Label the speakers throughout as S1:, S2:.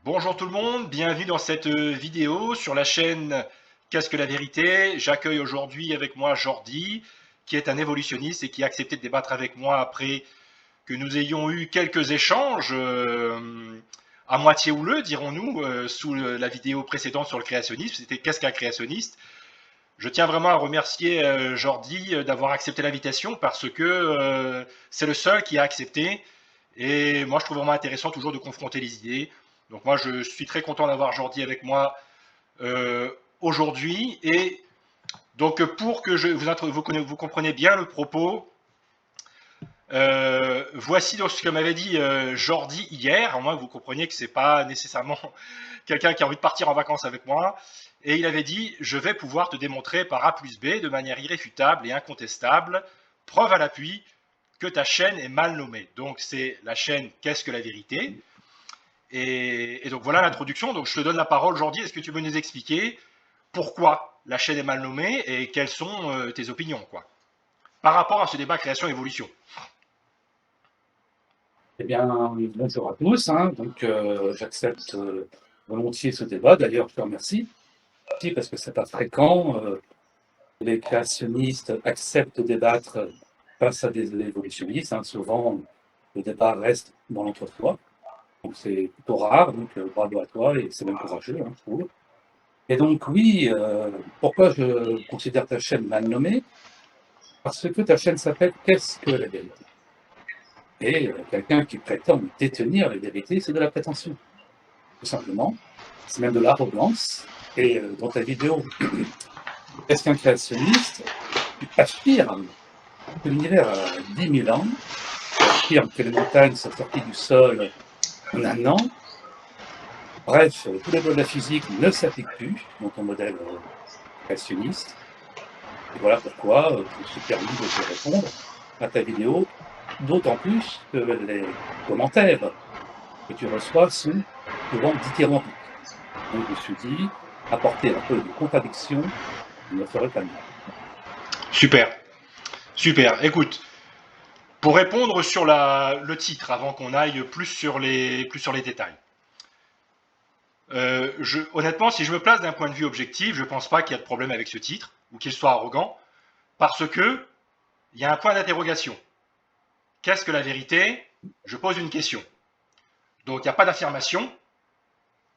S1: Bonjour tout le monde, bienvenue dans cette vidéo sur la chaîne Qu'est-ce que la vérité? J'accueille aujourd'hui avec moi Jordi, qui est un évolutionniste et qui a accepté de débattre avec moi après que nous ayons eu quelques échanges à moitié houleux, dirons-nous, sous la vidéo précédente sur le créationnisme. C'était Qu'est-ce qu'un créationniste? Je tiens vraiment à remercier Jordi d'avoir accepté l'invitation parce que c'est le seul qui a accepté. Et moi, je trouve vraiment intéressant toujours de confronter les idées. Donc moi, je suis très content d'avoir Jordi avec moi aujourd'hui. Et donc, pour que vous compreniez bien le propos, voici donc ce que m'avait dit Jordi hier. Au moins, vous compreniez que c'est pas nécessairement quelqu'un qui a envie de partir en vacances avec moi. Et il avait dit, je vais pouvoir te démontrer par A plus B, de manière irréfutable et incontestable, preuve à l'appui, que ta chaîne est mal nommée. Donc c'est la chaîne Qu'est-ce que la vérité? Et donc voilà l'introduction. Donc je te donne la parole aujourd'hui. Est-ce que tu veux nous expliquer pourquoi la chaîne est mal nommée et quelles sont tes opinions, quoi, par rapport à ce débat création-évolution?
S2: Eh bien, bonjour à tous. Donc, j'accepte volontiers ce débat. D'ailleurs, je te remercie parce que c'est pas fréquent. Les créationnistes acceptent de débattre face à des évolutionnistes. Souvent, le débat reste dans l'entre-soi. Donc, c'est plutôt rare. Donc, bravo à toi et c'est même courageux, je trouve. Et donc, oui, pourquoi je considère ta chaîne mal nommée? Parce que ta chaîne s'appelle Qu'est-ce que la vérité? Et quelqu'un qui prétend détenir la vérité, c'est de la prétention. Tout simplement. C'est même de l'arrogance. Et dans ta vidéo, est-ce qu'un créationniste affirme que l'univers a 10 000 ans, affirme que les montagnes sont sorties du sol en un an? Bref, tous les lois de la physique ne s'appliquent plus dans ton modèle créationniste. Et voilà pourquoi je me suis permis de te répondre à ta vidéo, d'autant plus que les commentaires que tu reçois sont souvent dithyrambiques. Donc je me suis dit, apporter un peu de contradiction ne ferait pas de mal.
S1: Super, super. Écoute, pour répondre sur le titre, avant qu'on aille plus sur les détails. Honnêtement, si je me place d'un point de vue objectif, je ne pense pas qu'il y a de problème avec ce titre ou qu'il soit arrogant, parce que il y a un point d'interrogation. Qu'est-ce que la vérité? Je pose une question. Donc il n'y a pas d'affirmation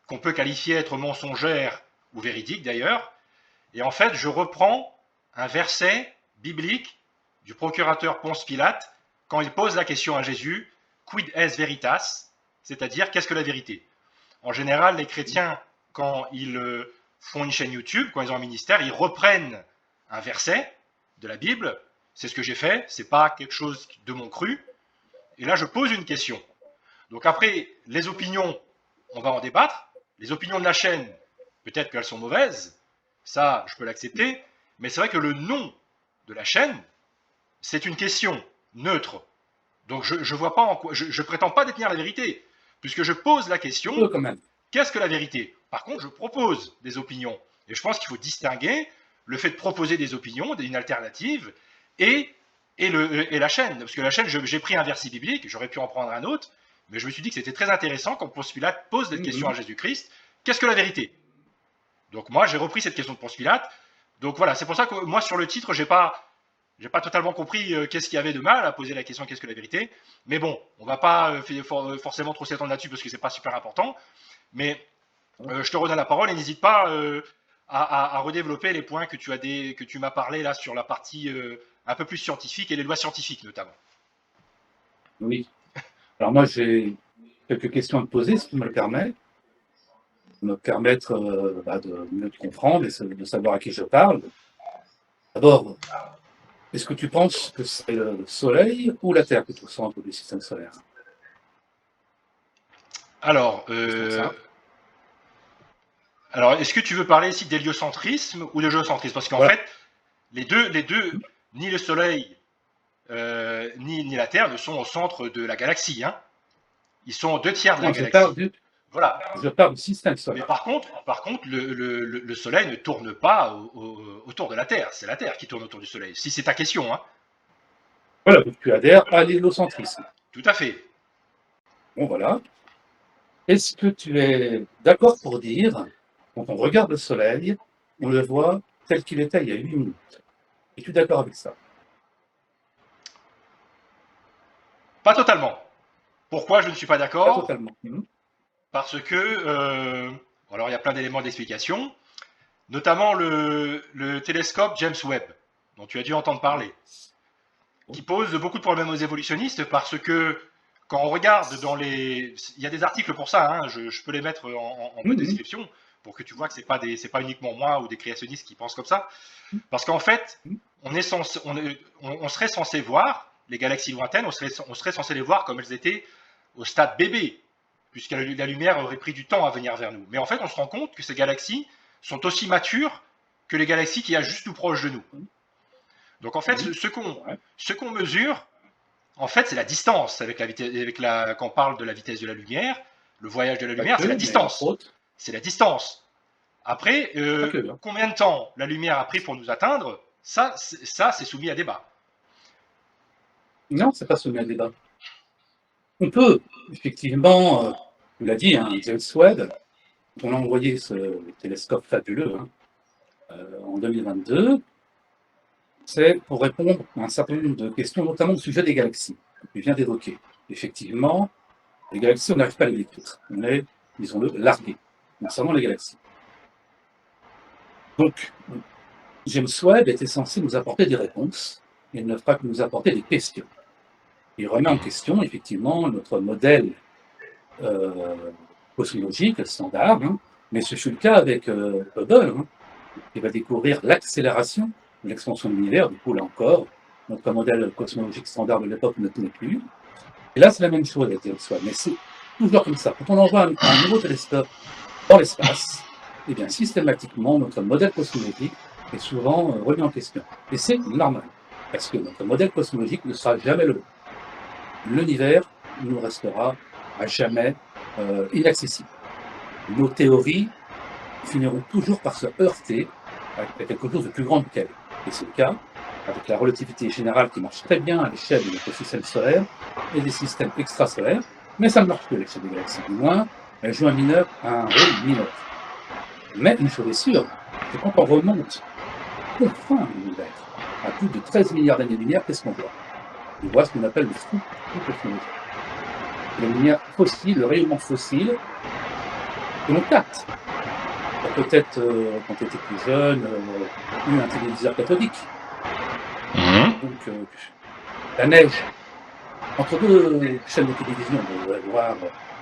S1: qu'on peut qualifier être mensongère ou véridique d'ailleurs. Et en fait, je reprends un verset biblique du procurateur Ponce Pilate quand il pose la question à Jésus, quid est veritas? C'est-à-dire, qu'est-ce que la vérité? En général, les chrétiens, quand ils font une chaîne YouTube, quand ils ont un ministère, ils reprennent un verset de la Bible. C'est ce que j'ai fait, c'est pas quelque chose de mon cru. Et là, je pose une question. Donc après, les opinions, on va en débattre. Les opinions de la chaîne, peut-être qu'elles sont mauvaises, ça, je peux l'accepter. Mais c'est vrai que le nom de la chaîne, c'est une question neutre. Donc je vois pas en quoi, je prétends pas détenir la vérité, puisque je pose la question,
S2: Quand même.
S1: qu'est-ce que la vérité? Par contre, je propose des opinions. Et je pense qu'il faut distinguer le fait de proposer des opinions, une alternative, et, et la chaîne. Parce que la chaîne, j'ai pris un verset biblique, j'aurais pu en prendre un autre, mais je me suis dit que c'était très intéressant quand Ponce Pilate pose cette question à Jésus-Christ, qu'est-ce que la vérité? Donc moi, j'ai repris cette question de Ponce Pilate. Donc voilà, c'est pour ça que moi, sur le titre, j'ai pas totalement compris qu'est-ce qu'il y avait de mal à poser la question qu'est-ce que la vérité. Mais bon, on va pas forcément trop s'étendre là-dessus parce que c'est pas super important. Mais je te redonne la parole et n'hésite pas à redévelopper les points que tu m'as parlé là sur la partie un peu plus scientifique et les lois scientifiques notamment.
S2: Oui. Alors moi, j'ai quelques questions à te poser, si tu me le permets, me permettre de mieux te comprendre et de savoir à qui je parle. D'abord, est-ce que tu penses que c'est le Soleil ou la Terre qui est au centre du système solaire?
S1: Alors,
S2: Question
S1: euh,
S2: simple.
S1: alors est-ce que tu veux parler ici d'héliocentrisme ou de géocentrisme? Parce qu'en
S2: Voilà.
S1: fait, les deux, ni le Soleil ni la Terre ne sont au centre de la galaxie. Hein. Ils sont aux deux tiers de la
S2: Non,
S1: galaxie. Voilà.
S2: je parle du système
S1: Mais
S2: solaire.
S1: par contre le Soleil ne tourne pas autour de la Terre. C'est la Terre qui tourne autour du Soleil. Si c'est ta question, hein.
S2: Voilà, donc tu adhères à l'héliocentrisme.
S1: Tout à fait.
S2: Bon, voilà. Est-ce que tu es d'accord pour dire, quand on regarde le Soleil, on le voit tel qu'il était il y a 8 minutes? Es-tu d'accord avec ça?
S1: Pas totalement. Pourquoi je ne suis pas
S2: Pas
S1: d'accord?
S2: totalement.
S1: Parce que, alors il y a plein d'éléments d'explication, notamment le télescope James Webb, dont tu as dû entendre parler, qui pose beaucoup de problèmes aux évolutionnistes parce que quand on regarde dans les... Il y a des articles pour ça, hein, je peux les mettre en bonne
S2: Mhm.
S1: description pour que tu vois que c'est pas uniquement moi ou des créationnistes qui pensent comme ça. Parce qu'en fait, on serait censé voir les galaxies lointaines, on serait censé les voir comme elles étaient au stade bébé, puisque la lumière aurait pris du temps à venir vers nous. Mais en fait, on se rend compte que ces galaxies sont aussi matures que les galaxies qui y a juste tout proche de nous. Donc en fait,
S2: Mhm. Ouais.
S1: ce qu'on mesure, en fait, c'est la distance avec la vitesse, quand on parle de la vitesse de la lumière, le voyage de la
S2: Pas
S1: lumière, c'est la
S2: que, mais entre
S1: distance.
S2: autres,
S1: C'est la distance. Après,
S2: pas que, hein.
S1: combien de temps la lumière a pris pour nous atteindre, ça, c'est soumis à débat.
S2: Non, c'est pas soumis à débat. On peut, effectivement, tu l'as dit, hein, James Webb, on a envoyé ce télescope fabuleux en 2022, c'est pour répondre à un certain nombre de questions, notamment au sujet des galaxies, que tu viens d'évoquer. Effectivement, les galaxies, on n'arrive pas à les décrire. On est, disons-le, largués concernant les galaxies. Donc, James Webb était censé nous apporter des réponses, il ne fera que nous apporter des questions. Il remet en question, effectivement, notre modèle euh, cosmologique standard, hein, mais ce fut le cas avec Hubble, hein, qui va découvrir l'accélération de l'expansion de l'univers. Du coup, là encore, notre modèle cosmologique standard de l'époque ne tenait plus. Et là, c'est la même chose avec James Webb, mais c'est toujours comme ça. Quand on envoie un nouveau télescope dans l'espace, eh bien, systématiquement, notre modèle cosmologique est souvent remis en question. Et c'est normal, parce que notre modèle cosmologique ne sera jamais le bon. L'univers nous restera à jamais inaccessible. Nos théories finiront toujours par se heurter à quelque chose de plus grand qu'elles. Et c'est le cas avec la relativité générale qui marche très bien à l'échelle de notre système solaire et des systèmes extrasolaires, mais ça ne marche plus à l'échelle des galaxies. Du moins, elle joue un rôle mineur. Mais une chose est sûre, c'est quand on remonte aux confins de l'univers, à plus de 13 milliards d'années-lumière, qu'est-ce qu'on voit? On voit ce qu'on appelle le flou cosmologique. La lumière fossile, le rayonnement fossile, que l'on capte. Tu as peut-être, quand tu étais plus jeune, eu un téléviseur cathodique. Donc, la neige, entre deux chaînes de télévision, on devrait voir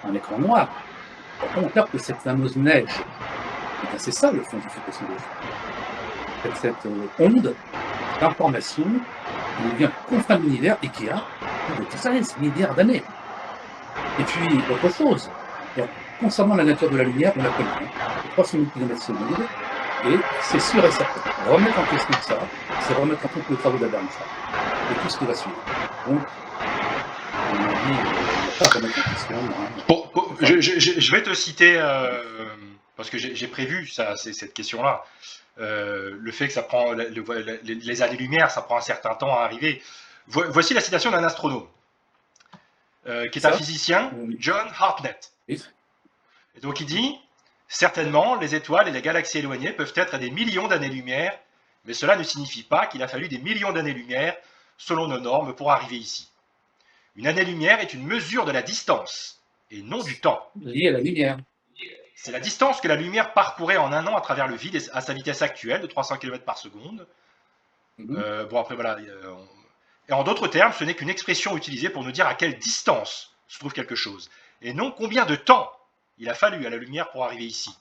S2: un écran noir. Pourtant, on capte cette fameuse neige. Et bien, c'est ça le fond du flux cosmologique. Cette onde d'information qui nous vient confins de l'univers et qui a plus de 13 milliards d'années. Et puis, autre chose, concernant la nature de la lumière, on la connaît, hein, 300 000 km secondes, et c'est sûr et certain. Remettre en question ça, c'est remettre en compte les travaux d'Adam et tout ce qui va suivre. Donc, à mon avis, il n'y a pas à remettre en question. Hein. Enfin,
S1: Je vais te citer, parce que j'ai prévu ça, cette question-là. Le fait que ça prend les années-lumière, ça prend un certain temps à arriver. Voici la citation d'un astronome, qui est un
S2: ça,
S1: physicien, John Hartnett.
S2: oui.
S1: Et donc il dit, certainement, les étoiles et les galaxies éloignées peuvent être à des millions d'années-lumière, mais cela ne signifie pas qu'il a fallu des millions d'années-lumière, selon nos normes, pour arriver ici. Une année-lumière est une mesure de la distance, et non du temps.
S2: Lié à la lumière.
S1: C'est la distance que la lumière parcourait en un an à travers le vide à sa vitesse actuelle de 300 km par seconde.
S2: Mhm.
S1: Bon, après, voilà. Et en d'autres termes, ce n'est qu'une expression utilisée pour nous dire à quelle distance se trouve quelque chose, et non combien de temps il a fallu à la lumière pour arriver ici.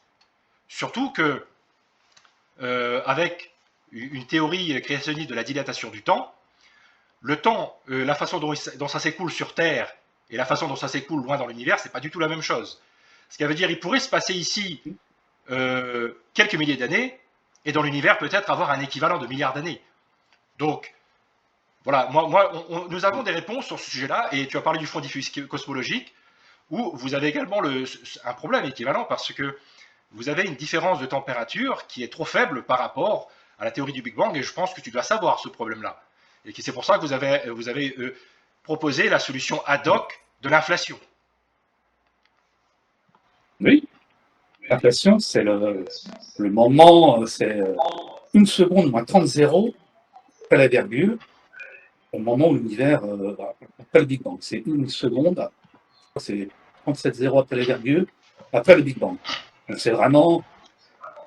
S1: Surtout que, avec une théorie créationniste de la dilatation du temps, le temps, la façon dont ça s'écoule sur Terre et la façon dont ça s'écoule loin dans l'univers, c'est pas du tout la même chose. Ce qui veut dire, il pourrait se passer ici quelques milliers d'années, et dans l'univers peut-être avoir un équivalent de milliards d'années. Donc, voilà, nous avons des réponses sur ce sujet-là, et tu as parlé du fond diffus cosmologique, où vous avez également un problème équivalent, parce que vous avez une différence de température qui est trop faible par rapport à la théorie du Big Bang, et je pense que tu dois savoir ce problème-là. Et c'est pour ça que vous avez proposé la solution ad hoc de l'inflation.
S2: L'inflation, c'est le moment, c'est une seconde moins 30 zéros après la virgule, au moment où l'univers, après le Big Bang. C'est une seconde, c'est 37 zéros après la virgule, après le Big Bang. Donc c'est vraiment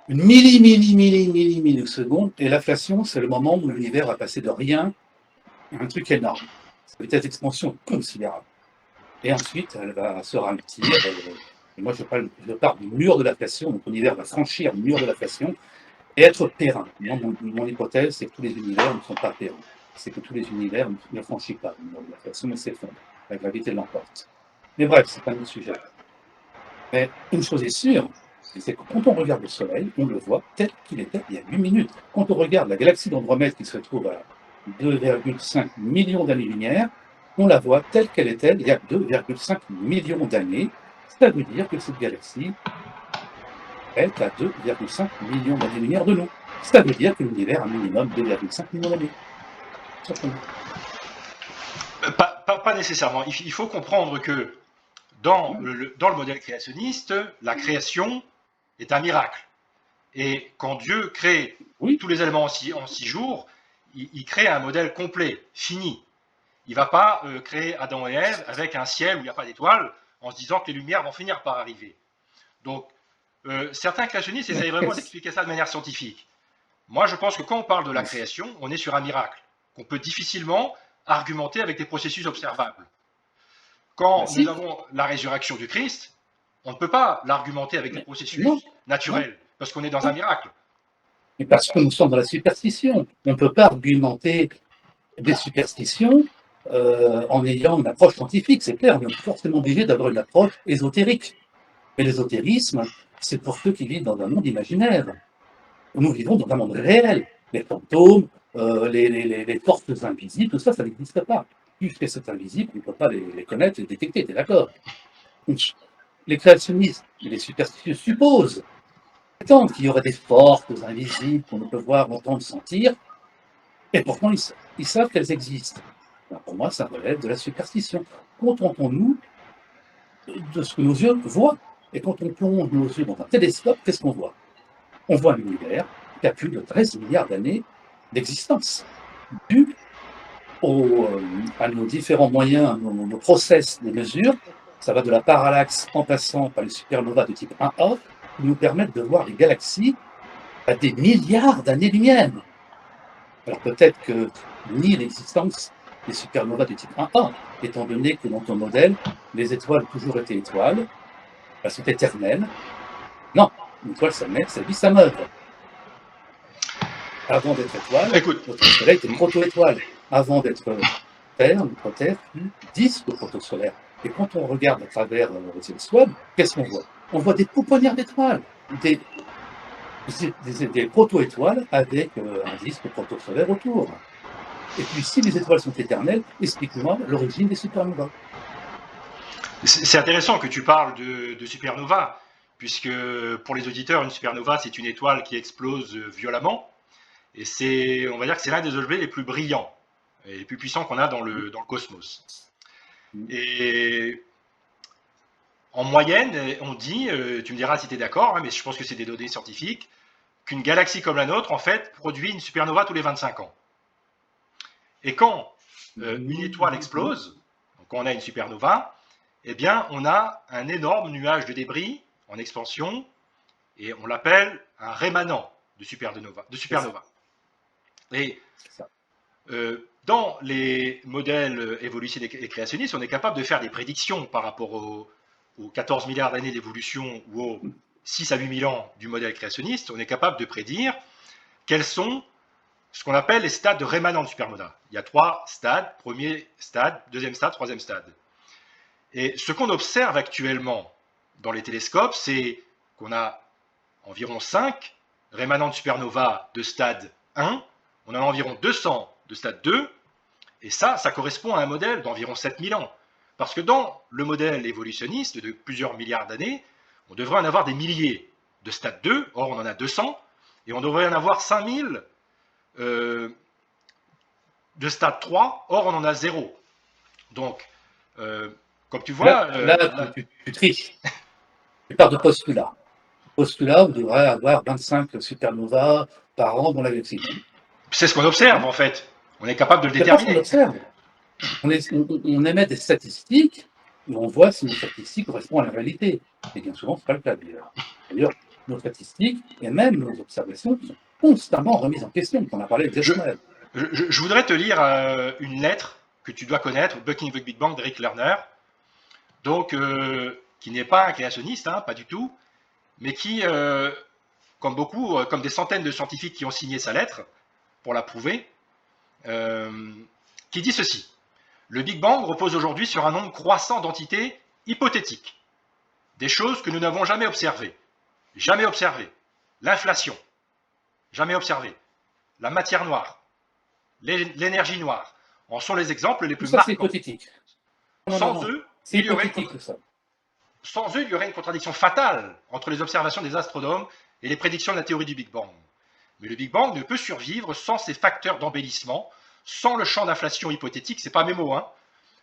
S2: une milliseconde. Et l'inflation, c'est le moment où l'univers va passer de rien à un truc énorme. C'est une vitesse d'expansion considérable. Et ensuite, elle va se ralentir. Et moi, je parle du mur de l'inflation. Donc l'univers va franchir le mur de l'inflation et être périn. Moi, mon hypothèse, c'est que tous les univers ne sont pas périns. C'est que tous les univers ne franchissent pas le mur de l'inflation, mais s'effondrent. La gravité l'emporte. Mais bref, c'est pas notre sujet. Mais une chose est sûre, c'est que quand on regarde le Soleil, on le voit tel qu'il était il y a 8 minutes. Quand on regarde la galaxie d'Andromède qui se trouve à 2,5 millions d'années-lumière, on la voit telle qu'elle était il y a 2,5 millions d'années. Ça veut dire que cette galaxie est à 2,5 millions d'années-lumière de nous. Ça veut dire que l'univers a un minimum de 2,5 millions d'années. Simplement.
S1: Pas nécessairement. Il faut comprendre que dans le modèle créationniste, la création est un miracle. Et quand Dieu crée
S2: Oui.
S1: tous les éléments en 6 jours, il crée un modèle complet, fini. Il ne va pas créer Adam et Ève avec un ciel où il n'y a pas d'étoiles en se disant que les lumières vont finir par arriver. Donc, certains créationnistes essayent vraiment d'expliquer ça de manière scientifique. Moi, je pense que quand on parle de la création, on est sur un miracle qu'on peut difficilement argumenter avec des processus observables. Quand nous avons la résurrection du Christ, on ne peut pas l'argumenter avec des processus naturels, parce qu'on est dans un miracle.
S2: Et parce que nous sommes dans la superstition. On ne peut pas argumenter des superstitions en ayant une approche scientifique, c'est clair. On est forcément obligé d'avoir une approche ésotérique. Mais l'ésotérisme, c'est pour ceux qui vivent dans un monde imaginaire. Nous vivons dans un monde réel. Les fantômes, les forces invisibles, tout ça, ça n'existe pas. Puisque c'est invisible, on ne peut pas les connaître, les détecter, tu es d'accord? Les créationnistes et les superstitieux supposent qu'il y aurait des forces invisibles qu'on ne peut voir, entendre, sentir, et pourtant ils savent qu'elles existent. Alors pour moi, ça relève de la superstition. Contentons-nous de ce que nos yeux voient. Et quand on plonge nos yeux dans un télescope, qu'est-ce qu'on voit? On voit un univers qui a plus de 13 milliards d'années d'existence, dû à nos différents moyens, nos process de mesure. Ça va de la parallaxe en passant par les supernovas de type 1A, qui nous permettent de voir les galaxies à des milliards d'années-lumière. Alors peut-être que nie l'existence des supernovas de type 1A, étant donné que dans ton modèle, les étoiles ont toujours été étoiles, elles sont éternelles. Non, une étoile, ça naît, ça vit, ça meurt. Avant d'être étoile, notre Soleil était une proto-étoile. Avant d'être Terre, notre Terre fut disque protosolaire. Et quand on regarde à travers le James Webb, qu'est-ce qu'on voit? On voit des pouponnières d'étoiles, des proto-étoiles avec un disque protosolaire autour. Et puis, si les étoiles sont éternelles, explique-moi l'origine des supernovas.
S1: C'est intéressant que tu parles de supernova, puisque pour les auditeurs, une supernova, c'est une étoile qui explose violemment. Et on va dire que c'est l'un des objets les plus brillants et les plus puissants qu'on a dans le cosmos. Et en moyenne, on dit, tu me diras si tu es d'accord, hein, mais je pense que c'est des données scientifiques, qu'une galaxie comme la nôtre, en fait, produit une supernova tous les 25 ans. Et quand une étoile explose, donc quand on a une supernova, eh bien, on a un énorme nuage de débris en expansion, et on l'appelle un rémanent de supernova. Et dans les modèles évolutionnistes et créationnistes, on est capable de faire des prédictions par rapport aux 14 milliards d'années d'évolution ou aux 6 à 8 000 ans du modèle créationniste. On est capable de prédire quels sont ce qu'on appelle les stades de rémanent de supernova. Il y a 3 stades, premier stade, deuxième stade, troisième stade. Et ce qu'on observe actuellement dans les télescopes, c'est qu'on a environ 5 rémanents de supernova de stade 1, on en a environ 200 de stade 2, et ça correspond à un modèle d'environ 7000 ans. Parce que dans le modèle évolutionniste de plusieurs milliards d'années, on devrait en avoir des milliers de stade 2, or on en a 200, et on devrait en avoir 5000 de stade 3, or on en a 0. Donc, comme tu vois...
S2: Tu triches. Tu pars de postulat. postulat où il devrait avoir 25 supernovas par an dans la galaxie.
S1: C'est ce qu'on observe, en fait. On est capable de le
S2: C'est pas ce qu'on
S1: déterminer.
S2: observe. On émet des statistiques et on voit si nos statistiques correspondent à la réalité. Et bien souvent, ce n'est pas le cas d'ailleurs. D'ailleurs, nos statistiques et même nos observations sont constamment remises en question. On a parlé de
S1: Je,
S2: Desmond.
S1: je voudrais te lire une lettre que tu dois connaître, Bucking the Big Bang d'Eric Lerner, donc qui n'est pas un créationniste, hein, pas du tout, mais qui, comme beaucoup, comme des centaines de scientifiques qui ont signé sa lettre pour la prouver, qui dit ceci. Le Big Bang repose aujourd'hui sur un nombre croissant d'entités hypothétiques, des choses que nous n'avons jamais observées. Jamais observées. L'inflation, jamais observée. La matière noire, l'énergie noire, en sont les exemples les
S2: Tout
S1: plus
S2: ça, c'est
S1: marquants.
S2: hypothétique.
S1: Sans eux,
S2: c'est hypothétique, tout ça.
S1: Sans eux, il y aurait une contradiction fatale entre les observations des astronomes et les prédictions de la théorie du Big Bang. Mais le Big Bang ne peut survivre sans ces facteurs d'embellissement, sans le champ d'inflation hypothétique, c'est pas mes mots, hein.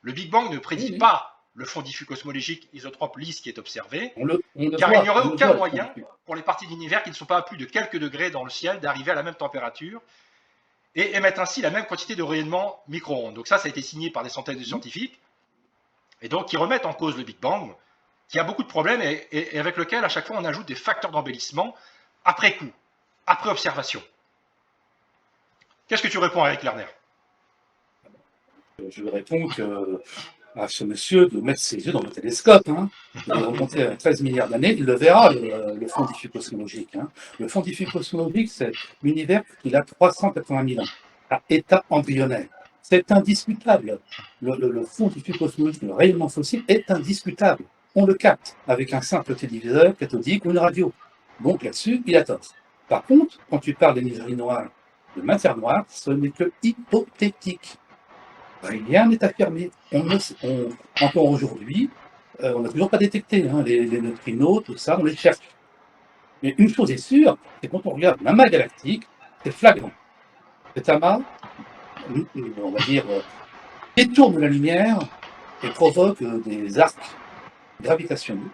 S1: Le Big Bang ne prédit pas le fond diffus cosmologique isotrope lisse qui est observé, car il n'y aurait aucun moyen pour les parties de l'univers qui ne sont pas à plus de quelques degrés dans le ciel d'arriver à la même température et émettre ainsi la même quantité de rayonnement micro-ondes. Donc ça a été signé par des centaines de scientifiques, et donc qui remettent en cause le Big Bang, qui a beaucoup de problèmes et avec lequel à chaque fois on ajoute des facteurs d'embellissement après coup, après observation. Qu'est-ce que tu réponds avec Lerner?
S2: Je réponds à ce monsieur de mettre ses yeux dans le télescope. Hein. Il est remonté à 13 milliards d'années, il le verra, le fond diffus cosmologique. Hein. Le fond diffus cosmologique, c'est l'univers qui a 380 000 ans, à état embryonnaire. C'est indiscutable. Le fond diffus cosmologique, le rayonnement fossile est indiscutable. On le capte avec un simple téléviseur cathodique ou une radio. Donc là-dessus, il a tort. Par contre, quand tu parles d'énergie noire, de matière noire, ce n'est que hypothétique. Rien n'est affirmé. Encore aujourd'hui, on n'a toujours pas détecté les neutrinos, tout ça, on les cherche. Mais une chose est sûre, c'est quand on regarde l'amas galactique, c'est flagrant. Cet amas, on va dire, détourne la lumière et provoque des arcs gravitationnels.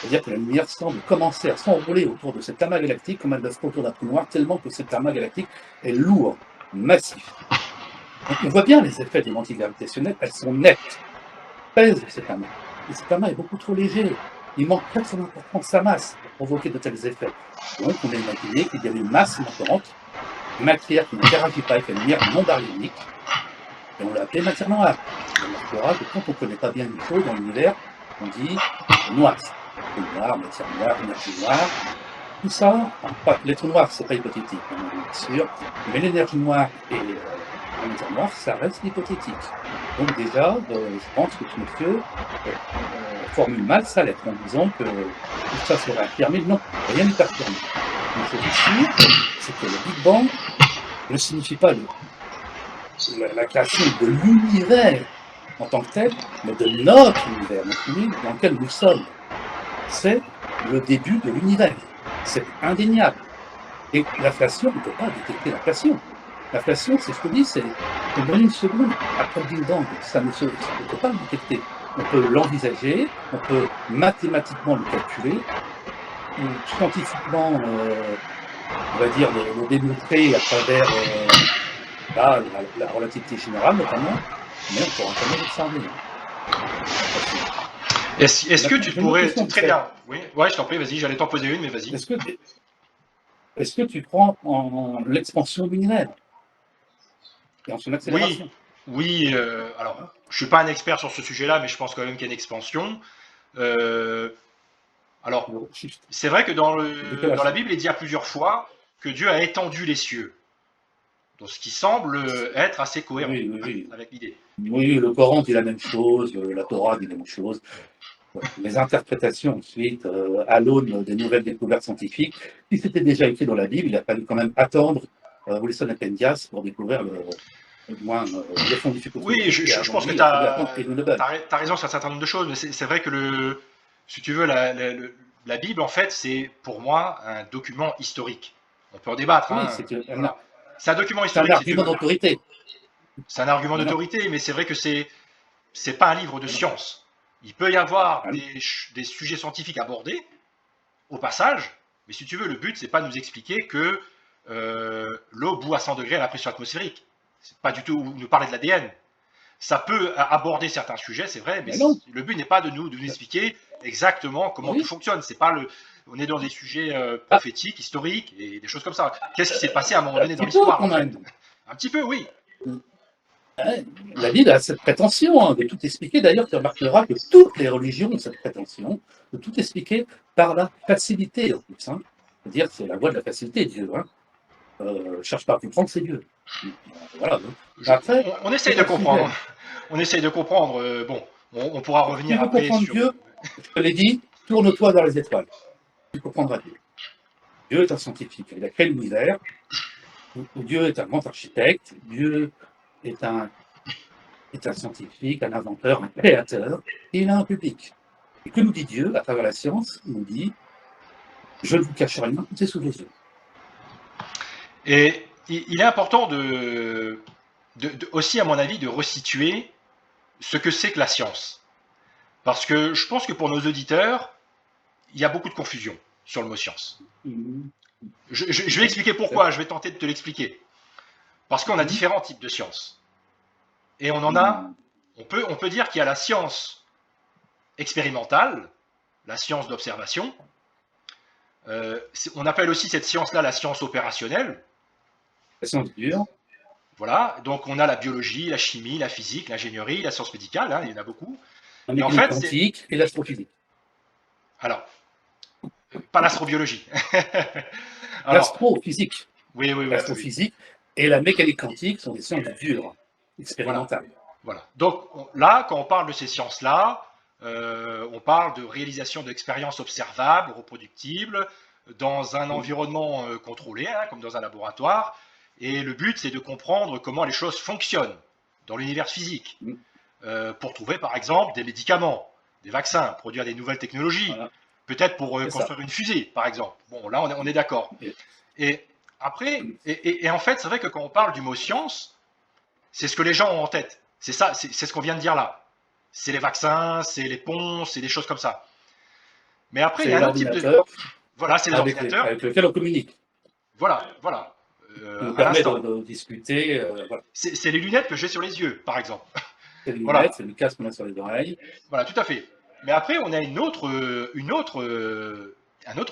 S2: C'est-à-dire que la lumière semble commencer à s'enrouler autour de cet amas galactique comme elle le fait autour d'un trou noir, tellement que cet amas galactique est lourd, massif. Donc on voit bien les effets des lentilles gravitationnelles, elles sont nettes, pèsent cet amas. Et cet amas est beaucoup trop léger. Il manque 80% de sa masse pour provoquer de tels effets. Donc on a imaginé qu'il y avait une masse montante, une matière qui n'interagit pas avec la lumière non baryonique, et on l'a appelée matière noire. On remarquera que quand on ne connaît pas bien une chose dans l'univers, on dit noir. Noir, matière noire, énergie noire. Tout ça, l'être noir, c'est pas hypothétique, bien sûr, mais l'énergie noire et la matière noire, ça reste hypothétique. Donc déjà, je pense que ce monsieur formule mal sa lettre en disant que tout ça serait affirmé. Non, rien n'est affirmé. Une chose est sûre, c'est que le Big Bang ne signifie pas la création de l'univers en tant que tel, mais de notre univers, dans lequel nous sommes. C'est le début de l'univers. C'est indéniable. Et l'inflation, on ne peut pas détecter l'inflation. L'inflation, c'est ce que je dis, c'est une seconde après le Big Bang. Ça ne peut pas le détecter. On peut l'envisager, on peut mathématiquement le calculer, ou scientifiquement, on va dire, le démontrer à travers la relativité générale, notamment, mais on ne pourra jamais l'observer.
S1: Est-ce que tu pourrais... Très bien. Oui, ouais, je t'en prie, vas-y, j'allais t'en poser une, mais vas-y.
S2: Est-ce que tu prends en l'expansion lunaire et en son accélération?
S1: Oui, alors, je ne suis pas un expert sur ce sujet-là, mais je pense quand même qu'il y a une expansion. Alors, c'est vrai que dans la Bible, il dit à plusieurs fois que Dieu a étendu les cieux. Donc, ce qui semble être assez cohérent avec l'idée.
S2: Oui, le Coran dit la même chose, la Torah dit la même chose. Les interprétations ensuite, à l'aune des nouvelles découvertes scientifiques, si c'était déjà écrit dans la Bible, il a fallu quand même attendre Wilson et Penzias pour découvrir le fond du fond.
S1: Oui, je pense que tu as raison sur un certain nombre de choses, mais c'est vrai que, si tu veux, la Bible, en fait, c'est pour moi un document historique. On peut en débattre.
S2: Oui,
S1: voilà. C'est un document historique.
S2: C'est un argument d'autorité.
S1: C'est un argument d'autorité, mais c'est vrai que c'est pas un livre de science. Il peut y avoir des sujets scientifiques abordés, au passage, mais si tu veux, le but, c'est pas de nous expliquer que l'eau bout à 100 degrés à la pression atmosphérique. C'est pas du tout nous parler de l'ADN. Ça peut aborder certains sujets, c'est vrai, mais
S2: non.
S1: le but n'est pas de nous expliquer exactement comment tout fonctionne. C'est pas on est dans des sujets prophétiques, historiques et des choses comme ça. Qu'est-ce qui s'est passé à un moment donné dans l'histoire en fait? Un petit peu, oui.
S2: La Bible a cette prétention de tout expliquer. D'ailleurs, tu remarqueras que toutes les religions ont cette prétention de tout expliquer par la facilité en plus. Hein. C'est-à-dire, c'est la voie de la facilité, Dieu. Hein. Cherche pas à comprendre, c'est Dieu. Voilà.
S1: Après, on essaye de comprendre. On essaye de comprendre. Bon, on pourra revenir après
S2: comprendre sur... Dieu, je te l'ai dit, tourne-toi vers les étoiles. Tu comprendras Dieu. Dieu est un scientifique. Il a créé l'univers. Dieu est un grand architecte. Dieu est un scientifique, un inventeur, un créateur. Et il a un public. Et que nous dit Dieu à travers la science? Il nous dit, je ne vous cache rien, tout est sous les yeux.
S1: Et il est important aussi, à mon avis, de resituer ce que c'est que la science. Parce que je pense que pour nos auditeurs, il y a beaucoup de confusion sur le mot science. Je vais expliquer pourquoi, je vais tenter de te l'expliquer. Parce qu'on a différents types de sciences. Et on peut dire qu'il y a la science expérimentale, la science d'observation. On appelle aussi cette science-là la science opérationnelle.
S2: La science dure.
S1: Voilà, donc on a la biologie, la chimie, la physique, l'ingénierie, la science médicale, hein, il y en a beaucoup.
S2: La mécanique quantique et l'astrophysique.
S1: Alors, pas l'astrobiologie.
S2: L'astrophysique.
S1: Oui.
S2: L'astrophysique et la mécanique quantique sont des sciences dures, expérimentales.
S1: Voilà. Donc là, quand on parle de ces sciences-là, on parle de réalisation d'expériences observables, reproductibles, dans un environnement contrôlé, hein, comme dans un laboratoire. Et le but, c'est de comprendre comment les choses fonctionnent dans l'univers physique, pour trouver, par exemple, des médicaments, des vaccins, produire des nouvelles technologies, voilà. Peut-être pour construire une fusée, par exemple. Bon, là, on est d'accord. Et après, et en fait, c'est vrai que quand on parle du mot science, c'est ce que les gens ont en tête. C'est ça, c'est ce qu'on vient de dire là. C'est les vaccins, c'est les ponts, c'est des choses comme ça. Mais après, il y a un autre type de... Voilà, c'est les ordinateurs.
S2: Avec lesquels on communique.
S1: Voilà.
S2: Qui nous permet de discuter.
S1: Voilà. C'est les lunettes que j'ai sur les yeux, par exemple.
S2: C'est les lunettes, c'est le casque qu'on a sur les oreilles.
S1: Voilà, tout à fait. Mais après, on a un autre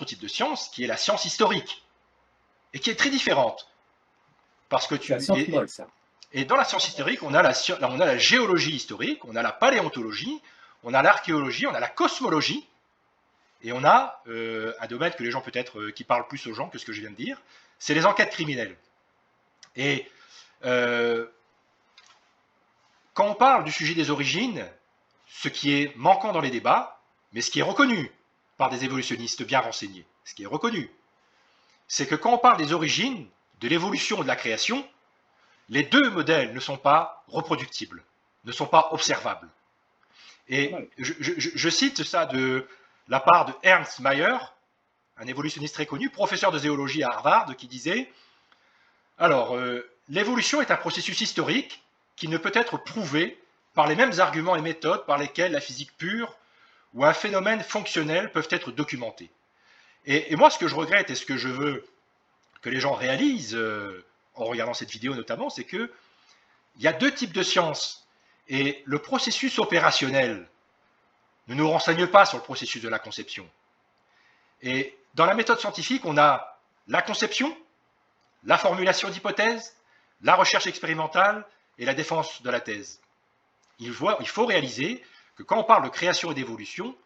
S1: type de science qui est la science historique. Et qui est très différente. Parce que
S2: la science molle, ça.
S1: Et dans la science historique, on a la géologie historique, on a la paléontologie, on a l'archéologie, on a la cosmologie, et on a un domaine que les gens peut-être qui parle plus aux gens que ce que je viens de dire, c'est les enquêtes criminelles. Et quand on parle du sujet des origines, ce qui est manquant dans les débats, mais ce qui est reconnu par des évolutionnistes bien renseignés, ce qui est reconnu, c'est que quand on parle des origines, de l'évolution de la création, les deux modèles ne sont pas reproductibles, ne sont pas observables. Et je cite ça de la part de Ernst Mayr, un évolutionniste très connu, professeur de zoologie à Harvard, qui disait « Alors, l'évolution est un processus historique qui ne peut être prouvé par les mêmes arguments et méthodes par lesquels la physique pure ou un phénomène fonctionnel peuvent être documentés. » Et moi, ce que je regrette et ce que je veux que les gens réalisent, en regardant cette vidéo notamment, c'est qu'il y a deux types de sciences. Et le processus opérationnel ne nous renseigne pas sur le processus de la conception. Et dans la méthode scientifique, on a la conception, la formulation d'hypothèses, la recherche expérimentale et la défense de la thèse. Il faut réaliser que quand on parle de création et d'évolution,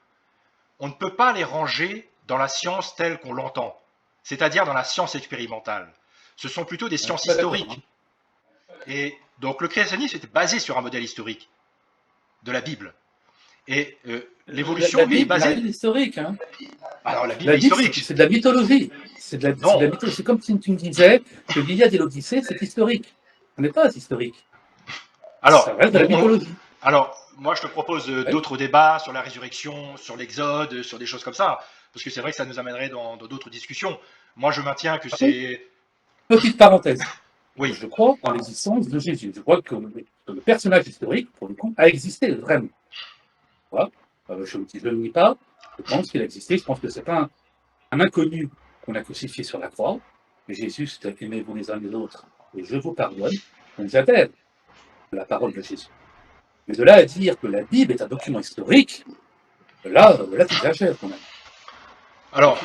S1: on ne peut pas les ranger dans la science telle qu'on l'entend, c'est-à-dire dans la science expérimentale. Ce sont plutôt des sciences historiques. Et donc le créationnisme était basé sur un modèle historique de la Bible. Et l'évolution, lui, est basée...
S2: La Bible historique. Hein.
S1: Alors la Bible est historique.
S2: C'est de la mythologie. C'est comme si tu me disais que l'Iliade et l'Odyssée, c'est historique. Ce n'est pas historique.
S1: Alors,
S2: ça reste de la mythologie.
S1: Alors, moi, je te propose d'autres débats sur la résurrection, sur l'Exode, sur des choses comme ça. Parce que c'est vrai que ça nous amènerait dans d'autres discussions. Moi, je maintiens que c'est...
S2: Petite parenthèse.
S1: Oui.
S2: Je crois en l'existence de Jésus. Je crois que le personnage historique, pour le coup, a existé vraiment. Voilà. Je ne le nie pas. Je pense qu'il a existé. Je pense que c'est pas un inconnu qu'on a crucifié sur la croix, mais Jésus, c'est aimez-vous les uns les autres, et je vous pardonne, donc j'adhère à la parole de Jésus. Mais de là à dire que la Bible est un document historique, là tu exagères quand même.
S1: Alors,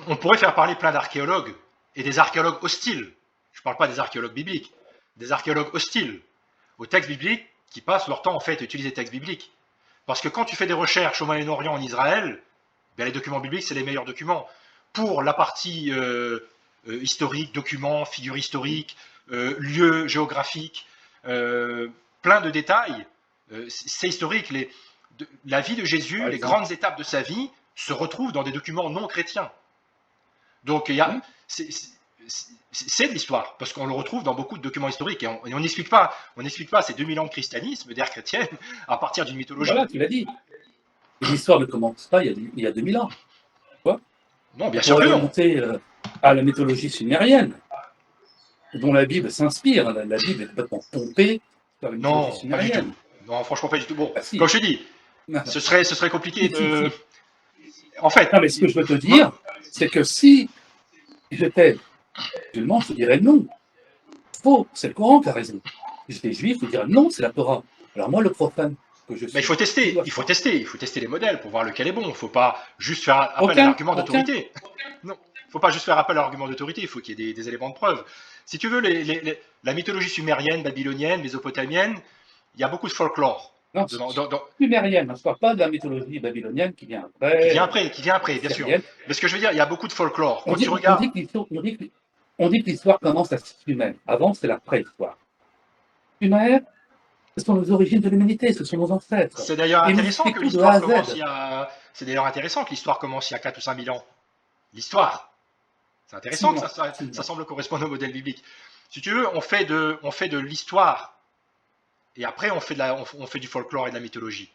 S1: on pourrait faire parler plein d'archéologues, et des archéologues hostiles. Je ne parle pas des archéologues bibliques, des archéologues hostiles aux textes bibliques qui passent leur temps en fait à utiliser les textes bibliques. Parce que quand tu fais des recherches au Moyen-Orient, en Israël, bien, les documents bibliques, c'est les meilleurs documents. Pour la partie historique, documents, figures historiques, lieux géographiques, plein de détails, c'est historique. La vie de Jésus, les grandes étapes de sa vie, se retrouvent dans des documents non chrétiens. Donc, c'est de l'histoire, parce qu'on le retrouve dans beaucoup de documents historiques. Et on n'explique pas, ces 2000 ans de christianisme, d'ère chrétienne, à partir d'une mythologie.
S2: Voilà, tu l'as dit. L'histoire ne commence pas il y a 2000 ans. Quoi
S1: non, bien sûr que
S2: non.
S1: non.
S2: Remonter à la mythologie sumérienne, dont la Bible s'inspire. La Bible est complètement pompée par la mythologie sumérienne.
S1: Pas du tout. Non, franchement, pas du tout. Bon,
S2: si.
S1: Comme je te dis, ce serait compliqué de...
S2: En fait... Non, mais ce que je veux te dire, c'est que si j'étais musulman, je te dirais non. Faux, c'est le Coran qui a raison. Si j'étais juif, je te dirais non, c'est la Torah. Alors moi, le profane que je suis...
S1: Mais il faut tester les modèles pour voir lequel est bon. Il ne faut pas juste faire appel à l'argument d'autorité. Non, il ne faut pas juste faire appel à l'argument d'autorité, il faut qu'il y ait des éléments de preuve. Si tu veux, la mythologie sumérienne, babylonienne, mésopotamienne, il y a beaucoup de folklore.
S2: Non, sumérienne, je ne parle pas de la mythologie babylonienne qui vient après.
S1: Qui vient après, bien sûr. Mais ce que je veux dire, il y a beaucoup de folklore.
S2: On dit que l'histoire commence à Sumer. Avant, c'est la préhistoire. Sumer, ce sont les origines de l'humanité, ce sont nos ancêtres.
S1: C'est d'ailleurs intéressant que l'histoire commence il y a... C'est d'ailleurs intéressant que l'histoire commence il y a 4 ou 5 000 ans. L'histoire. C'est intéressant que ça semble correspondre au modèle biblique. Si tu veux, on fait de l'histoire. Et après, on fait du folklore et de la mythologie.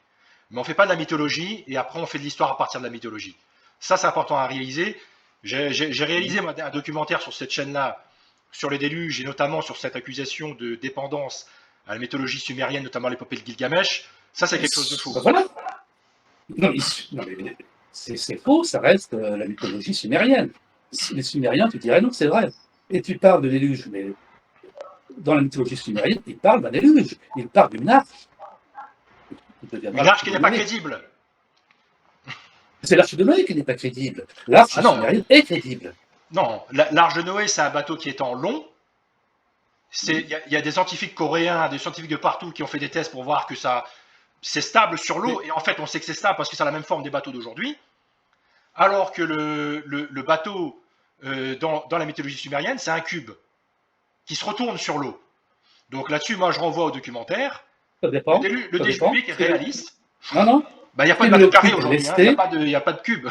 S1: Mais on ne fait pas de la mythologie, et après, on fait de l'histoire à partir de la mythologie. Ça, c'est important à réaliser. J'ai réalisé un documentaire sur cette chaîne-là, sur les déluges, et notamment sur cette accusation de dépendance à la mythologie sumérienne, notamment l'épopée de Gilgamesh. Ça, c'est quelque chose de faux.
S2: Voilà. Non, mais c'est faux, ça reste la mythologie sumérienne. Les Sumériens, tu dirais non, c'est vrai. Et tu parles de déluge, mais dans la mythologie sumérienne, ils parlent d'un déluge, ils parlent d'une arche.
S1: Une arche qui n'est pas crédible.
S2: C'est l'arche de Noé qui n'est pas crédible. L'arche sumérienne est crédible.
S1: Non, l'arche de Noé, c'est un bateau qui est en long. Il y a des scientifiques coréens, des scientifiques de partout qui ont fait des tests pour voir que c'est stable sur l'eau. Et en fait, on sait que c'est stable parce que ça a la même forme des bateaux d'aujourd'hui. Alors que le bateau dans la mythologie sumérienne, c'est un cube qui se retourne sur l'eau. Donc là-dessus, moi, je renvoie au documentaire.
S2: Ça dépend.
S1: Le déluge biblique est réaliste.
S2: Non.
S1: Il n'y a pas de bateau carré aujourd'hui, il n'y a pas de cube.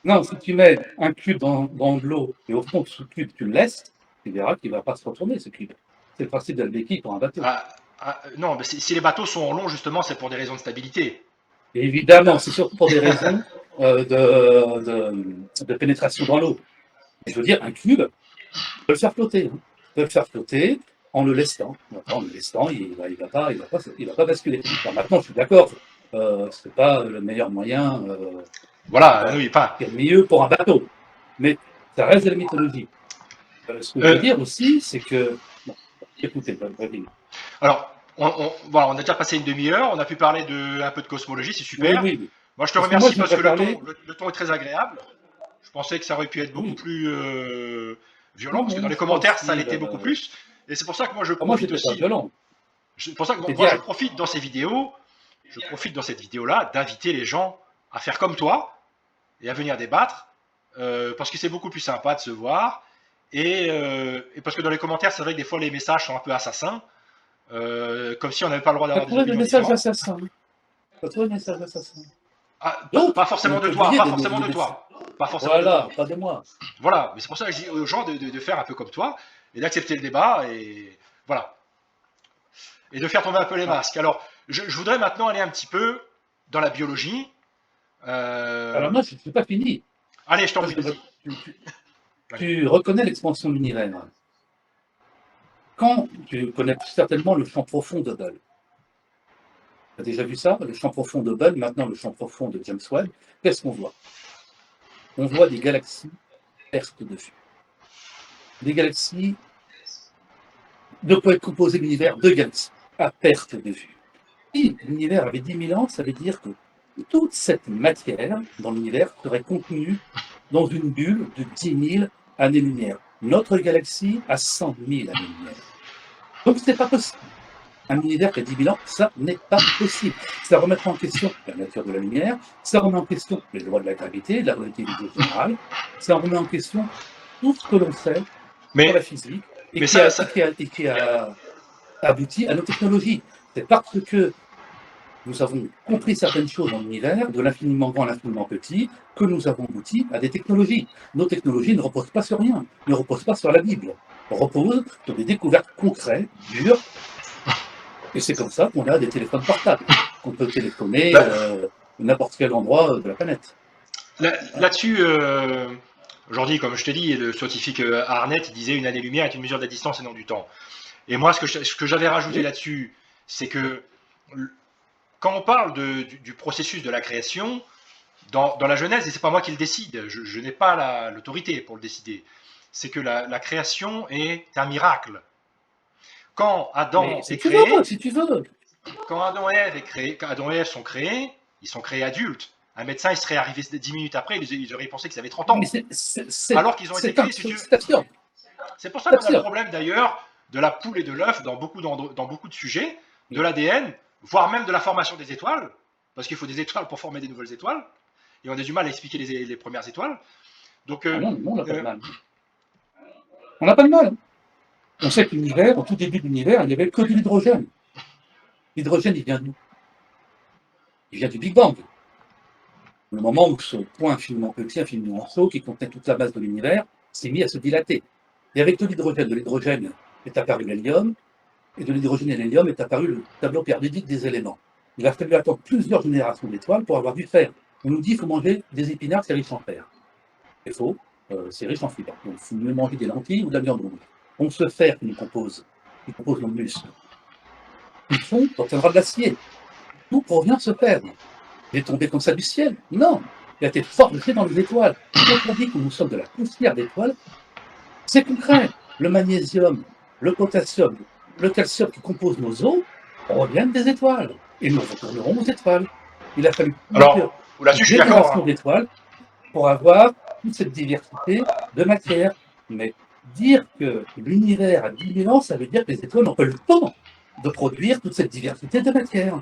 S2: Non, si tu mets un cube dans de l'eau et au fond de ce cube, tu le laisses, tu verras qu'il ne va pas se retourner, ce cube. C'est le principe de la béquille pour un bateau.
S1: Non, mais si les bateaux sont en long, justement, c'est pour des raisons de stabilité.
S2: Et évidemment, c'est surtout pour des raisons de pénétration dans l'eau. Je veux dire, un cube, tu peux le faire flotter. Tu peux le faire flotter en le lestant. En le lestant, il va pas basculer. Alors maintenant, je suis d'accord, c'est pas le meilleur moyen.
S1: Voilà, oui, pas.
S2: C'est mieux pour un bateau. Mais ça reste de la mythologie. Ce que je veux dire aussi, c'est que. Bon, écoutez, vas-y.
S1: Alors, voilà, on a déjà passé une demi-heure, on a pu parler un peu de cosmologie, c'est super.
S2: Oui.
S1: Moi, je te remercie parce que le ton est très agréable. Je pensais que ça aurait pu être beaucoup plus violent, parce que dans les commentaires, ça l'était beaucoup plus. Et c'est pour ça que moi, je profite aussi.
S2: Violent.
S1: C'est pour ça que moi, je profite dans ces vidéos, dans cette vidéo-là, d'inviter les gens à faire comme toi et à venir débattre, parce que c'est beaucoup plus sympa de se voir. Et parce que dans les commentaires, c'est vrai que des fois, les messages sont un peu assassins. Comme si on n'avait pas le droit d'avoir des
S2: messages assassins. T'as trouvé des messages assassins.
S1: Pas forcément de toi, pas forcément de toi.
S2: Voilà, pas de moi.
S1: Voilà, mais c'est pour ça que je dis aux gens de faire un peu comme toi et d'accepter le débat et voilà. Et de faire tomber un peu les masques. Alors, je voudrais maintenant aller un petit peu dans la biologie.
S2: Alors moi, je ne suis pas fini.
S1: Allez, je t'en prie.
S2: Tu reconnais l'expansion de l'univers. Quand tu connais certainement le champ profond de Hubble. Tu as déjà vu ça? Le champ profond de Hubble, maintenant le champ profond de James Webb. Qu'est-ce qu'on voit? on voit des galaxies perte de vue. Des galaxies, de quoi est composé l'univers? De galaxies, à perte de vue. Si l'univers avait 10 000 ans, ça veut dire que toute cette matière dans l'univers serait contenue dans une bulle de 10 000 années-lumière. Notre galaxie a 100 000 années-lumière. Donc, ce n'est pas possible. Un univers qui a 10 000 ans, ça n'est pas possible. Ça remet en question la nature de la lumière, ça remet en question les lois de la gravité, de la relativité générale, ça remet en question tout ce que l'on sait sur la physique et qui a abouti à nos technologies. C'est parce que nous avons compris certaines choses dans l'univers, de l'infiniment grand à l'infiniment petit, que nous avons abouti à des technologies. Nos technologies ne reposent pas sur rien, ne reposent pas sur la Bible, reposent sur des découvertes concrètes, dures, et c'est comme ça qu'on a des téléphones portables, qu'on peut téléphoner n'importe quel endroit de la planète.
S1: Là-dessus, aujourd'hui, comme je te dis, le scientifique Arnett, il disait une année-lumière est une mesure de la distance et non du temps. Et moi, ce que j'avais rajouté là-dessus, c'est que quand on parle du processus de la création, dans la Genèse, et c'est pas moi qui le décide, je n'ai pas l'autorité pour le décider, c'est que la création est un miracle. Quand Adam est créé, quand Adam et Ève sont créés, ils sont créés adultes. Un médecin, il serait arrivé 10 minutes après, il aurait pensé qu'ils avaient 30 ans. Alors qu'ils ont été créés, si tu veux. C'est pour ça qu'on a le problème d'ailleurs de la poule et de l'œuf dans beaucoup de sujets, de l'ADN, voire même de la formation des étoiles, parce qu'il faut des étoiles pour former des nouvelles étoiles, et on a du mal à expliquer les premières étoiles. Donc,
S2: non, on n'a pas de mal. On n'a pas de mal. On sait que l'univers, au tout début de l'univers, il n'y avait que de l'hydrogène. L'hydrogène, il vient d'où? Il vient du Big Bang. Le moment où ce point infiniment petit, infiniment chaud, qui contenait toute la masse de l'univers, s'est mis à se dilater. Et avec de l'hydrogène est apparu l'hélium, et de l'hydrogène et l'hélium est apparu le tableau périodique des éléments. Il a fallu attendre plusieurs générations d'étoiles pour avoir du fer. On nous dit qu'il faut manger des épinards, c'est riche en fer. C'est faux, c'est riche en fibres. Donc, il faut mieux manger des lentilles ou de la viande rouge. Donc ce fer qui nous compose, qui compose nos muscles, il faut obtiendra de l'acier. D'où provient ce fer? Il est tombé comme ça du ciel? Non, il a été forgé dans les étoiles. Quand on dit que nous sommes de la poussière d'étoiles, c'est concret. Le magnésium, le potassium, le calcium qui composent nos os proviennent des étoiles. Et nous retournerons aux étoiles. Il a fallu
S1: une génération
S2: d'étoiles pour avoir toute cette diversité de matière. Mais dire que l'univers a 10 000 ans, ça veut dire que les étoiles n'ont pas le temps de produire toute cette diversité de matière.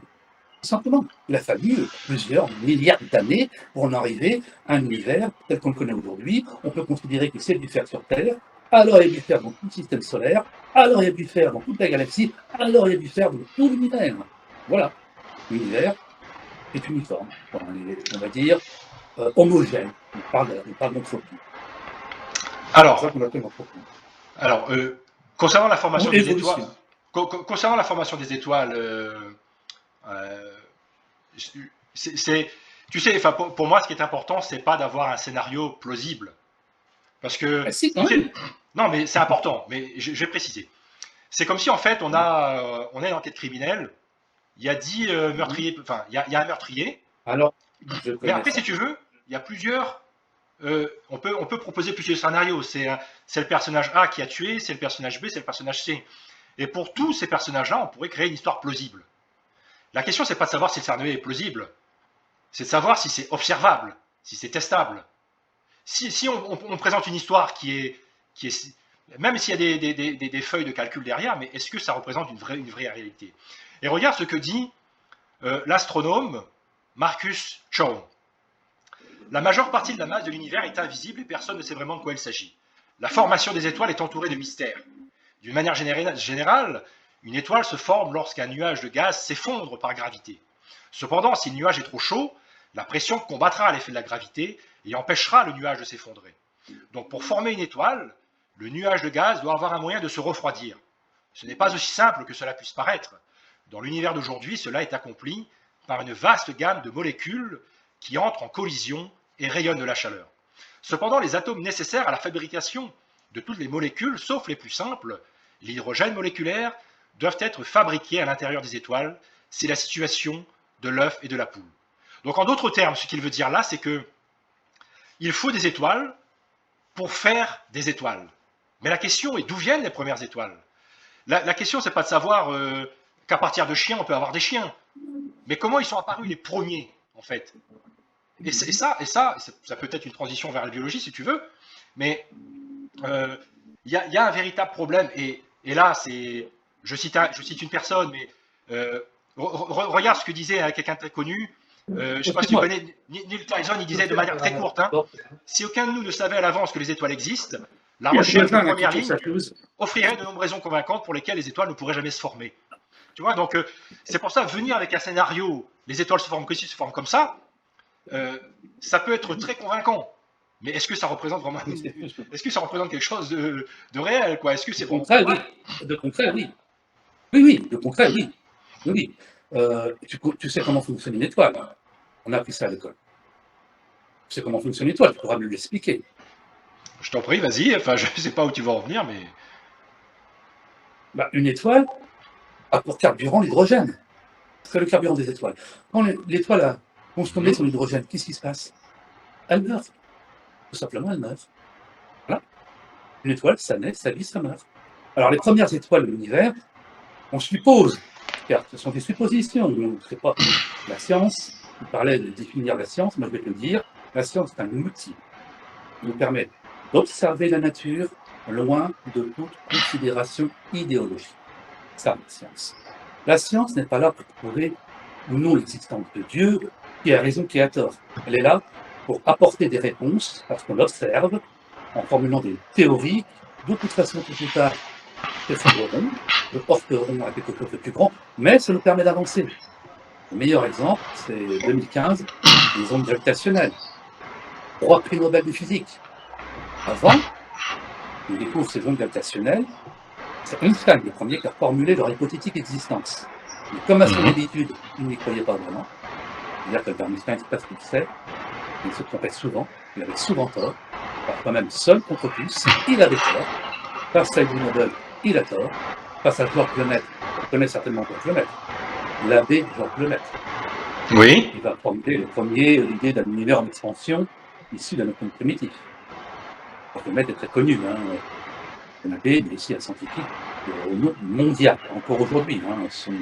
S2: Tout simplement. Il a fallu plusieurs milliards d'années pour en arriver à un univers tel qu'on le connaît aujourd'hui. On peut considérer que c'est du fer sur Terre, alors il y a du fer dans tout le système solaire, alors il y a du fer dans toute la galaxie, alors il y a du fer dans tout l'univers. Voilà. L'univers est uniforme, on va dire homogène. On parle d'entropie.
S1: Alors, concernant la formation des étoiles, tu sais, pour moi, ce qui est important, c'est pas d'avoir un scénario plausible, parce que non, mais c'est important. Mais je vais préciser. C'est comme si en fait on a une enquête criminelle. Il y a 10 meurtriers, enfin il y a un meurtrier.
S2: Alors,
S1: mais après, si tu veux, il y a plusieurs. On peut proposer plusieurs scénarios. C'est le personnage A qui a tué, c'est le personnage B, c'est le personnage C. Et pour tous ces personnages-là, on pourrait créer une histoire plausible. La question, c'est pas de savoir si le scénario est plausible, c'est de savoir si c'est observable, si c'est testable. Si on présente une histoire qui est même s'il y a des feuilles de calcul derrière, mais est-ce que ça représente une vraie réalité? Et regarde ce que dit l'astronome Marcus Chown. La majeure partie de la masse de l'univers est invisible et personne ne sait vraiment de quoi il s'agit. La formation des étoiles est entourée de mystères. D'une manière générale, une étoile se forme lorsqu'un nuage de gaz s'effondre par gravité. Cependant, si le nuage est trop chaud, la pression combattra l'effet de la gravité et empêchera le nuage de s'effondrer. Donc pour former une étoile, le nuage de gaz doit avoir un moyen de se refroidir. Ce n'est pas aussi simple que cela puisse paraître. Dans l'univers d'aujourd'hui, cela est accompli par une vaste gamme de molécules qui entrent en collision et rayonnent de la chaleur. Cependant, les atomes nécessaires à la fabrication de toutes les molécules, sauf les plus simples, l'hydrogène moléculaire, doivent être fabriqués à l'intérieur des étoiles. C'est la situation de l'œuf et de la poule. Donc en d'autres termes, ce qu'il veut dire là, c'est que il faut des étoiles pour faire des étoiles. Mais la question est d'où viennent les premières étoiles? La question, c'est pas de savoir qu'à partir de chiens, on peut avoir des chiens. Mais comment ils sont apparus les premiers, en fait? Ça peut être une transition vers la biologie, si tu veux, mais il y a un véritable problème. Et là, je cite une personne, mais regarde ce que disait quelqu'un de très connu. Je ne sais pas si tu
S2: Excuse-moi.
S1: connais Neil Tyson, il disait de manière très courte, hein,
S2: Bon,
S1: si aucun de nous ne savait à l'avance que les étoiles existent, la
S2: il y a
S1: recherche de
S2: Thomasin là, qui
S1: première
S2: tourne sa
S1: ligne
S2: pelouse.
S1: offrirait de nombreuses raisons convaincantes pour lesquelles les étoiles ne pourraient jamais se former. Tu vois, donc c'est pour ça, venir avec un scénario, les étoiles se forment que si se forment comme euh, ça peut être très convaincant. Mais est-ce que ça représente vraiment, est-ce que ça représente quelque chose de réel, quoi? Est-ce que c'est
S2: De
S1: vraiment
S2: concret, oui. De concret, oui. Oui, oui, de concret, oui. Oui, oui. Tu sais comment fonctionne une étoile. On a appris ça à l'école. Tu sais comment fonctionne une étoile, tu pourras me l'expliquer.
S1: Je t'en prie, vas-y. Enfin, je ne sais pas où tu vas en venir, mais
S2: Bah, une étoile a pour carburant l'hydrogène. C'est le carburant des étoiles. Quand l'étoile a consommé son hydrogène, qu'est-ce qui se passe? Elle meurt. Tout simplement, elle meurt. Voilà. Une étoile, ça naît, ça vit, ça meurt. Alors, les premières étoiles de l'univers, on suppose, car ce sont des suppositions, on ne sait pas. La science, il parlait de définir la science, moi je vais te le dire, la science est un outil qui nous permet d'observer la nature loin de toute considération idéologique. Ça, la science. La science n'est pas là pour prouver ou non l'existence de Dieu, qui a raison, qui a tort. Elle est là pour apporter des réponses, parce qu'on l'observe, en formulant des théories, de toute façon, tôt ou tard, s'effondreront, le porteront à quelque chose de plus grand, mais ça nous permet d'avancer. Le meilleur exemple, c'est 2015, les ondes gravitationnelles. 3 prix Nobel de physique. Avant, on découvre ces ondes gravitationnelles, c'est Einstein le premier qui a formulé leur hypothétique existence. Mais comme à son habitude, il n'y croyait pas vraiment. C'est-à-dire qu'Albert Einstein, c'est pas ce qu'il sait, il se trompait souvent, il avait souvent tort, parfois même seul contre tous, il avait tort. Face à Edwin Hubble, il a tort. Face à Georges Lemaitre, on connaît certainement Georges Lemaitre, l'abbé Georges Lemaitre.
S1: oui.
S2: Il va formuler le premier l'idée d'un univers en expansion issu d'un atome primitif. Georges Lemaitre est très connu, hein, un abbé, mais aussi un scientifique mondial, encore aujourd'hui. Hein, son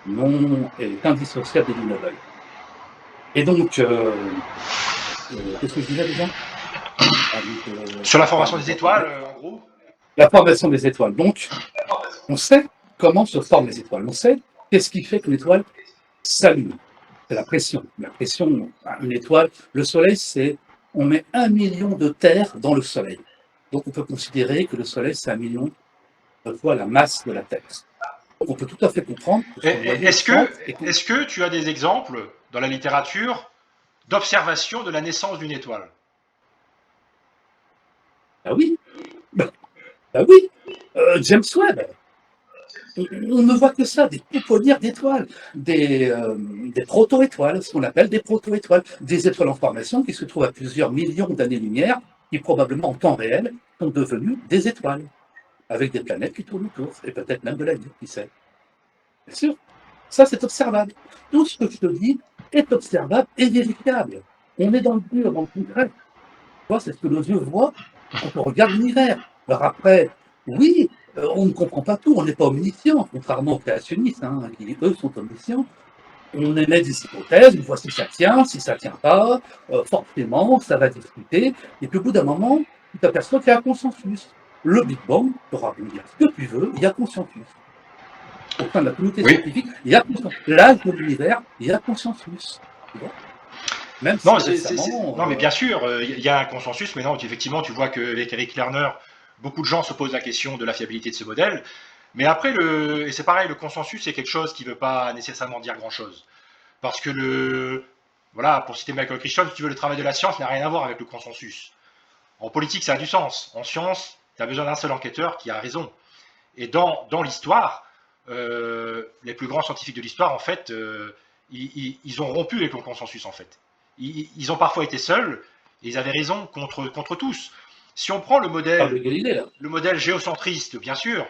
S2: nom est indissociable d'Edwin Hubble. Et donc, qu'est-ce que je disais déjà?
S1: Sur la formation des étoiles, en gros.
S2: La formation des étoiles. Donc, on sait comment se forment les étoiles. On sait qu'est-ce qui fait qu'une étoile s'allume. C'est la pression. La pression, une étoile, le Soleil, c'est, on met 1 million de terre dans le Soleil. Donc, on peut considérer que le Soleil, c'est 1 million de fois la masse de la Terre. Donc, on peut tout à fait comprendre que son noyau chante et que...
S1: Est-ce que tu as des exemples dans la littérature d'observation de la naissance d'une étoile?
S2: Ah oui, bah, oui, James Webb. On ne voit que ça, des pouponnières d'étoiles, des proto-étoiles, ce qu'on appelle des proto-étoiles, des étoiles en formation qui se trouvent à plusieurs millions d'années-lumière, qui probablement en temps réel sont devenues des étoiles, avec des planètes qui tournent autour, et peut-être même de la vie, qui sait. Bien sûr, ça c'est observable. Tout ce que je te dis est observable et vérifiable. On est dans le dur, dans le concret. C'est ce que nos yeux voient quand on regarde l'univers. Alors après, oui, on ne comprend pas tout, on n'est pas omniscient, contrairement aux créationnistes, hein, qui eux sont omniscients. On émet des hypothèses, on voit si ça tient, si ça tient pas, forcément, ça va discuter, et puis au bout d'un moment, tu t'aperçois qu'il y a un consensus. Le Big Bang, tu auras pu dire ce que tu veux, il y a consensus. Au sein de la communauté
S1: Oui.
S2: scientifique, il y a consensus. L'âge de l'univers, il y a consensus. Tu vois, même si
S1: Non,
S2: récemment,
S1: non, mais bien sûr, il y a un consensus, mais non, effectivement, tu vois qu'avec Eric Lerner, beaucoup de gens se posent la question de la fiabilité de ce modèle. Mais après, et c'est pareil, le consensus, c'est quelque chose qui ne veut pas nécessairement dire grand-chose. Parce que voilà, pour citer Michael Crichton, si tu veux, le travail de la science n'a rien à voir avec le consensus. En politique, ça a du sens. En science, tu as besoin d'un seul enquêteur qui a raison. Et dans l'histoire, les plus grands scientifiques de l'histoire, en fait, ils ont rompu avec le consensus, en fait. Ils ont parfois été seuls, et ils avaient raison contre tous. Si on prend
S2: parle de Galilée, là.
S1: le modèle géocentriste, bien sûr,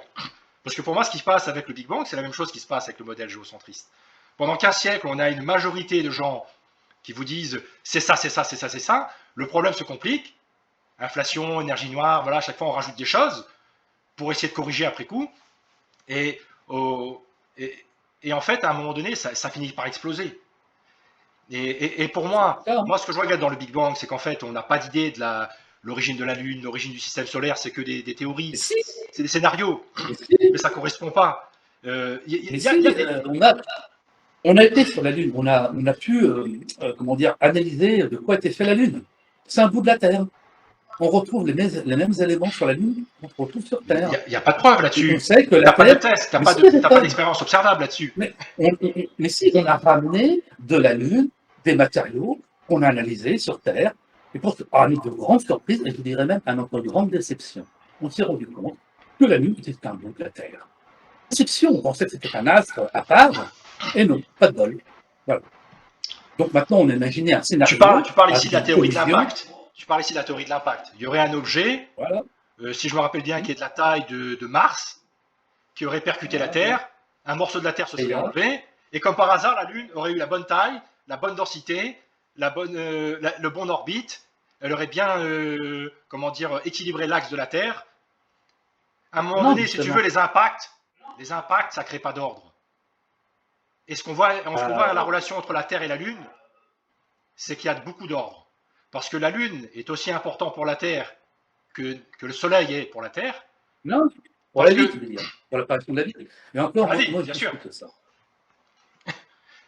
S1: parce que pour moi, ce qui se passe avec le Big Bang, c'est la même chose qui se passe avec le modèle géocentriste. Pendant 15 siècles, on a une majorité de gens qui vous disent c'est ça, c'est ça, c'est ça, c'est ça. Le problème se complique. Inflation, énergie noire, voilà, à chaque fois on rajoute des choses pour essayer de corriger après coup. Et, oh, et, et en fait, à un moment donné, ça finit par exploser. Et pour moi, ce que je regarde dans le Big Bang, c'est qu'en fait, on n'a pas d'idée de l'origine de la Lune, l'origine du système solaire, c'est que des théories,
S2: Si,
S1: c'est des scénarios,
S2: si,
S1: mais ça ne correspond pas.
S2: on a été sur la Lune, on a pu comment dire, analyser de quoi était fait la Lune. C'est un bout de la Terre. On retrouve les mêmes éléments sur la Lune qu'on retrouve sur Terre.
S1: Il n'y a pas de preuve là-dessus.
S2: On sait que
S1: tu
S2: la
S1: n'as pas de
S2: Terre.
S1: test, tu n'as pas d'expérience observable là-dessus.
S2: Mais si, on a ramené de la Lune des matériaux qu'on a analysés sur Terre. Et pour parmi de grandes surprises, et je dirais même à notre grande déception, on s'est rendu compte que la Lune était un bout de la Terre. Déception, on pensait que c'était un astre à part, et non, pas de bol. Voilà. Donc maintenant, on a imaginé un scénario.
S1: Tu parles ici de la théorie de l'impact. Tu parles ici de la théorie de l'impact. Il y aurait un objet,
S2: voilà.
S1: Si je me rappelle bien, qui est de la taille de Mars, qui aurait percuté la Terre, un morceau de la Terre se serait enlevé, et comme par hasard, la Lune aurait eu la bonne taille, la bonne densité, le bon orbite, elle aurait bien, équilibré l'axe de la Terre. À un moment donné, si tu veux, les impacts, ça ne crée pas d'ordre. Et ce qu'on voit à la relation entre la Terre et la Lune, c'est qu'il y a beaucoup d'ordre. Parce que la Lune est aussi important pour la Terre que le Soleil est pour la Terre.
S2: Non, pour la vie, tu veux dire. Pour l'apparition de la vie. Mais encore, moi,
S1: bien sûr.
S2: Que ça.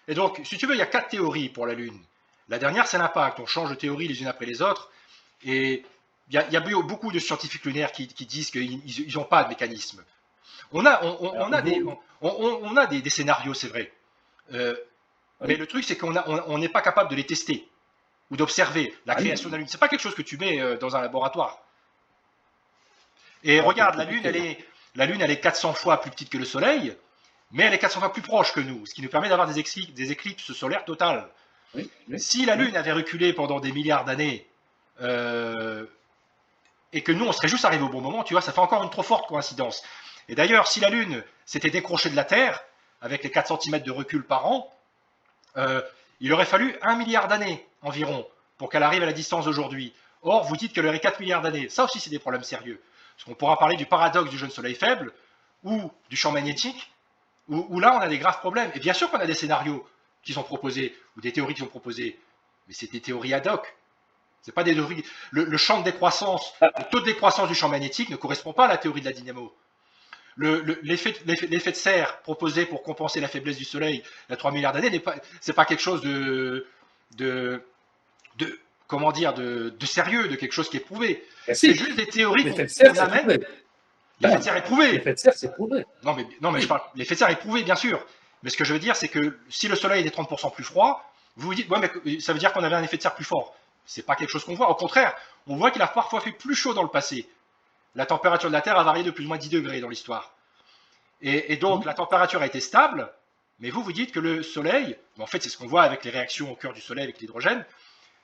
S1: Et donc, si tu veux, il y a 4 théories pour la Lune. La dernière, c'est l'impact. On change de théorie les unes après les autres. Et il y a beaucoup de scientifiques lunaires qui disent qu'ils n'ont pas de mécanisme. On a des scénarios, c'est vrai. Mais le truc, c'est qu'on n'est pas capable de les tester ou d'observer la création de la Lune. C'est pas quelque chose que tu mets dans un laboratoire. Et regarde, la Lune, elle est 400 fois plus petite que le Soleil, mais elle est 400 fois plus proche que nous, ce qui nous permet d'avoir des éclipses solaires totales.
S2: Oui.
S1: Si la Lune avait reculé pendant des milliards d'années, et que nous, on serait juste arrivé au bon moment, tu vois, ça fait encore une trop forte coïncidence. Et d'ailleurs, si la Lune s'était décrochée de la Terre, avec les 4 cm de recul par an, il aurait fallu 1 milliard d'années environ pour qu'elle arrive à la distance d'aujourd'hui. Or, vous dites qu'elle aurait 4 milliards d'années. Ça aussi, c'est des problèmes sérieux. Parce qu'on pourra parler du paradoxe du jeune soleil faible ou du champ magnétique, où là, on a des graves problèmes. Et bien sûr qu'on a des scénarios qui sont proposés, ou des théories qui sont proposées, mais c'est des théories ad hoc. C'est pas des théories. Le champ de décroissance, le taux de décroissance du champ magnétique ne correspond pas à la théorie de la dynamo. L'effet de serre proposé pour compenser la faiblesse du Soleil il y a 3 milliards d'années, c'est pas quelque chose de sérieux, de quelque chose qui est prouvé. C'est juste des théories qu'on amène. L'effet de serre est prouvé.
S2: L'effet de serre, c'est prouvé.
S1: Non, mais je parle. L'effet de serre est prouvé, bien sûr. Mais ce que je veux dire, c'est que si le Soleil était 30% plus froid, vous vous dites, ouais, mais ça veut dire qu'on avait un effet de serre plus fort. C'est pas quelque chose qu'on voit. Au contraire, on voit qu'il a parfois fait plus chaud dans le passé. La température de la Terre a varié de plus ou moins 10 degrés dans l'histoire. Et donc, la température a été stable, mais vous dites que le Soleil, en fait, c'est ce qu'on voit avec les réactions au cœur du Soleil avec l'hydrogène,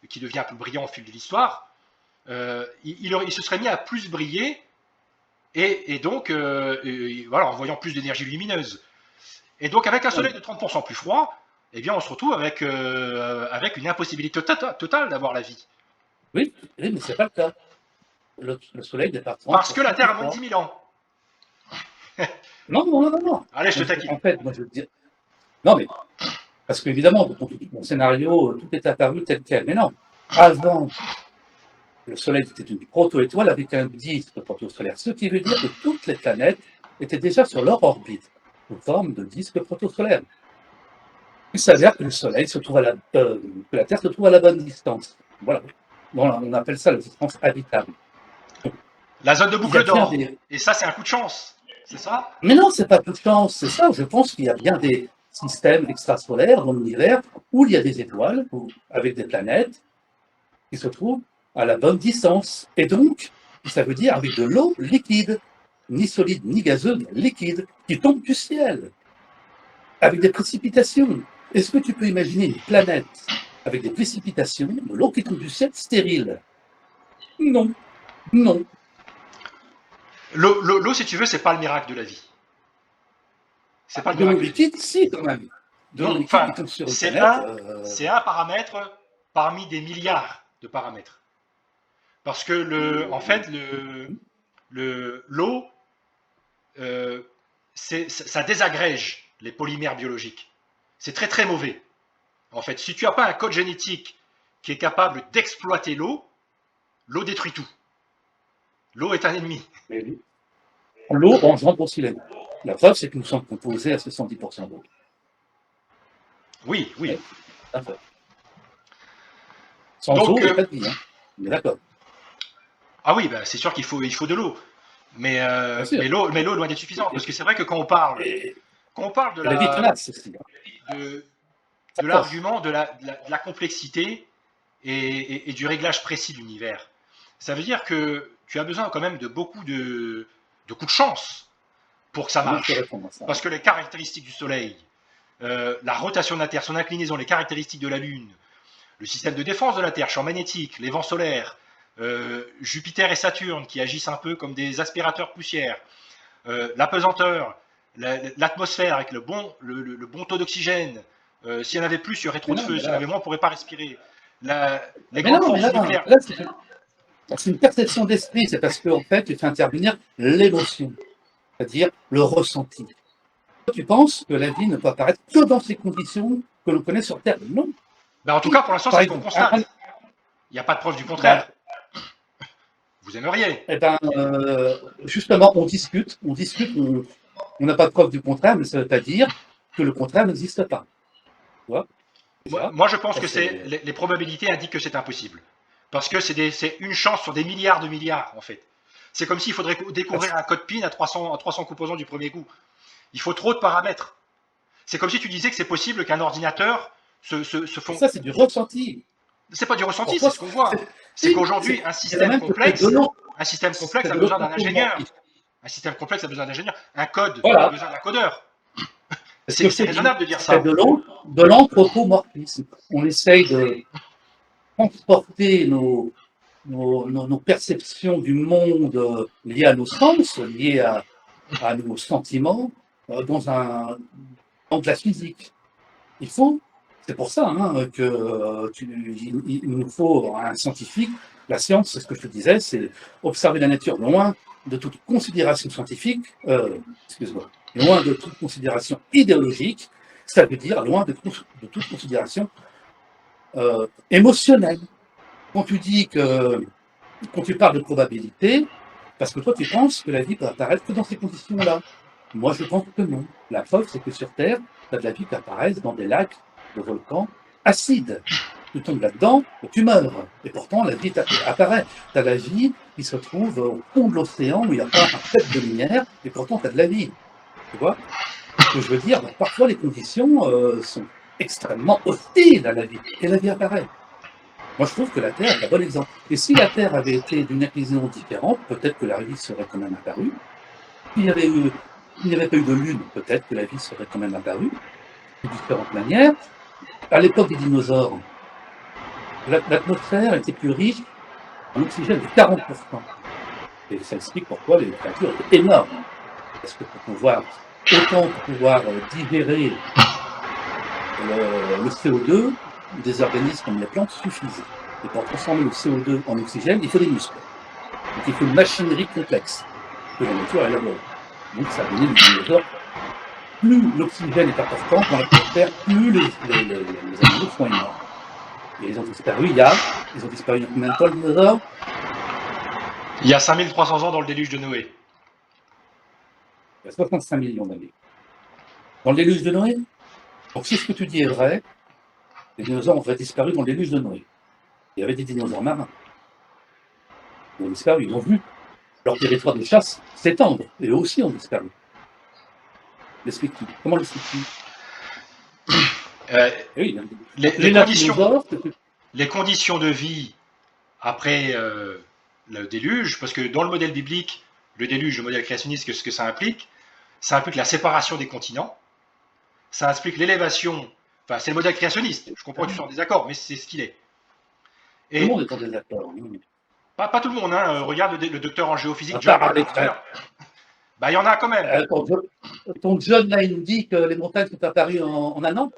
S1: qui devient un peu brillant au fil de l'histoire, il se serait mis à plus briller, et donc, voilà, en voyant plus d'énergie lumineuse. Et donc, avec un Soleil de 30% plus froid, eh bien, on se retrouve avec une impossibilité totale d'avoir la vie.
S2: Oui, mais ce n'est pas le cas. Le Soleil n'est pas 30%.
S1: Parce que la Terre a moins de 10 000 ans.
S2: Non.
S1: Allez, je te taquine.
S2: En fait, moi, je veux dire. Non, mais. Parce qu'évidemment, dans mon scénario, tout est apparu tel quel. Mais non. Avant, le Soleil était une proto-étoile avec un disque protosolaire. Ce qui veut dire que toutes les planètes étaient déjà sur leur orbite, sous forme de disque protosolaire. Il s'avère que le Soleil se trouve que la Terre se trouve à la bonne distance. Voilà. Bon, on appelle ça la distance habitable.
S1: La zone de boucle d'or. Et ça, c'est un coup de chance. C'est ça?
S2: Mais non, c'est pas coup de chance. C'est ça. Je pense qu'il y a bien des systèmes extrasolaires dans l'univers où il y a des étoiles avec des planètes qui se trouvent à la bonne distance. Et donc, ça veut dire avec de l'eau liquide, ni solide ni gazeux, mais liquide, qui tombe du ciel, avec des précipitations. Est-ce que tu peux imaginer une planète avec des précipitations, de l'eau qui tombe du ciel stérile? Non.
S1: L'eau, si tu veux, c'est pas le miracle de la vie.
S2: C'est pas le miracle. De l'eau liquide, si, quand même.
S1: C'est un paramètre parmi des milliards de paramètres. Parce que, en fait, l'eau, ça désagrège les polymères biologiques. C'est très très mauvais. En fait, si tu n'as pas un code génétique qui est capable d'exploiter l'eau, l'eau détruit tout. L'eau est un ennemi.
S2: L'eau engendre aussi la vie. La preuve, c'est que nous sommes composés à 70% d'eau.
S1: Oui, oui.
S2: Sans eau, il n'y a pas de vie. Hein. On est d'accord.
S1: Ah oui, bah, c'est sûr qu'il faut de l'eau. Mais l'eau est loin d'être suffisante. Parce que c'est vrai que quand on parle de
S2: la vie tenace aussi.
S1: De l'argument de la complexité et du réglage précis de l'univers, ça veut dire que tu as besoin quand même de beaucoup de coups de chance pour que ça marche. Parce que les caractéristiques du Soleil, la rotation de la Terre, son inclinaison, les caractéristiques de la Lune, le système de défense de la Terre, champ magnétique, les vents solaires, Jupiter et Saturne qui agissent un peu comme des aspirateurs poussière, la pesanteur, l'atmosphère avec le bon taux d'oxygène. S'il y en avait plus, il y aurait trop de feu. S'il y en avait moins, on ne pourrait pas respirer. Les grandes forces nucléaires.
S2: C'est une perception d'esprit. C'est parce qu'en fait, tu fais intervenir l'émotion, c'est-à-dire le ressenti. Tu penses que la vie ne peut apparaître que dans ces conditions que l'on connaît sur Terre? Non.
S1: Ben, en tout cas, pour l'instant, c'est ce qu'on constate. Il n'y a pas de preuve du contraire. Vous aimeriez.
S2: Eh ben, justement, on discute, on n'a pas de preuve du contraire, mais ça ne veut pas dire que le contraire n'existe pas. Tu vois?
S1: Moi, je pense que les probabilités indiquent que c'est impossible. Parce que c'est une chance sur des milliards de milliards, en fait. C'est comme s'il faudrait découvrir un code PIN à 300 composants du premier coup. Il faut trop de paramètres. C'est comme si tu disais que c'est possible qu'un ordinateur se fonde.
S2: Ça, c'est du ressenti.
S1: C'est pas du ressenti, c'est ce qu'on voit. C'est qu'aujourd'hui, un système complexe a besoin d'un ingénieur. Un système complexe a besoin d'un ingénieur. Un code a besoin d'un codeur. C'est raisonnable de dire ça.
S2: De l'anthropomorphisme. On essaye de transporter nos perceptions du monde liées à nos sens, liées à nos sentiments, dans de la physique. C'est pour ça qu'il nous faut un scientifique. La science, c'est ce que je te disais, c'est observer la nature loin de toute considération scientifique, loin de toute considération idéologique, ça veut dire loin de toute considération émotionnelle. Quand tu parles de probabilité, parce que toi tu penses que la vie peut apparaître que dans ces conditions-là. Moi je pense que non. La preuve, c'est que sur Terre, tu as de la vie qui apparaît dans des lacs, de volcans acides. Tu tombes là-dedans, tu meurs. Et pourtant, la vie apparaît. Tu as la vie qui se trouve au fond de l'océan où il n'y a pas un pet de lumière, et pourtant tu as de la vie. Tu vois ce que je veux dire? Parfois, les conditions sont extrêmement hostiles à la vie, et la vie apparaît. Moi, je trouve que la Terre est un bon exemple. Et si la Terre avait été d'une inclinaison différente, peut-être que la vie serait quand même apparue. S'il n'y avait pas eu de lune, peut-être que la vie serait quand même apparue de différentes manières. À l'époque des dinosaures, l'atmosphère était plus riche en oxygène de 40%. Et ça explique pourquoi les créatures étaient énormes. Parce que pour pouvoir digérer le CO2, des organismes comme les plantes suffisent. Et pour transformer le CO2 en oxygène, il faut des muscles. Donc il faut une machinerie complexe que la nature a élaborée. Donc ça a donné des dinosaures. Plus l'oxygène est important dans l'atmosphère, plus les animaux sont énormes. Et ils ont disparu il y a combien de temps, les dinosaures?
S1: Il y a 5300 ans dans le déluge de Noé.
S2: Il y a 65 millions d'années. Dans le déluge de Noé? Donc si ce que tu dis est vrai, les dinosaures ont disparu dans le déluge de Noé. Il y avait des dinosaures marins. Ils ont disparu, ils ont vu leur territoire de chasse s'étendre, et eux aussi ont disparu. L'expliques-tu? Comment l'expliques-tu?
S1: Les conditions de vie après le déluge, parce que dans le modèle biblique, le déluge, le modèle créationniste, ce que ça implique la séparation des continents, ça implique l'élévation, enfin c'est le modèle créationniste, je comprends que tu sois en désaccord, mais c'est ce qu'il est.
S2: Et tout le monde est en désaccord.
S1: Pas tout le monde, hein. Regarde le docteur en géophysique, John Carpenter. Bah, il y en a quand même.
S2: Ton John, là, il nous dit que les montagnes sont apparues en un an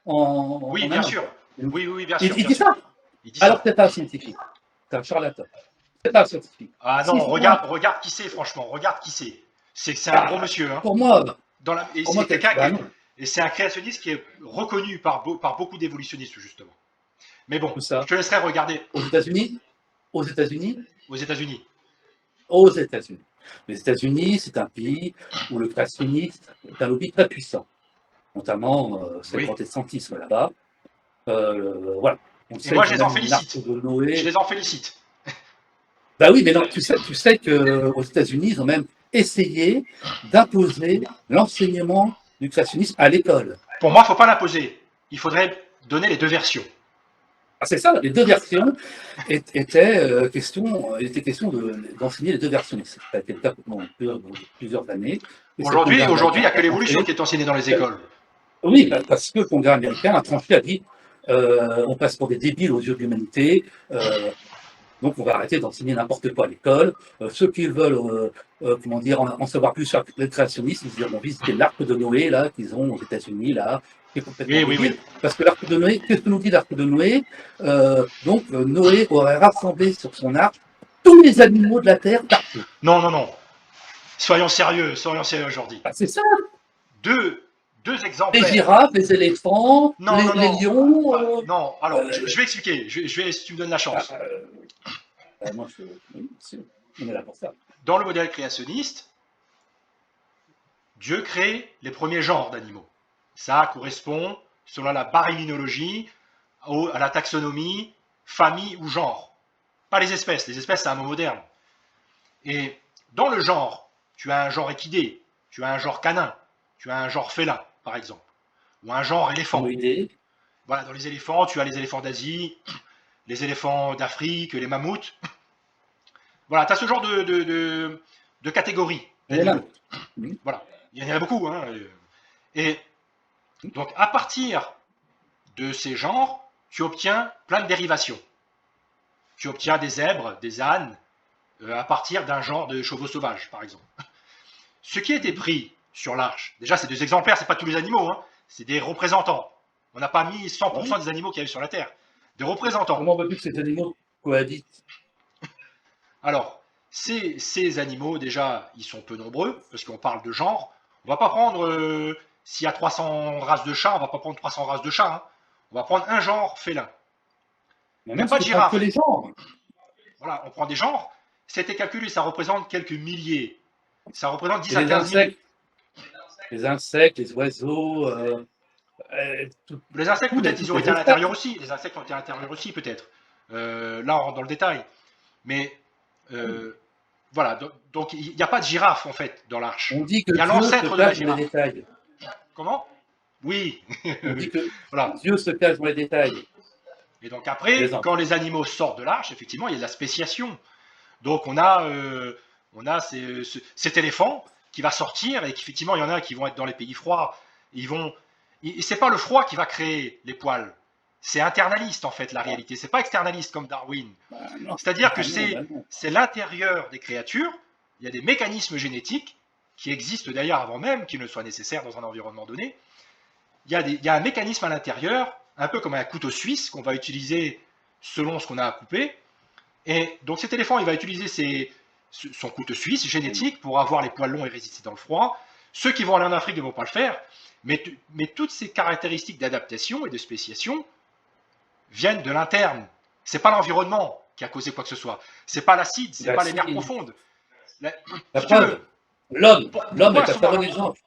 S1: Oui, bien sûr. Oui, bien sûr.
S2: Il dit ça?
S1: Il dit
S2: Alors,
S1: ça.
S2: c'est pas un scientifique. C'est un charlatan. C'est pas un scientifique.
S1: Ah
S2: Si,
S1: non,
S2: pour moi,
S1: regarde qui c'est, franchement. Regarde qui c'est. C'est un gros monsieur. Hein.
S2: pour moi,
S1: Et
S2: pour moi,
S1: c'est quelqu'un qui
S2: bah
S1: est.
S2: non,
S1: Et c'est un créationniste qui est reconnu par beaucoup d'évolutionnistes, justement. Mais bon,
S2: tout
S1: je
S2: ça.
S1: te laisserai regarder
S2: Aux États-Unis, aux États-Unis,
S1: aux États-Unis.
S2: aux États-Unis. Les États-Unis, c'est un pays où le créationniste est un lobby très puissant, notamment c'est le
S1: Oui.
S2: protestantisme là-bas. Voilà. On
S1: Et
S2: sait
S1: moi,
S2: que
S1: je les en
S2: même l'arc
S1: félicite.
S2: de
S1: Je
S2: Noé.
S1: les en félicite.
S2: Bah oui, mais non, tu sais qu'aux États-Unis, ils ont même essayé d'imposer l'enseignement du créationnisme à l'école.
S1: Pour moi, il ne faut pas l'imposer. Il faudrait donner les deux versions.
S2: Ah, c'est ça, les deux versions étaient question d'enseigner les deux versions. Ça a été le cas pendant plusieurs années. Et c'est le
S1: Aujourd'hui,
S2: Congrès
S1: il n'y
S2: américain
S1: a
S2: qui
S1: que
S2: a
S1: l'évolution
S2: tranché.
S1: qui est enseignée dans les écoles.
S2: Oui, parce que le Congrès américain a tranché, a dit on passe pour des débiles aux yeux de l'humanité, donc on va arrêter d'enseigner n'importe quoi à l'école. Ceux qui veulent comment dire, en savoir plus sur le créationnisme, ils iront visiter l'arc de Noé là, qu'ils ont aux États-Unis, là, qui est complètement
S1: Oui, oui, oui.
S2: débile. Parce que l'arc de Noé, qu'est-ce que nous dit l'arc de Noé Noé aurait rassemblé sur son arc tous les animaux de la terre partout.
S1: Non, non, non. Soyons sérieux aujourd'hui.
S2: Ah, c'est ça.
S1: Deux, deux
S2: Les
S1: exemplaires.
S2: girafes, les éléphants,
S1: Non, non,
S2: les
S1: non.
S2: lions.
S1: Non, alors,
S2: Euh,
S1: je vais expliquer. Si tu me donnes la
S2: ah,
S1: chance.
S2: moi, oui, on est là pour ça.
S1: Dans le modèle créationniste, Dieu crée les premiers genres d'animaux. Ça correspond, selon la baryminologie, à la taxonomie, famille ou genre. Pas les espèces. Les espèces, c'est un mot moderne. Et dans le genre, tu as un genre équidé, tu as un genre canin, tu as un genre félin, par exemple, ou un genre éléphant.
S2: Homoïdés.
S1: Voilà, dans les éléphants, tu as les éléphants d'Asie, les éléphants d'Afrique, les mammouths. Voilà, tu as ce genre de catégories
S2: Il y en a.
S1: d'animaux. Voilà, il y en a beaucoup. Hein. Et donc, à partir de ces genres, tu obtiens plein de dérivations. Tu obtiens des zèbres, des ânes, à partir d'un genre de chevaux sauvages, par exemple. Ce qui a été pris sur l'arche, déjà, c'est des exemplaires, c'est pas tous les animaux, hein, c'est des représentants. On n'a pas mis 100% des animaux qui arrivent sur la Terre. Des représentants.
S2: Comment veux-tu que ces animaux cohabitent?
S1: Alors, ces animaux, déjà, ils sont peu nombreux, parce qu'on parle de genre. On va pas prendre, s'il y a 300 races de chats, on va pas prendre 300 races de chats. Hein. On va prendre un genre félin.
S2: Mais
S1: Il n'y a
S2: même si
S1: pas de
S2: tu prends que
S1: girafe.
S2: les genres.
S1: Voilà, on prend des genres. C'était calculé, ça représente quelques milliers. Ça représente 10
S2: Et
S1: à
S2: les
S1: 15 000.
S2: insectes, les oiseaux,
S1: Les insectes, peut-être, ils
S2: toutes
S1: ont
S2: les
S1: été à
S2: espèces.
S1: l'intérieur aussi. Les insectes ont été à l'intérieur aussi, peut-être. Là, on rentre dans le détail. Mais voilà, donc il n'y a pas de girafe, en fait, dans l'arche.
S2: On dit que
S1: Il y a
S2: Dieu se
S1: l'ancêtre de la
S2: cache dans les
S1: girafe.
S2: détails.
S1: Comment? Oui.
S2: On dit que
S1: Voilà.
S2: Dieu se cache dans les détails.
S1: Et donc
S2: Les
S1: après, quand
S2: enfants.
S1: les animaux sortent de l'arche, effectivement, il y a de la spéciation. Donc on a cet éléphant qui va sortir et qu'effectivement, il y en a qui vont être dans les pays froids. Ils vont, et c'est pas le froid qui va créer les poils. C'est internaliste en fait la réalité. C'est pas externaliste comme Darwin.
S2: Bah, non,
S1: C'est-à-dire que
S2: bah non, bah non.
S1: c'est l'intérieur des créatures. Il y a des mécanismes génétiques qui existent d'ailleurs avant même qu'ils ne soient nécessaires dans un environnement donné. Il y a un mécanisme à l'intérieur, un peu comme un couteau suisse qu'on va utiliser selon ce qu'on a à couper. Et donc cet éléphant, il va utiliser son couteau suisse génétique pour avoir les poils longs et résister dans le froid. Ceux qui vont aller en Afrique ne vont pas le faire. Mais toutes ces caractéristiques d'adaptation et de spéciation viennent de l'interne. C'est pas l'environnement qui a causé quoi que ce soit. C'est pas l'acide, c'est
S2: Bah,
S1: pas les
S2: si,
S1: mers profondes.
S2: la
S1: Si tu veux,
S2: preuve, l'homme
S1: pourquoi
S2: est un très bon exemple.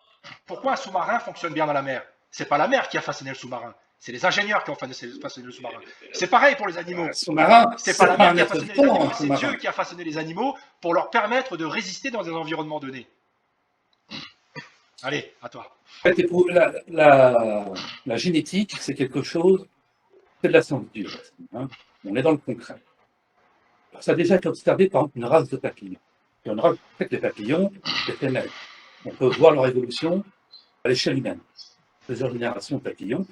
S1: pourquoi un sous-marin fonctionne bien dans la mer? C'est pas la mer qui a façonné le sous-marin, c'est les ingénieurs qui ont façonné le sous-marin. C'est pareil pour les animaux.
S2: Un sous-marin,
S1: C'est pas
S2: c'est
S1: la
S2: pas
S1: mer
S2: un
S1: qui a
S2: être
S1: façonné les
S2: vivant,
S1: animaux,
S2: un
S1: c'est
S2: sous-marin.
S1: Dieu qui a façonné les animaux pour leur permettre de résister dans des environnements donnés. Allez, à toi.
S2: En fait, la génétique, c'est quelque chose, c'est de la science dure. Hein. On est dans le concret. Ça a déjà été observé par exemple, une race de papillons. Et on aura fait que les papillons, les femelles, on peut voir leur évolution à l'échelle humaine. Plusieurs générations de papillons.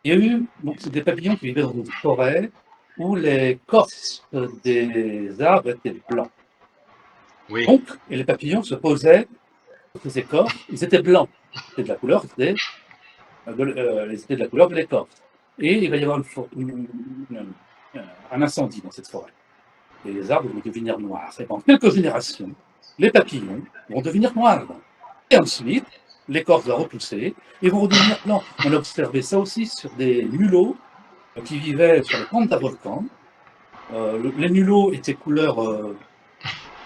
S2: Il y a eu donc, c'est des papillons qui vivaient dans une forêt où l'écorce des arbres était blanc.
S1: Oui.
S2: Donc, et les papillons se posaient sur ces écorces, ils étaient blancs. C'était de la couleur, ils étaient de la couleur de l'écorce. Et il va y avoir un incendie dans cette forêt. Et les arbres vont devenir noirs. Et dans quelques générations, les papillons vont devenir noirs. Et ensuite, l'écorce va repousser et vont redevenir blancs. On a observé ça aussi sur des mulots qui vivaient sur les pentes d'un volcan. Les mulots étaient couleur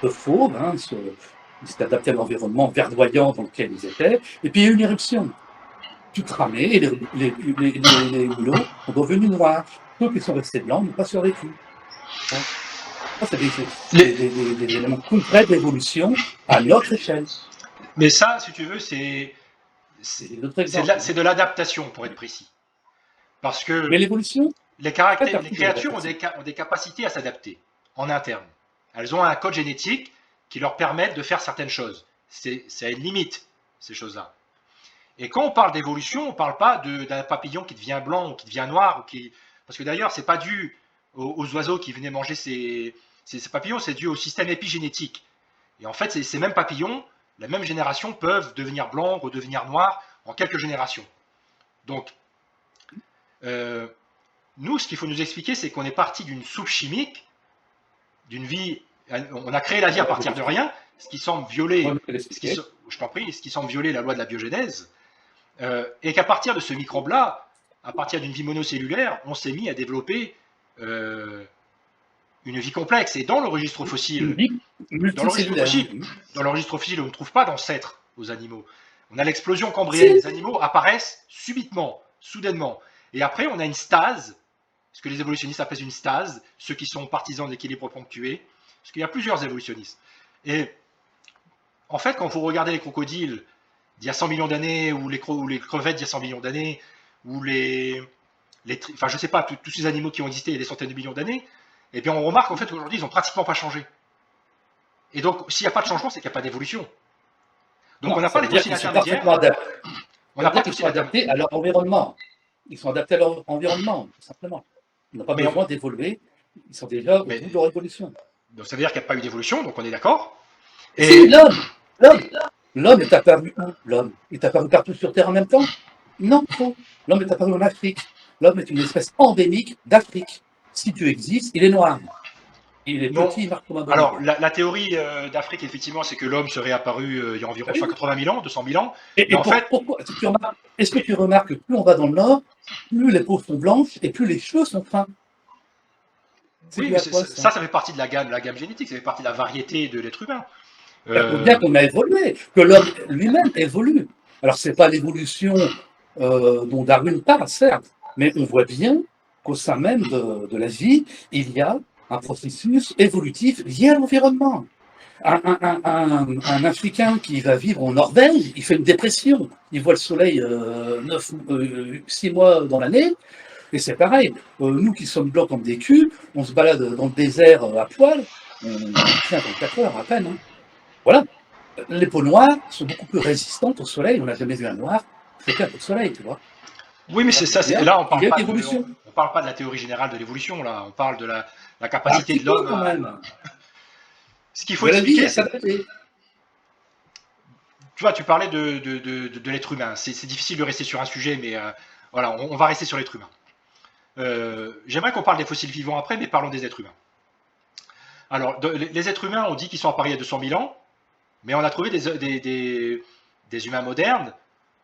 S2: de fauve, hein, ils s'étaient adaptés à l'environnement verdoyant dans lequel ils étaient. Et puis il y a eu une éruption. Tout cramé, et les mulots sont devenus noirs. Ceux qui sont restés blancs n'ont pas survécu. Ça, c'est des éléments concrets d'évolution à notre échelle.
S1: Mais ça, si tu veux, c'est de l'adaptation, pour être précis. Parce que
S2: mais l'évolution,
S1: les créatures ont des capacités à s'adapter en interne. Elles ont un code génétique qui leur permet de faire certaines choses. C'est à une limite, ces choses-là. Et quand on parle d'évolution, on ne parle pas d'un papillon qui devient blanc ou qui devient noir. Parce que d'ailleurs, ce n'est pas dû aux oiseaux qui venaient manger ces papillons, c'est dû au système épigénétique. Et en fait, ces mêmes papillons, la même génération, peuvent devenir blancs, redevenir noirs en quelques générations. Donc, nous, ce qu'il faut nous expliquer, c'est qu'on est parti d'une soupe chimique, d'une vie. On a créé la vie à partir de rien, ce qui semble violer, je t'en prie, ce qui semble violer la loi de la biogénèse, et qu'à partir de ce microbe-là, à partir d'une vie monocellulaire, on s'est mis à développer une vie complexe. Et dans le registre fossile, on ne trouve pas d'ancêtres aux animaux. On a l'explosion cambrienne. Les animaux apparaissent subitement, soudainement. Et après, on a une stase, ce que les évolutionnistes appellent une stase, ceux qui sont partisans de l'équilibre ponctué, parce qu'il y a plusieurs évolutionnistes. Et en fait, quand vous regardez les crocodiles d'il y a 100 millions d'années, ou les crevettes d'il y a 100 millions d'années, ou enfin, je sais pas, tous ces animaux qui ont existé il y a des centaines de millions d'années, eh bien, on remarque en fait qu'aujourd'hui, ils n'ont pratiquement pas changé. Et donc, s'il n'y a pas de changement, c'est qu'il n'y a pas d'évolution. Donc, on n'a pas les fossiles intermédiaires.
S2: On n'a pas qu'ils sont adaptés à leur environnement. Ils sont adaptés à leur environnement, tout simplement. Ils n'ont pas besoin d'évoluer. Ils sont déjà au bout de leur évolution.
S1: Donc, ça veut dire qu'il n'y a pas eu d'évolution, donc on est d'accord.
S2: Et si, l'homme est apparu où? L'homme est apparu partout sur Terre en même temps? Non, faux. L'homme est apparu en Afrique. L'homme est une espèce endémique d'Afrique. Si tu existes, il est noir. Il est petit, il marque comme un bonhomme.
S1: Alors, la théorie d'Afrique, effectivement, c'est que l'homme serait apparu il y a environ 180 000 ans, 200 000 ans.
S2: Et en fait, pourquoi est-ce que tu remarques que plus on va dans le nord, plus les peaux sont blanches et plus les cheveux sont fins?
S1: Oui, mais ça fait partie de la gamme génétique, ça fait partie de la variété de l'être humain.
S2: Il faut bien qu'on a évolué, que l'homme lui-même évolue. Alors, ce n'est pas l'évolution dont Darwin parle, certes, mais on voit bien qu'au sein même de la vie, il y a un processus évolutif lié à l'environnement. Un Africain qui va vivre en Norvège, il fait une dépression. Il voit le soleil 6 mois dans l'année. Et c'est pareil. Nous qui sommes blancs comme des culs, on se balade dans le désert à poil. On tient 24 heures à peine. Hein. Voilà. Les peaux noires sont beaucoup plus résistantes au soleil. On n'a jamais vu un noir fréquent au soleil, tu vois.
S1: Oui, mais c'est ça. Là, on parle pas de la théorie générale de l'évolution. Là, on parle de la capacité de l'homme.
S2: Quand même.
S1: Ce qu'il faut expliquer, c'est. Tu vois, tu parlais de l'être humain. C'est difficile de rester sur un sujet, mais voilà, on va rester sur l'être humain. J'aimerais qu'on parle des fossiles vivants après, mais parlons des êtres humains. Alors, les êtres humains, on dit qu'ils sont apparus il y a 200 000 ans, mais on a trouvé des humains modernes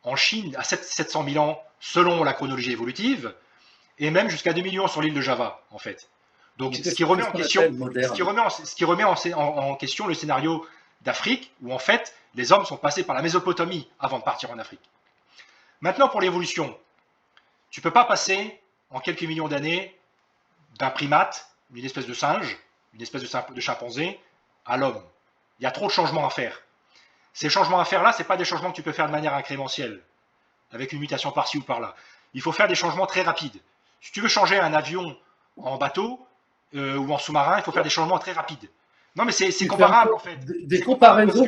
S1: en Chine à 700 000 ans, selon la chronologie évolutive, et même jusqu'à 2 millions sur l'île de Java, en fait. Donc, ce qui remet en question le scénario d'Afrique, où en fait, les hommes sont passés par la Mésopotamie avant de partir en Afrique. Maintenant, pour l'évolution, tu ne peux pas passer en quelques millions d'années d'un primate, d'une espèce de singe, une espèce de chimpanzé, à l'homme. Il y a trop de changements à faire. Ces changements à faire-là, ce n'est pas des changements que tu peux faire de manière incrémentielle, avec une mutation par-ci ou par-là. Il faut faire des changements très rapides. Si tu veux changer un avion en bateau ou en sous-marin, il faut faire des changements très rapides. Non, mais c'est comparable, en fait.
S2: Des comparaisons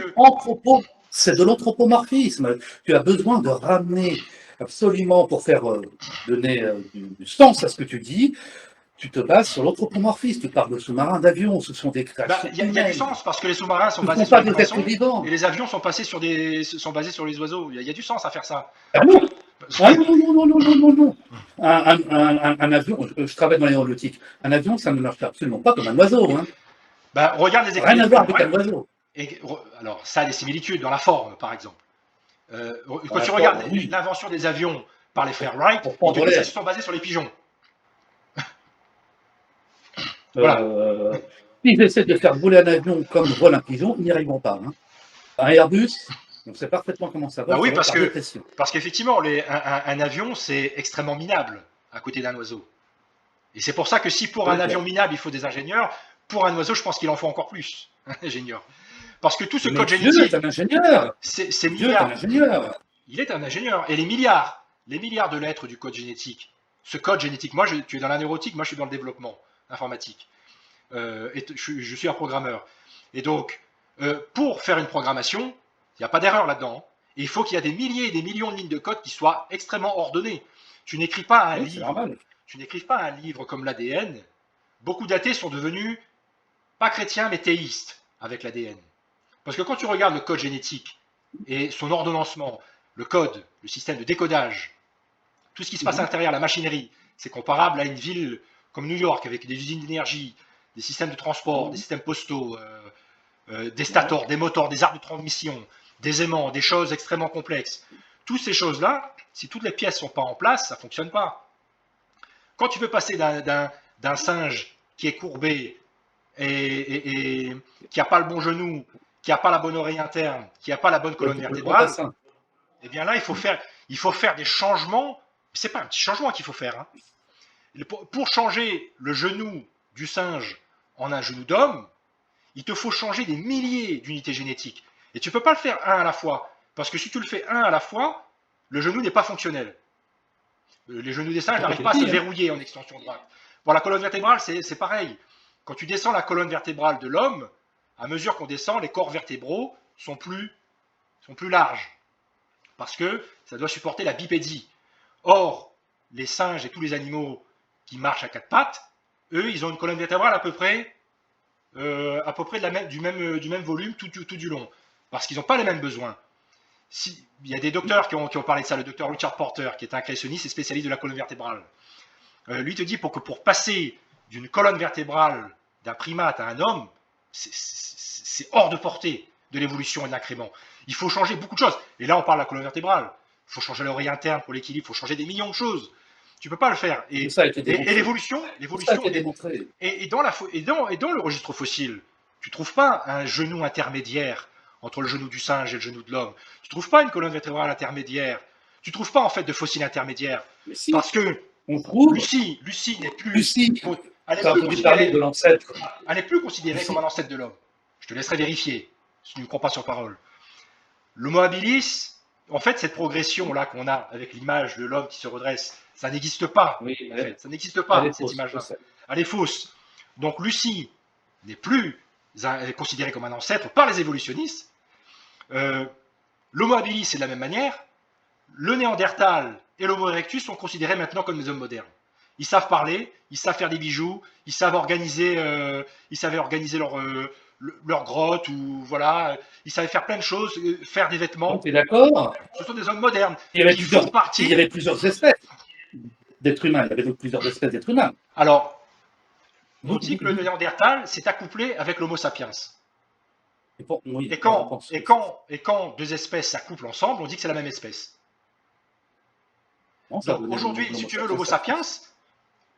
S2: c'est de l'anthropomorphisme. Tu as besoin de ramener absolument, pour faire donner du sens à ce que tu dis, tu te bases sur l'anthropomorphisme. Tu parles de sous-marins, d'avions, ce sont des créations.
S1: Il y a du sens, parce que les sous-marins sont basés sur les poissons, et les avions sont basés sur les oiseaux. Il y a du sens à faire ça.
S2: Ah bon, Ah non, non, non, non, non, non, non. Un avion, je travaille dans l'aéronautique. Un avion, ça ne marche absolument pas comme un oiseau. Hein.
S1: Ben, regarde les
S2: Rien à voir avec un oiseau.
S1: alors, ça a des similitudes dans la forme, par exemple. Quand tu
S2: Forme,
S1: regardes
S2: oui,
S1: l'invention des avions par les frères Wright,
S2: pour
S1: ils te
S2: prendre
S1: disent
S2: l'air.
S1: qu'ils se sont basés sur les pigeons. Voilà.
S2: Euh, S'ils essaient de faire voler un avion comme vole un pigeon, ils n'y arriveront pas. Hein. Un Airbus, on sait parfaitement comment ça
S1: Ben
S2: vole,
S1: oui,
S2: ça vole par dépression.
S1: parce qu'effectivement, un avion, c'est extrêmement minable à côté d'un oiseau. Et c'est pour ça que si pour un avion minable, il faut des ingénieurs, pour un oiseau, je pense qu'il en faut encore plus, un ingénieur. Parce que tout ce
S2: Mais
S1: code
S2: Dieu
S1: génétique,
S2: est un ingénieur.
S1: c'est
S2: Dieu est un
S1: milliards.
S2: ingénieur.
S1: Il est un ingénieur. Et les milliards de lettres du code génétique, ce code génétique, tu es dans la neurotique, moi je suis dans le développement informatique. Je suis un programmeur. Et donc, pour faire une programmation, il n'y a pas d'erreur là-dedans. Et il faut qu'il y ait des milliers et des millions de lignes de code qui soient extrêmement ordonnées. Tu n'écris pas un
S2: Oui, c'est
S1: livre.
S2: normal.
S1: Tu n'écris pas un livre comme l'ADN. Beaucoup d'athées sont devenus pas chrétiens mais théistes avec l'ADN. Parce que quand tu regardes le code génétique et son ordonnancement, le code, le système de décodage, tout ce qui se passe à l'intérieur, la machinerie, c'est comparable à une ville comme New York avec des usines d'énergie, des systèmes de transport, des systèmes postaux, des stators, des moteurs, des arcs de transmission, des aimants, des choses extrêmement complexes. Toutes ces choses-là, si toutes les pièces ne sont pas en place, ça ne fonctionne pas. Quand tu veux passer d'un singe qui est courbé et qui n'a pas le bon genou, qui n'a pas la bonne oreille interne, qui n'a pas la bonne colonne vertébrale, eh bien là, il faut faire des changements. C'est pas un petit changement qu'il faut faire. Hein. Pour changer le genou du singe en un genou d'homme, il te faut changer des milliers d'unités génétiques. Et tu ne peux pas le faire un à la fois. Parce que si tu le fais un à la fois, le genou n'est pas fonctionnel. Les genoux des singes n'arrivent pas à se verrouiller en extension droite. Pour la colonne vertébrale, c'est pareil. Quand tu descends la colonne vertébrale de l'homme, à mesure qu'on descend, les corps vertébraux sont plus larges. Parce que ça doit supporter la bipédie. Or, les singes et tous les animaux qui marchent à quatre pattes, eux, ils ont une colonne vertébrale à peu près du même volume tout du long. Parce qu'ils n'ont pas les mêmes besoins. Il y a des docteurs qui ont parlé de ça. Le docteur Richard Porter, qui est un créationniste et spécialiste de la colonne vertébrale. Lui te dit pour passer d'une colonne vertébrale d'un primate à un homme, c'est hors de portée de l'évolution et de l'incrément. Il faut changer beaucoup de choses. Et là, on parle de la colonne vertébrale. Il faut changer l'oreille interne pour l'équilibre. Il faut changer des millions de choses. Tu ne peux pas le faire. Et l'évolution, et dans le registre fossile, tu ne trouves pas un genou intermédiaire entre le genou du singe et le genou de l'homme. Tu ne trouves pas une colonne vertébrale intermédiaire. Tu ne trouves pas en fait de fossile intermédiaire.
S2: Si,
S1: parce que
S2: on trouve.
S1: Lucie n'est plus.
S2: Lucie,
S1: elle n'est plus considérée comme un ancêtre de l'homme. Je te laisserai vérifier si tu ne me crois pas sur parole. L'Homo habilis, en fait, cette progression-là qu'on a avec l'image de l'homme qui se redresse, ça n'existe pas.
S2: Oui,
S1: en fait. Ça n'existe pas, cette image-là.
S2: Elle
S1: est fausse. Donc Lucie n'est plus considérée comme un ancêtre par les évolutionnistes. L'Homo habilis, c'est de la même manière. Le Néandertal et l'Homo erectus sont considérés maintenant comme des hommes modernes. Ils savent parler, ils savent faire des bijoux, ils savaient organiser leur grotte, ou voilà, ils savaient faire plein de choses, faire des vêtements.
S2: Tu es d'accord?
S1: Ce sont des hommes modernes.
S2: Il y avait plusieurs espèces d'êtres humains. Il y avait donc plusieurs espèces d'êtres humains.
S1: Alors, on dit que le Néandertal s'est accouplé avec l'Homo sapiens. Et quand deux espèces s'accouplent ensemble, on dit que c'est la même espèce. Donc aujourd'hui, si tu veux, l'Homo sapiens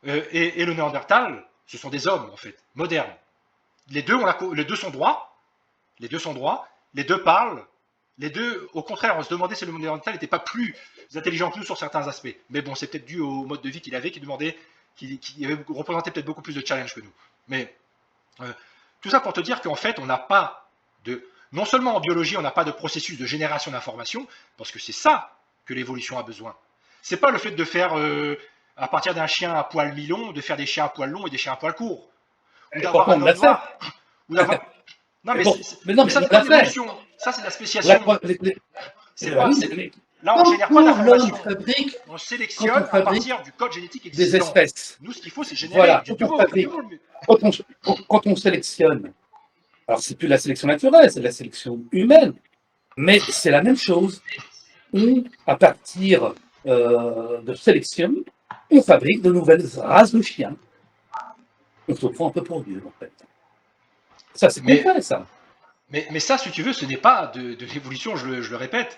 S1: et le Néandertal, ce sont des hommes en fait, modernes. Les deux sont droits, les deux parlent, les deux, au contraire, on se demandait si le Néandertal n'était pas plus intelligent que nous sur certains aspects. Mais bon, c'est peut-être dû au mode de vie qu'il avait, qui représentait peut-être beaucoup plus de challenges que nous. Mais tout ça pour te dire qu'en fait, on n'a pas non seulement en biologie, on n'a pas de processus de génération d'informations, parce que c'est ça que l'évolution a besoin. C'est pas le fait de faire, à partir d'un chien à poil mi-long, de faire des chiens à poil long et des chiens à poil court. Ou d'avoir un homme noir. Non, mais ça, c'est pas l'évolution. Ça, c'est de la spéciation. Là, on ne génère pas d'informations. On sélectionne à partir du code génétique existant.
S2: Des espèces.
S1: Nous, ce qu'il faut, c'est générer du nouveau.
S2: Quand on sélectionne, alors c'est plus la sélection naturelle, c'est la sélection humaine, mais c'est la même chose. À partir de sélection, on fabrique de nouvelles races de chiens. On se prend un peu pour Dieu, en fait. Ça, c'est concret, ça.
S1: Mais ça, si tu veux, ce n'est pas de l'évolution, je le répète.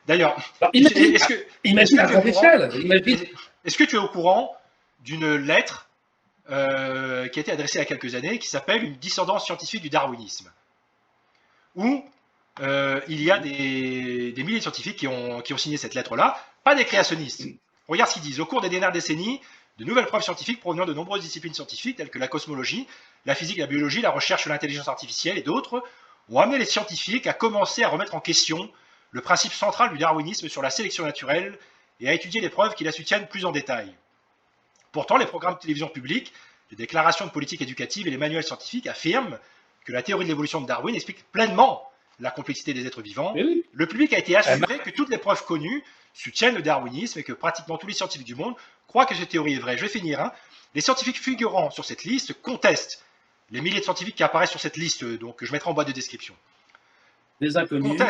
S1: D'ailleurs,
S2: Imagine, imagine à grande échelle.
S1: Est-ce que tu es au courant d'une lettre qui a été adressée il y a quelques années, qui s'appelle Une descendance scientifique du darwinisme, où il y a des milliers de scientifiques qui ont signé cette lettre-là, pas des créationnistes. Regarde ce qu'ils disent. Au cours des dernières décennies, de nouvelles preuves scientifiques provenant de nombreuses disciplines scientifiques, telles que la cosmologie, la physique, la biologie, la recherche sur l'intelligence artificielle et d'autres, ont amené les scientifiques à commencer à remettre en question le principe central du darwinisme sur la sélection naturelle et à étudier les preuves qui la soutiennent plus en détail. Pourtant, les programmes de télévision publics, les déclarations de politique éducative et les manuels scientifiques affirment que la théorie de l'évolution de Darwin explique pleinement la complexité des êtres vivants.
S2: Oui.
S1: Le public a été assuré que toutes les preuves connues soutiennent le darwinisme et que pratiquement tous les scientifiques du monde croient que cette théorie est vraie. Je vais finir. Hein. Les scientifiques figurant sur cette liste contestent les milliers de scientifiques qui apparaissent sur cette liste, donc je mettrai en boîte de description.
S2: Les inconnus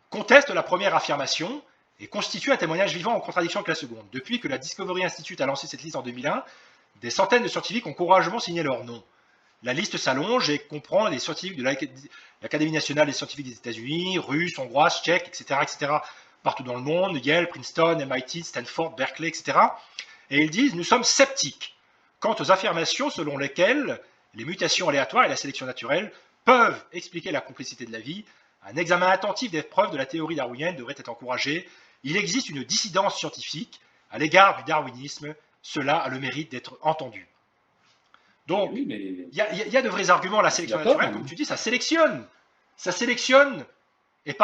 S1: contestent la première affirmation et constituent un témoignage vivant en contradiction avec la seconde. Depuis que la Discovery Institute a lancé cette liste en 2001, des centaines de scientifiques ont courageusement signé leur nom. La liste s'allonge et comprend les scientifiques de l'Académie nationale des scientifiques des États-Unis, russes, hongroises, tchèques, etc., partout dans le monde, Yale, Princeton, MIT, Stanford, Berkeley, etc. Et ils disent, nous sommes sceptiques quant aux affirmations selon lesquelles les mutations aléatoires et la sélection naturelle peuvent expliquer la complexité de la vie. Un examen attentif des preuves de la théorie darwinienne devrait être encouragé. Il existe une dissidence scientifique à l'égard du darwinisme. Cela a le mérite d'être entendu. Donc, il y a de vrais arguments. La sélection naturelle, comme tu dis, ça sélectionne. Ça sélectionne et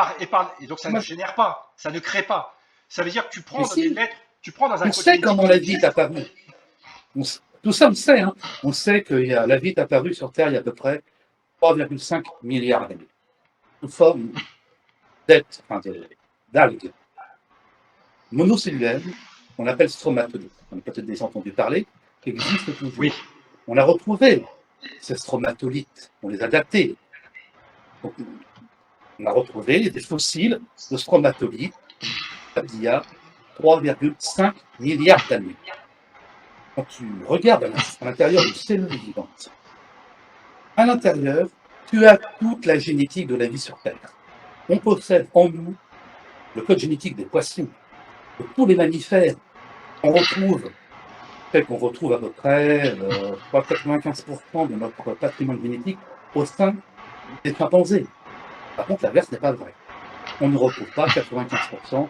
S1: donc ça ne génère pas, ça ne crée pas. Ça veut dire que tu prends dans des lettres, tu prends dans un...
S2: On sait comment la vie est apparue. Tout ça, on sait. Hein. On sait que la vie est apparue sur Terre il y a à peu près 3,5 milliards d'années. Sous forme d'algues monocellulaires, qu'on appelle stromatolites. On a peut-être déjà entendu parler, qui existent toujours.
S1: Oui.
S2: On a retrouvé ces stromatolites, on les a datés. Donc, on a retrouvé des fossiles de stromatolites il y a 3,5 milliards d'années. Quand tu regardes à l'intérieur d'une cellule vivante, à l'intérieur, tu as toute la génétique de la vie sur Terre. On possède en nous le code génétique des poissons, de tous les mammifères. On retrouve à peu près 95% de notre patrimoine génétique au sein des chimpanzés. Par contre, l'inverse n'est pas vrai. On ne retrouve pas 95%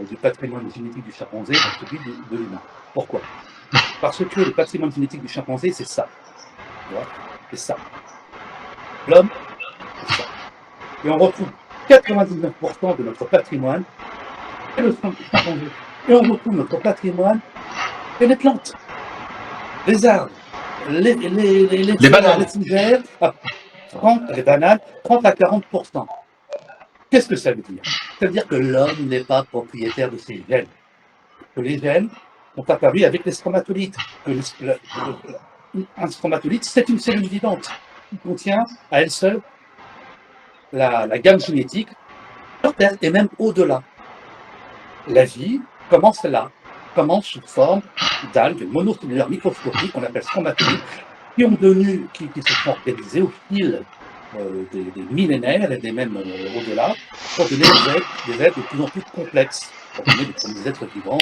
S2: du patrimoine génétique du chimpanzé dans celui de l'humain. Pourquoi? Parce que le patrimoine génétique du chimpanzé, c'est ça. C'est ça. L'homme, c'est ça. Et on retrouve 99% de notre patrimoine et le chimpanzé. Et on retrouve notre patrimoine et les plantes, les arbres, les
S1: bananes,
S2: les fougères, les bananes, 30 à 40%. Qu'est-ce que ça veut dire? Ça veut dire que l'homme n'est pas propriétaire de ses gènes. Que les gènes sont apparus avec les stromatolites. Un stromatolite, c'est une cellule vivante qui contient à elle seule la gamme génétique sur Terre et même au-delà. La vie commence là, commence sous forme d'algues monocellulaires microscopiques qu'on appelle stromatolites, qui se sont organisées au fil des millénaires et même au-delà, pour donner des êtres de plus en plus complexes, pour donner des premiers êtres vivants,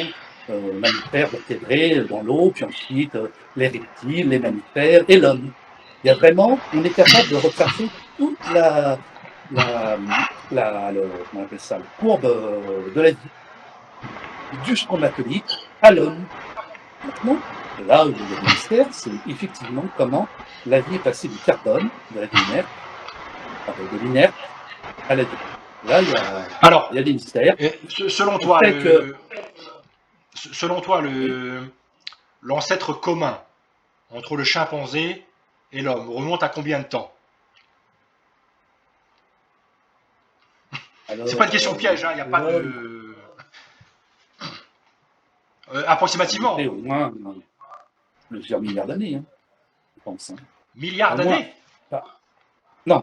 S2: mammifères, vertébrés dans l'eau, puis ensuite les reptiles, les mammifères et l'homme. Il y a vraiment, on est capable de retracer toute la courbe de la vie, du stromatolite à l'homme. Maintenant, là où il y a des mystères, c'est effectivement comment la vie est passée du carbone, de la de l'inerte à la vie. Là, il y a des mystères.
S1: Selon toi, l'ancêtre commun entre le chimpanzé et l'homme remonte à combien de temps? C'est pas une question piège, il n'y a pas de... approximativement.
S2: Au moins plusieurs milliards d'années, je pense.
S1: Milliards d'années?
S2: Non,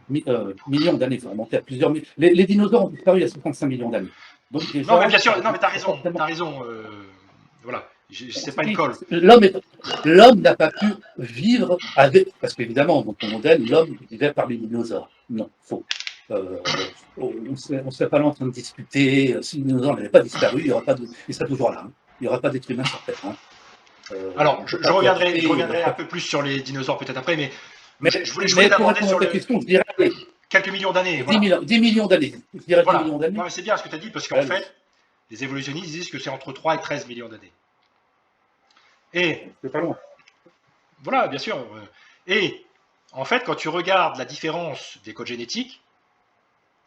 S2: millions d'années, il faut remonter à plusieurs millions. Les dinosaures ont disparu il y a 65 millions d'années. Donc déjà,
S1: Non, mais bien sûr, non, mais t'as raison,
S2: fortement.
S1: t'as raison. Voilà, c'est pas une colle.
S2: L'homme n'a pas pu vivre avec, parce qu'évidemment, dans ton modèle, l'homme vivait parmi les dinosaures. Non, faux. On ne serait pas là en train de discuter. Si les dinosaures n'avaient pas disparu, il y aurait pas de, ils seraient toujours là. Hein. Il n'y aura pas d'être humain sur Terre. Hein.
S1: Alors,
S2: On peut
S1: je
S2: pas
S1: reviendrai un
S2: cohabiter.
S1: peu plus sur les dinosaures peut-être après, mais je voulais
S2: Mais pour
S1: t'aborder
S2: répondre à
S1: sur
S2: ta
S1: le
S2: question, je dirais allez,
S1: quelques millions d'années.
S2: 10
S1: Voilà,
S2: 10 millions d'années. Je dirais 10
S1: voilà.
S2: millions
S1: Non,
S2: d'années.
S1: mais c'est bien ce que tu as dit, parce qu'en
S2: Allez,
S1: fait, les évolutionnistes disent que c'est entre 3 et 13 millions d'années. Et
S2: c'est pas loin.
S1: voilà, bien sûr. Et en fait, quand tu regardes la différence des codes génétiques,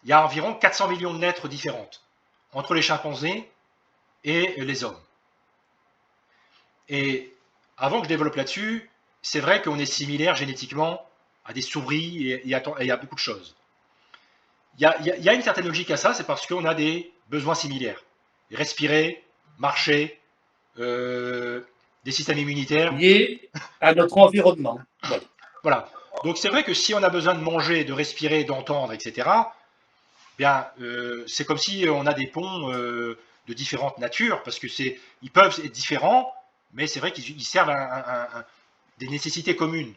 S1: il y a environ 400 millions de lettres différentes entre les chimpanzés et les hommes. Et avant que je développe là-dessus, c'est vrai qu'on est similaire génétiquement à des souris et à beaucoup de choses. Il y a une certaine logique à ça, c'est parce qu'on a des besoins similaires. Respirer, marcher, des systèmes immunitaires.
S2: Lié à notre environnement. Voilà.
S1: Voilà. Donc c'est vrai que si on a besoin de manger, de respirer, d'entendre, etc., bien, c'est comme si on a des ponts de différentes natures, parce que ils peuvent être différents, mais c'est vrai qu'ils servent à des nécessités communes.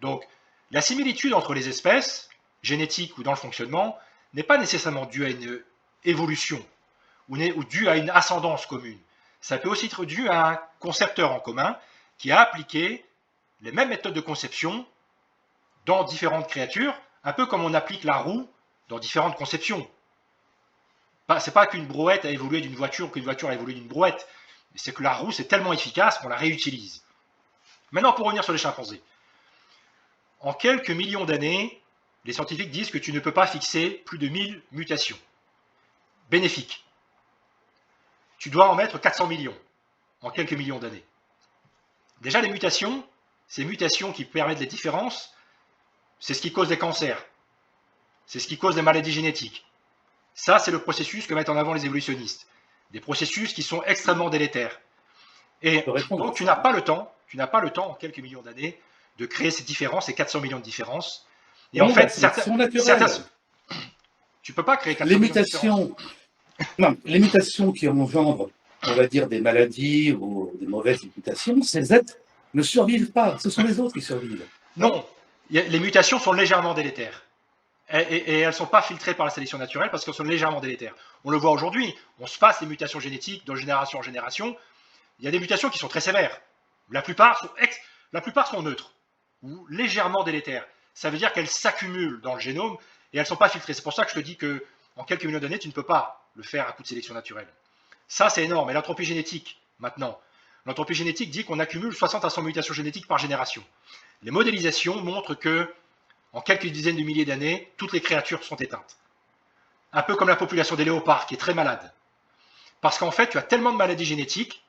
S1: Donc, la similitude entre les espèces, génétiques ou dans le fonctionnement, n'est pas nécessairement due à une évolution ou due à une ascendance commune. Ça peut aussi être dû à un concepteur en commun qui a appliqué les mêmes méthodes de conception dans différentes créatures, un peu comme on applique la roue dans différentes conceptions. C'est pas qu'une brouette a évolué d'une voiture, qu'une voiture a évolué d'une brouette, mais c'est que la roue c'est tellement efficace qu'on la réutilise. Maintenant, pour revenir sur les chimpanzés. En quelques millions d'années, les scientifiques disent que tu ne peux pas fixer plus de 1000 mutations bénéfiques. Tu dois en mettre 400 millions en quelques millions d'années. Déjà, les mutations, ces mutations qui permettent les différences, c'est ce qui cause des cancers. C'est ce qui cause des maladies génétiques. Ça, c'est le processus que mettent en avant les évolutionnistes. Des processus qui sont extrêmement délétères. Et donc, tu n'as pas le temps en quelques millions d'années de créer ces différences, ces 400 millions de différences. Et en
S2: Non,
S1: fait,
S2: la sélection naturelle.
S1: Tu ne peux pas créer 400
S2: Les
S1: millions de différences.
S2: non, les mutations qui engendrent, on va dire, des maladies ou des mauvaises mutations, ces êtres ne survivent pas. Ce sont les autres qui survivent.
S1: Non, les mutations sont légèrement délétères. Et elles ne sont pas filtrées par la sélection naturelle parce qu'elles sont légèrement délétères. On le voit aujourd'hui, on se passe les mutations génétiques de génération en génération. Il y a des mutations qui sont très sévères. La plupart sont neutres ou légèrement délétères. Ça veut dire qu'elles s'accumulent dans le génome et elles ne sont pas filtrées. C'est pour ça que je te dis qu'en quelques millions d'années, tu ne peux pas le faire à coup de sélection naturelle. Ça, c'est énorme. Et l'entropie génétique, maintenant. L'entropie génétique dit qu'on accumule 60 à 100 mutations génétiques par génération. Les modélisations montrent que, en quelques dizaines de milliers d'années, toutes les créatures sont éteintes. Un peu comme la population des léopards, qui est très malade. Parce qu'en fait, tu as tellement de maladies génétiques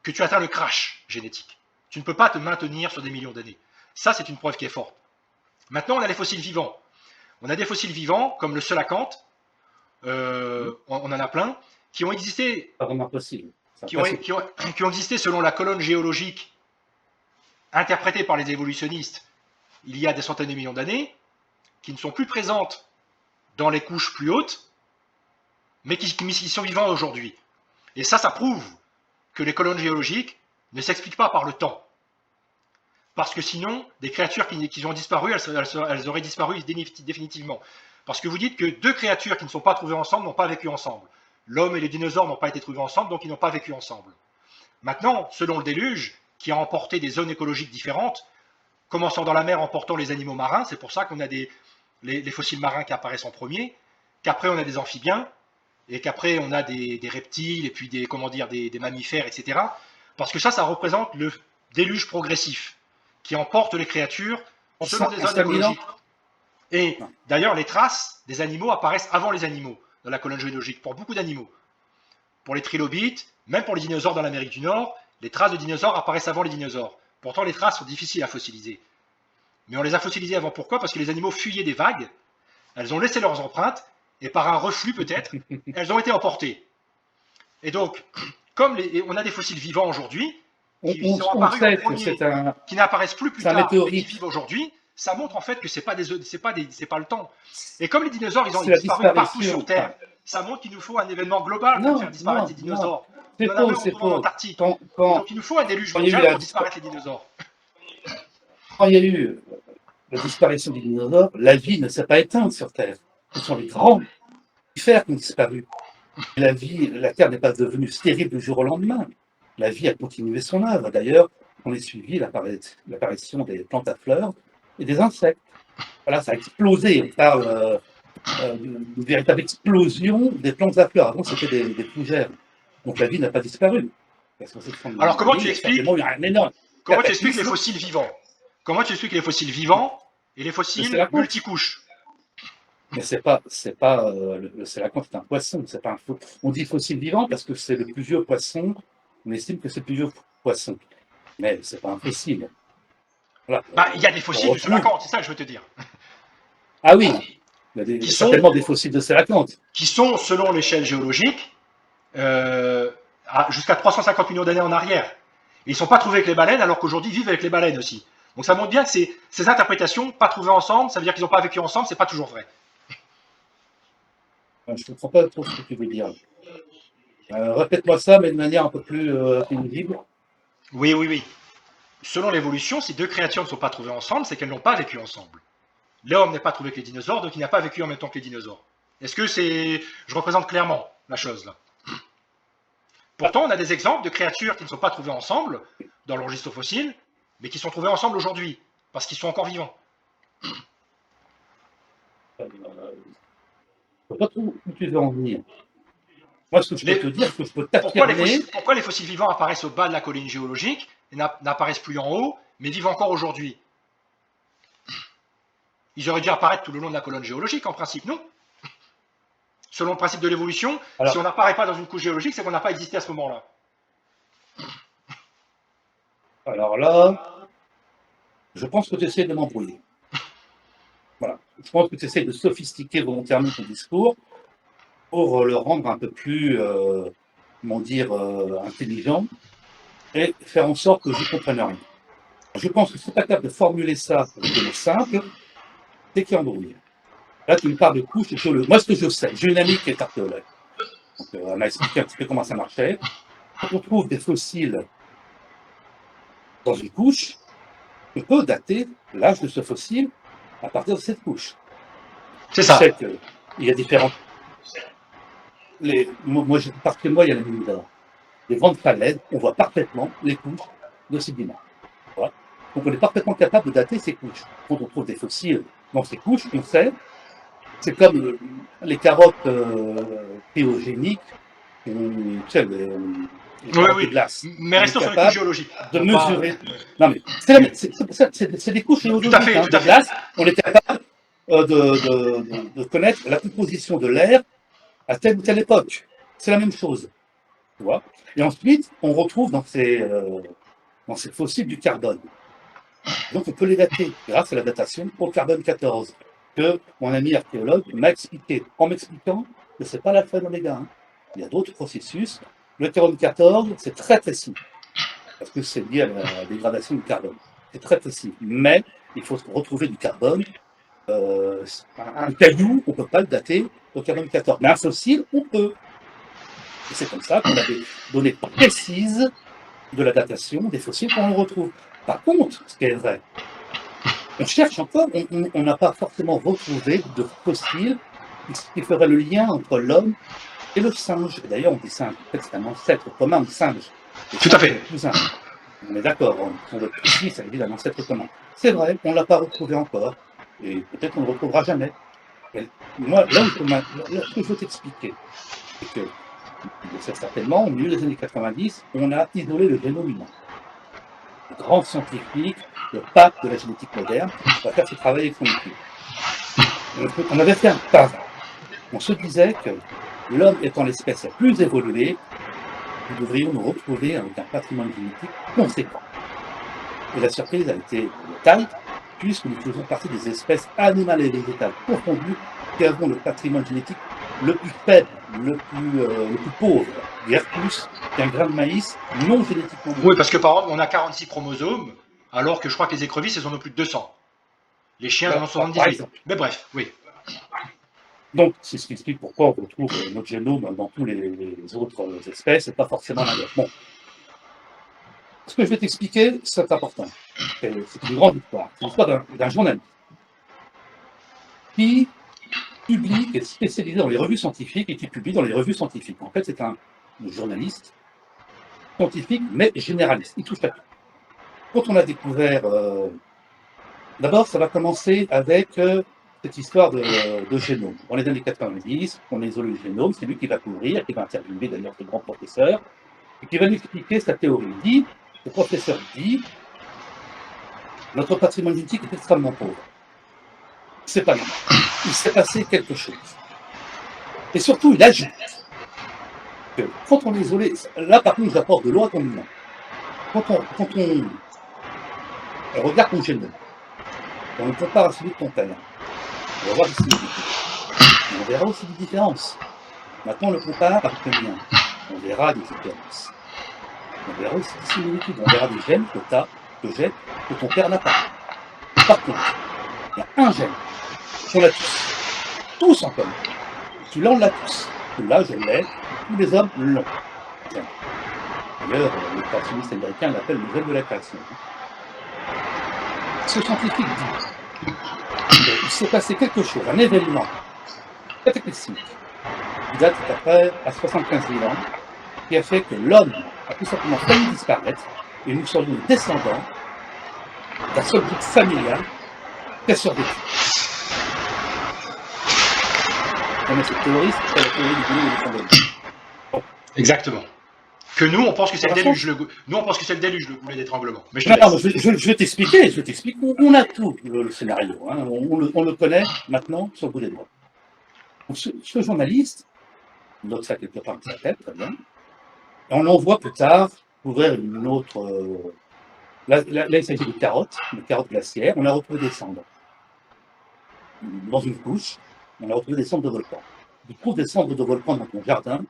S1: que tu atteins le crash génétique. Tu ne peux pas te maintenir sur des millions d'années. Ça, c'est une preuve qui est forte. Maintenant, on a les fossiles vivants. On a des fossiles vivants, comme le Selacanthe, on en a plein, qui ont existé,
S2: Pas vraiment possible.
S1: qui ont existé selon la colonne géologique interprétée par les évolutionnistes il y a des centaines de millions d'années, qui ne sont plus présentes dans les couches plus hautes, mais qui sont vivants aujourd'hui. Et ça prouve que les colonnes géologiques ne s'expliquent pas par le temps. Parce que sinon, des créatures qui ont disparu, elles auraient disparu définitivement. Parce que vous dites que deux créatures qui ne sont pas trouvées ensemble n'ont pas vécu ensemble. L'homme et les dinosaures n'ont pas été trouvés ensemble, donc ils n'ont pas vécu ensemble. Maintenant, selon le déluge, qui a emporté des zones écologiques différentes, commençant dans la mer, emportant les animaux marins, c'est pour ça qu'on a les fossiles marins qui apparaissent en premier, qu'après on a des amphibiens, et qu'après on a des reptiles, et puis des mammifères, etc. Parce que ça représente le déluge progressif, qui emporte les créatures selon des zones écologiques. Et d'ailleurs, les traces des animaux apparaissent avant les animaux dans la colonne géologique, pour beaucoup d'animaux. Pour les trilobites, même pour les dinosaures dans l'Amérique du Nord, les traces de dinosaures apparaissent avant les dinosaures. Pourtant, les traces sont difficiles à fossiliser. Mais on les a fossilisées avant. Pourquoi? Parce que les animaux fuyaient des vagues, elles ont laissé leurs empreintes, et par un reflux peut-être, elles ont été emportées. Et donc, comme on a des fossiles vivants aujourd'hui, qui sont apparus en premier, qui n'apparaissent plus tard, mais qui vivent aujourd'hui, ça montre en fait que c'est pas le temps. Et comme les dinosaures, ils ont disparu partout sur Terre, ça montre qu'il nous faut un événement global pour faire disparaître les dinosaures.
S2: C'est
S1: On en avait
S2: faux, c'est
S1: au moment
S2: faux.
S1: antarctique.
S2: Quand
S1: Donc il nous faut un déluge
S2: il y a eu
S1: mondial
S2: la,
S1: pour disparaître les dinosaures.
S2: quand il y a eu la disparition des dinosaures, la vie ne s'est pas éteinte sur Terre. Ce sont les grands mammifères qui ont disparu. La Terre n'est pas devenue stérile du jour au lendemain. La vie a continué son œuvre. D'ailleurs, on a suivi l'apparition des plantes à fleurs et des insectes. Voilà, ça a explosé. On parle d'une véritable explosion des plantes à fleurs. Avant, c'était des fougères. Donc la vie n'a pas disparu. Parce que
S1: Alors comment tu
S2: il y a
S1: expliques
S2: certainement eu un énorme
S1: Comment tu expliques les
S2: cataclysme.
S1: fossiles vivants Comment tu expliques les fossiles vivants et les
S2: Le
S1: fossiles
S2: sélacanthe.
S1: multicouches?
S2: Mais le sélacanthe, c'est un poisson, c'est pas un faux. On dit fossile vivant parce que c'est le plus vieux poisson. On estime que c'est le plus vieux poisson. Mais c'est pas un fossile. Voilà.
S1: Bah, il y a des fossiles du
S2: retrouve.
S1: sélacanthe, c'est ça que je veux te dire.
S2: Ah oui, il y a
S1: Qui
S2: certainement des fossiles de sélacanthe.
S1: qui sont selon l'échelle géologique, jusqu'à 350 millions d'années en arrière. Et ils ne sont pas trouvés avec les baleines, alors qu'aujourd'hui ils vivent avec les baleines aussi. Donc ça montre bien que ces interprétations, pas trouvées ensemble, ça veut dire qu'ils n'ont pas vécu ensemble, c'est pas toujours vrai.
S2: Je ne comprends pas trop ce que tu veux dire. Répète-moi ça, mais de manière un peu plus inaudible.
S1: Oui, oui, oui. Selon l'évolution, si deux créatures ne sont pas trouvées ensemble, c'est qu'elles n'ont pas vécu ensemble. L'homme n'est pas trouvé avec les dinosaures, donc il n'a pas vécu en même temps que les dinosaures. Est-ce que c'est... Je représente clairement la chose là. Pourtant, on a des exemples de créatures qui ne sont pas trouvées ensemble dans l'enregistre fossile, mais qui sont trouvées ensemble aujourd'hui, parce qu'ils sont encore vivants.
S2: Je ne sais pas trop où tu veux en venir. Moi, ce que je peux te dire, ce que je peux t'affirmer.
S1: Pourquoi les fossiles vivants apparaissent au bas de la colline géologique et n'apparaissent plus en haut, mais vivent encore aujourd'hui? Ils auraient dû apparaître tout le long de la colonne géologique, en principe, non? Selon le principe de l'évolution, si on n'apparaît pas dans une couche géologique, c'est qu'on n'a pas existé à ce moment-là.
S2: Alors là, je pense que tu essaies de m'embrouiller. Voilà. Je pense que tu essaies de sophistiquer volontairement ton discours pour le rendre un peu plus, comment dire, intelligent et faire en sorte que je ne comprenne rien. Je pense que si tu es capable de formuler ça avec des mots simples, c'est qu'il y a embrouille. Là, tu me parles de couches géologiques. Moi, ce que je sais, j'ai une amie qui est archéologue. Donc, elle m'a expliqué un petit peu comment ça marchait. Quand on trouve des fossiles dans une couche, on peut dater l'âge de ce fossile à partir de cette couche.
S1: C'est ça.
S2: Je sais qu'il y a différentes. Parce que moi, il y a la mine d'or. Les grandes falaises, on voit parfaitement les couches de sédiments. Voilà. Donc, on est parfaitement capable de dater ces couches. Quand on trouve des fossiles dans ces couches, on sait. C'est comme les carottes cryogéniques, tu sais, les carottes de glace.
S1: Mais restons sur les couches géologiques.
S2: De mesurer. Non, mais c'est des couches géologiques de glace. On est capable de connaître la composition de l'air à telle ou telle époque. C'est la même chose. Tu vois. Et ensuite, on retrouve dans ces fossiles du carbone. Donc, on peut les dater grâce à la datation au carbone 14. Que mon ami archéologue m'a expliqué, en m'expliquant que ce n'est pas l'alpha et l'oméga. Hein. Il y a d'autres processus. Le carbone 14, c'est très précis, parce que c'est lié à la dégradation du carbone. C'est très précis. Mais il faut retrouver du carbone. Un caillou, on ne peut pas le dater au carbone 14. Mais un fossile, on peut. Et c'est comme ça qu'on a des données précises de la datation des fossiles qu'on retrouve. Par contre, ce qui est vrai, on cherche encore, on n'a pas forcément retrouvé de fossiles qui feraient le lien entre l'homme et le singe. D'ailleurs, on dit singe, peut-être c'est un ancêtre commun du singe.
S1: Tout à fait.
S2: On est d'accord, on veut précis, ça veut dire un ancêtre commun. C'est vrai, on ne l'a pas retrouvé encore, et peut-être qu'on ne le retrouvera jamais. Et moi, ce que je veux t'expliquer, c'est que, certainement, au milieu des années 90, on a isolé le génome humain. Le grand scientifique, le pape de la génétique moderne, va faire ce travail avec son équipe. On avait fait un pas. On se disait que l'homme étant l'espèce la plus évoluée, nous devrions nous retrouver avec un patrimoine génétique conséquent. Et la surprise a été de taille, puisque nous faisons partie des espèces animales et végétales confondues qui avons le patrimoine génétique le plus faible, le plus pauvre. Guère plus qu'un grain de maïs non génétiquement.
S1: Oui, parce que par exemple, on a 46 chromosomes, alors que je crois que les écrevisses, elles en ont plus de 200. Les chiens, en ont 78. Mais bref, oui.
S2: Donc, c'est ce qui explique pourquoi on retrouve notre génome dans tous les autres espèces et pas forcément la nôtre. Bon, ce que je vais t'expliquer, c'est important. C'est une grande histoire. C'est l'histoire d'un journaliste qui publie, qui est spécialisé dans les revues scientifiques et qui publie dans les revues scientifiques. En fait, c'est un journaliste scientifique, mais généraliste. Il touche à tout. Quand on a découvert, d'abord, ça va commencer avec cette histoire de génome. Dans les années 90, on isole le génome, c'est lui qui va couvrir, qui va interviewer d'ailleurs ce grand professeur, et qui va nous expliquer sa théorie. Il dit, le professeur dit, notre patrimoine génétique est extrêmement pauvre. C'est pas normal. Il s'est passé quelque chose. Et surtout, il ajoute que quand on est isolé, là par contre, j'apporte de l'eau à ton moulin. Quand on regarde ton génome, on le compare à celui de ton père, on va voir des similitudes. On verra aussi des différences. Maintenant, on le compare avec le mien. On verra des différences. On verra aussi des similitudes. On verra des gènes que j'ai, que ton père n'a pas. Par contre, il y a un gène qu'on a tous. Tous en commun. Celui-là, on l'a tous. Celui-là, je l'ai. Tous les hommes l'ont. D'ailleurs, le créationniste américain l'appelle le gène de la création. Ce scientifique dit qu'il s'est passé quelque chose, un événement cataclysmique, qui date à 75 000 ans, qui a fait que l'homme a tout simplement failli disparaître, et nous serions les descendants d'un seul groupe familial qui a survécu. On a cette théorie, c'est la théorie du goulot et du fondement.
S1: Exactement. Que nous, on pense que c'est le déluge. Nous, on pense que c'est le déluge, le goulet d'étranglement. Mais
S2: je vais t'expliquer. On a tout le scénario. Hein. On le connaît maintenant sur le bout des doigts. Ce journaliste note ça quelque part de sa tête, très bien. Et on l'envoie plus tard couvrir une autre. Là, il s'agit de carottes glaciaires. On a retrouvé des cendres. Dans une couche, on a retrouvé des cendres de volcans. Tu trouves des cendres de volcans dans ton jardin,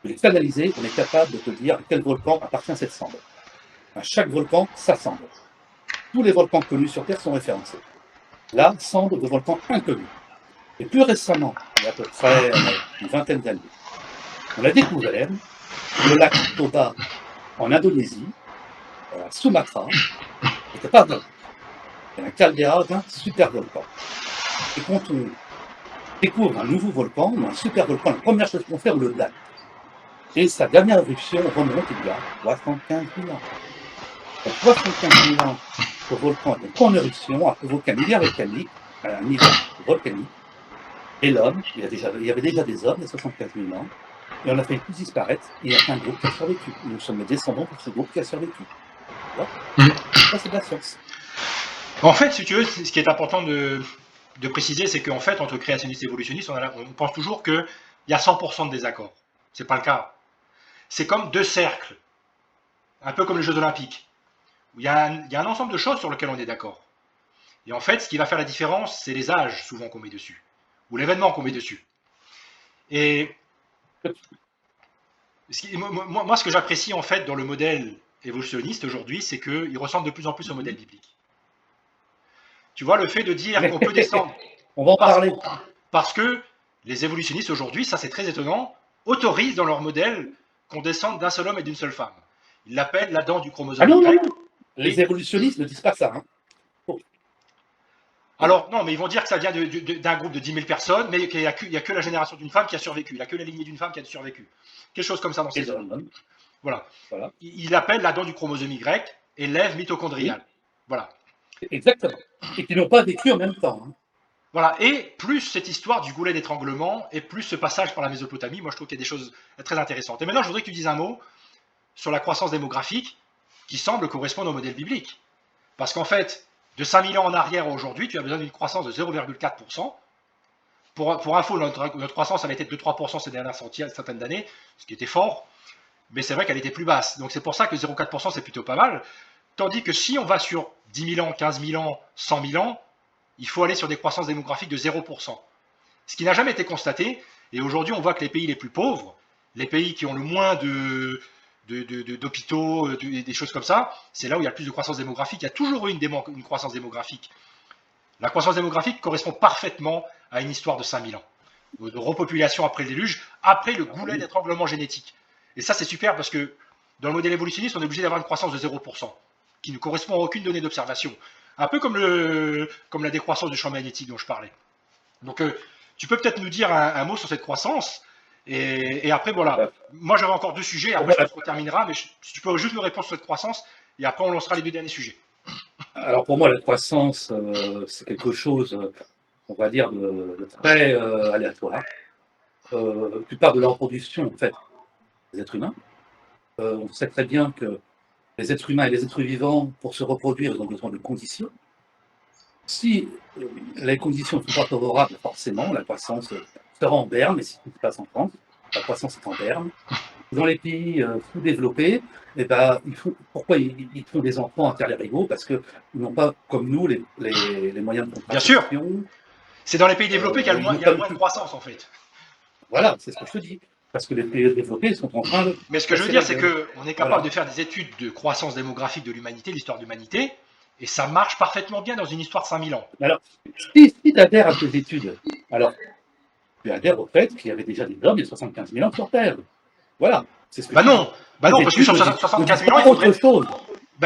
S2: de les canaliser, on est capable de te dire à quel volcan appartient cette cendre. À chaque volcan, sa cendre. Tous les volcans connus sur Terre sont référencés. Là, cendre de volcans inconnus. Et plus récemment, il y a à peu près une vingtaine d'années, on a découvert le lac Toba en Indonésie, à Sumatra, n'était pas blanc. C'est un caldeira d'un supervolcan. Et quand on découvre un nouveau volcan, ou un supervolcan, la première chose qu'on fait, on le date. Et sa dernière éruption remonte il y a 75 000 ans. Donc 75 000 ans, ce volcan est en éruption, a provoqué un hiver volcanique, et l'homme, il y avait déjà des hommes il y a 75 000 ans, et on a fait tous disparaître, et il y a un groupe qui a survécu. Nous sommes les descendants de ce groupe qui a survécu. Ça, c'est de la science.
S1: En fait, si tu veux, ce qui est important de préciser, c'est qu'en fait, entre créationnistes et évolutionnistes, on pense toujours qu'il y a 100% de désaccord. C'est pas le cas. C'est comme deux cercles, un peu comme les Jeux Olympiques, où il y a un ensemble de choses sur lesquelles on est d'accord. Et en fait, ce qui va faire la différence, c'est les âges souvent qu'on met dessus, ou l'événement qu'on met dessus. Et moi, ce que j'apprécie en fait dans le modèle évolutionniste aujourd'hui, c'est qu'il ressemble de plus en plus au modèle biblique. Tu vois, le fait de dire qu'on peut descendre.
S2: On va en parler.
S1: Parce que les évolutionnistes aujourd'hui, ça c'est très étonnant, autorisent dans leur modèle qu'on descende d'un seul homme et d'une seule femme. Ils l'appellent la dent du chromosome Y.
S2: Non. Les évolutionnistes ne disent pas ça. Hein.
S1: Oh. Alors, non, mais ils vont dire que ça vient d'un groupe de 10 000 personnes, mais qu'il n'y a que la génération d'une femme qui a survécu. Il n'y a que la lignée d'une femme qui a survécu. Quelque chose comme ça dans ces zones. Voilà. Il appelle la dent du chromosome Y et l'ève mitochondriale. Oui. Voilà.
S2: Exactement. Et qui n'ont pas vécu en même temps. Hein.
S1: Voilà, et plus cette histoire du goulet d'étranglement, et plus ce passage par la Mésopotamie, moi je trouve qu'il y a des choses très intéressantes. Et maintenant, je voudrais que tu dises un mot sur la croissance démographique qui semble correspondre au modèle biblique. Parce qu'en fait, de 5000 ans en arrière aujourd'hui, tu as besoin d'une croissance de 0,4%. Pour info, notre croissance avait été de 3% ces dernières centaines d'années, ce qui était fort, mais c'est vrai qu'elle était plus basse. Donc c'est pour ça que 0,4% c'est plutôt pas mal. Tandis que si on va sur 10 000 ans, 15 000 ans, 100 000 ans, il faut aller sur des croissances démographiques de 0%. Ce qui n'a jamais été constaté. Et aujourd'hui, on voit que les pays les plus pauvres, les pays qui ont le moins d'hôpitaux, des choses comme ça, c'est là où il y a le plus de croissance démographique. Il y a toujours eu une croissance démographique. La croissance démographique correspond parfaitement à une histoire de 5000 ans. de repopulation après le déluge, après le goulet d'étranglement génétique. Et ça, c'est super parce que dans le modèle évolutionniste, on est obligé d'avoir une croissance de 0%, qui ne correspond à aucune donnée d'observation. Un peu comme la décroissance du champ magnétique dont je parlais. Donc, tu peux peut-être nous dire un mot sur cette croissance. Et après, voilà. Moi, j'avais encore 2 sujets. Après, je pense qu'on terminera. Mais si tu peux juste me répondre sur cette croissance. Et après, on lancera les 2 derniers sujets.
S2: Alors pour moi, la croissance, c'est quelque chose, on va dire, de très aléatoire. La plupart de la reproduction, en fait, des êtres humains. On sait très bien que les êtres humains et les êtres vivants, pour se reproduire, ils ont besoin de conditions. Si les conditions ne sont pas favorables, forcément, la croissance sera en berne, et si tout se passe en France, la croissance est en berne. Dans les pays sous-développés, eh ben, pourquoi ils font des enfants à terre les rivaux? Parce qu'ils n'ont pas, comme nous, les moyens de
S1: contraception.
S2: Bien sûr.
S1: C'est dans les pays développés qu'il y a le moins de croissance, en fait.
S2: Voilà, c'est ce que je te dis. Parce que les pays développés sont en train de...
S1: Mais ce que je veux dire, c'est qu'on est capable de faire des études de croissance démographique de l'humanité, l'histoire de l'humanité, et ça marche parfaitement bien dans une histoire de 5000 ans.
S2: Alors, si tu adhères à ces études, alors tu adhères au fait qu'il y avait déjà des hommes il y a 75 000 ans sur Terre. Voilà.
S1: C'est ce que non, parce que sur 75 000 ans,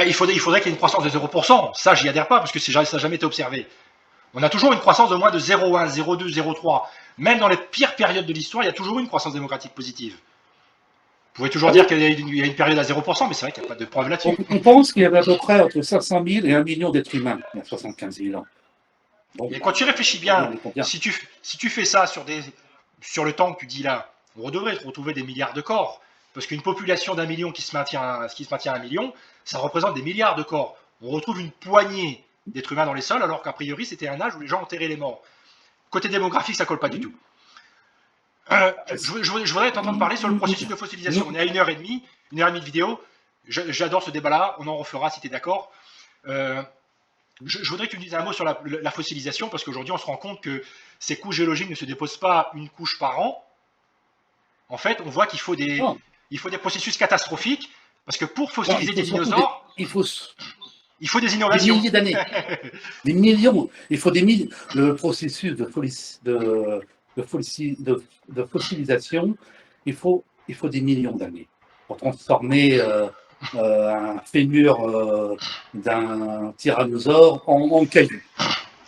S1: il faudrait qu'il y ait une croissance de 0%. Ça, j'y adhère pas, parce que ça n'a jamais été observé. On a toujours une croissance de moins de 0,1, 0,2, 0,3. Même dans les pires périodes de l'histoire, il y a toujours une croissance démocratique positive. Vous pouvez toujours dire qu'il y a une période à 0%, mais c'est vrai qu'il n'y a pas de preuve là-dessus.
S2: On pense qu'il y avait à peu près entre 500 000 et 1 million d'êtres humains il y a 75 000 ans.
S1: Bon, et quand tu réfléchis bien, si tu fais ça sur le temps que tu dis là, on devrait retrouver des milliards de corps. Parce qu'une population d'1 million qui se maintient à 1 million, ça représente des milliards de corps. On retrouve une poignée d'êtres humains dans les sols, alors qu'à priori, c'était un âge où les gens enterraient les morts. Côté démographique, ça colle pas du tout. Je voudrais t'entendre parler sur le processus de fossilisation. On est à 1h30 de vidéo. J'adore ce débat-là. On en refera si tu es d'accord. Je voudrais que tu me dises un mot sur la fossilisation, parce qu'aujourd'hui, on se rend compte que ces couches géologiques ne se déposent pas une couche par an. En fait, on voit qu'il faut des processus catastrophiques, parce que pour fossiliser des dinosaures, il faut des innovations.
S2: Des milliers d'années. Des millions. Il faut des milliers. Le processus de fossilisation, il faut des millions d'années pour transformer un fémur d'un tyrannosaure en caillou.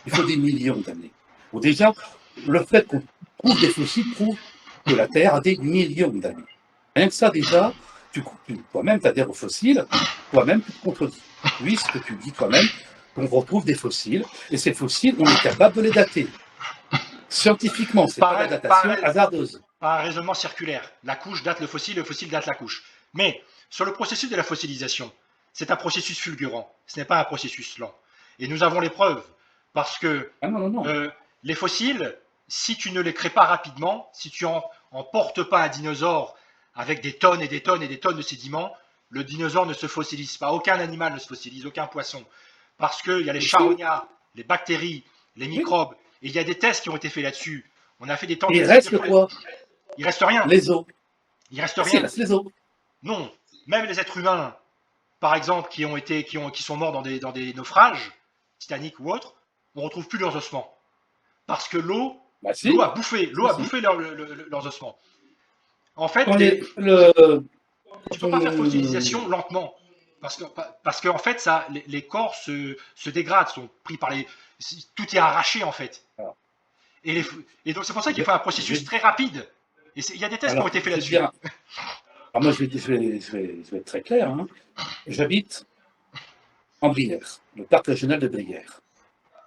S2: Il faut des millions d'années. Bon, déjà, le fait qu'on trouve des fossiles prouve que la Terre a des millions d'années. Rien que ça, déjà, toi-même, tu adhères aux fossiles, toi-même, tu te contredis. Oui, ce que tu dis toi-même, qu'on retrouve des fossiles, et ces fossiles, on est capable de les dater. Scientifiquement, c'est pas la datation hasardeuse.
S1: Par un raisonnement circulaire. La couche date le fossile date la couche. Mais sur le processus de la fossilisation, c'est un processus fulgurant. Ce n'est pas un processus lent. Et nous avons les preuves. Parce que les fossiles, si tu ne les crées pas rapidement, si tu emportes pas un dinosaure avec des tonnes et des tonnes et des tonnes de sédiments, le dinosaure ne se fossilise pas. Aucun animal ne se fossilise, aucun poisson. Parce qu'il y a les charognards, les bactéries, les microbes. Et il y a des tests qui ont été faits là-dessus. On a fait des tentatives.
S2: Il reste quoi?
S1: Il reste rien.
S2: Les os.
S1: Il reste rien.
S2: Il reste les os.
S1: Non. Même les êtres humains, par exemple, qui sont morts dans des naufrages, Titanic ou autres, on ne retrouve plus leurs ossements. Parce que l'eau a bouffé leurs ossements. En fait, tu ne peux pas faire fossilisation lentement. Parce que en fait, les corps se dégradent, sont pris par tout est arraché en fait. Et donc c'est pour ça qu'il faut un processus très rapide. Et il y a des tests qui ont été faits là-dessus.
S2: Alors moi je vais être très clair. Hein. J'habite en Brière, le parc régional de Brière.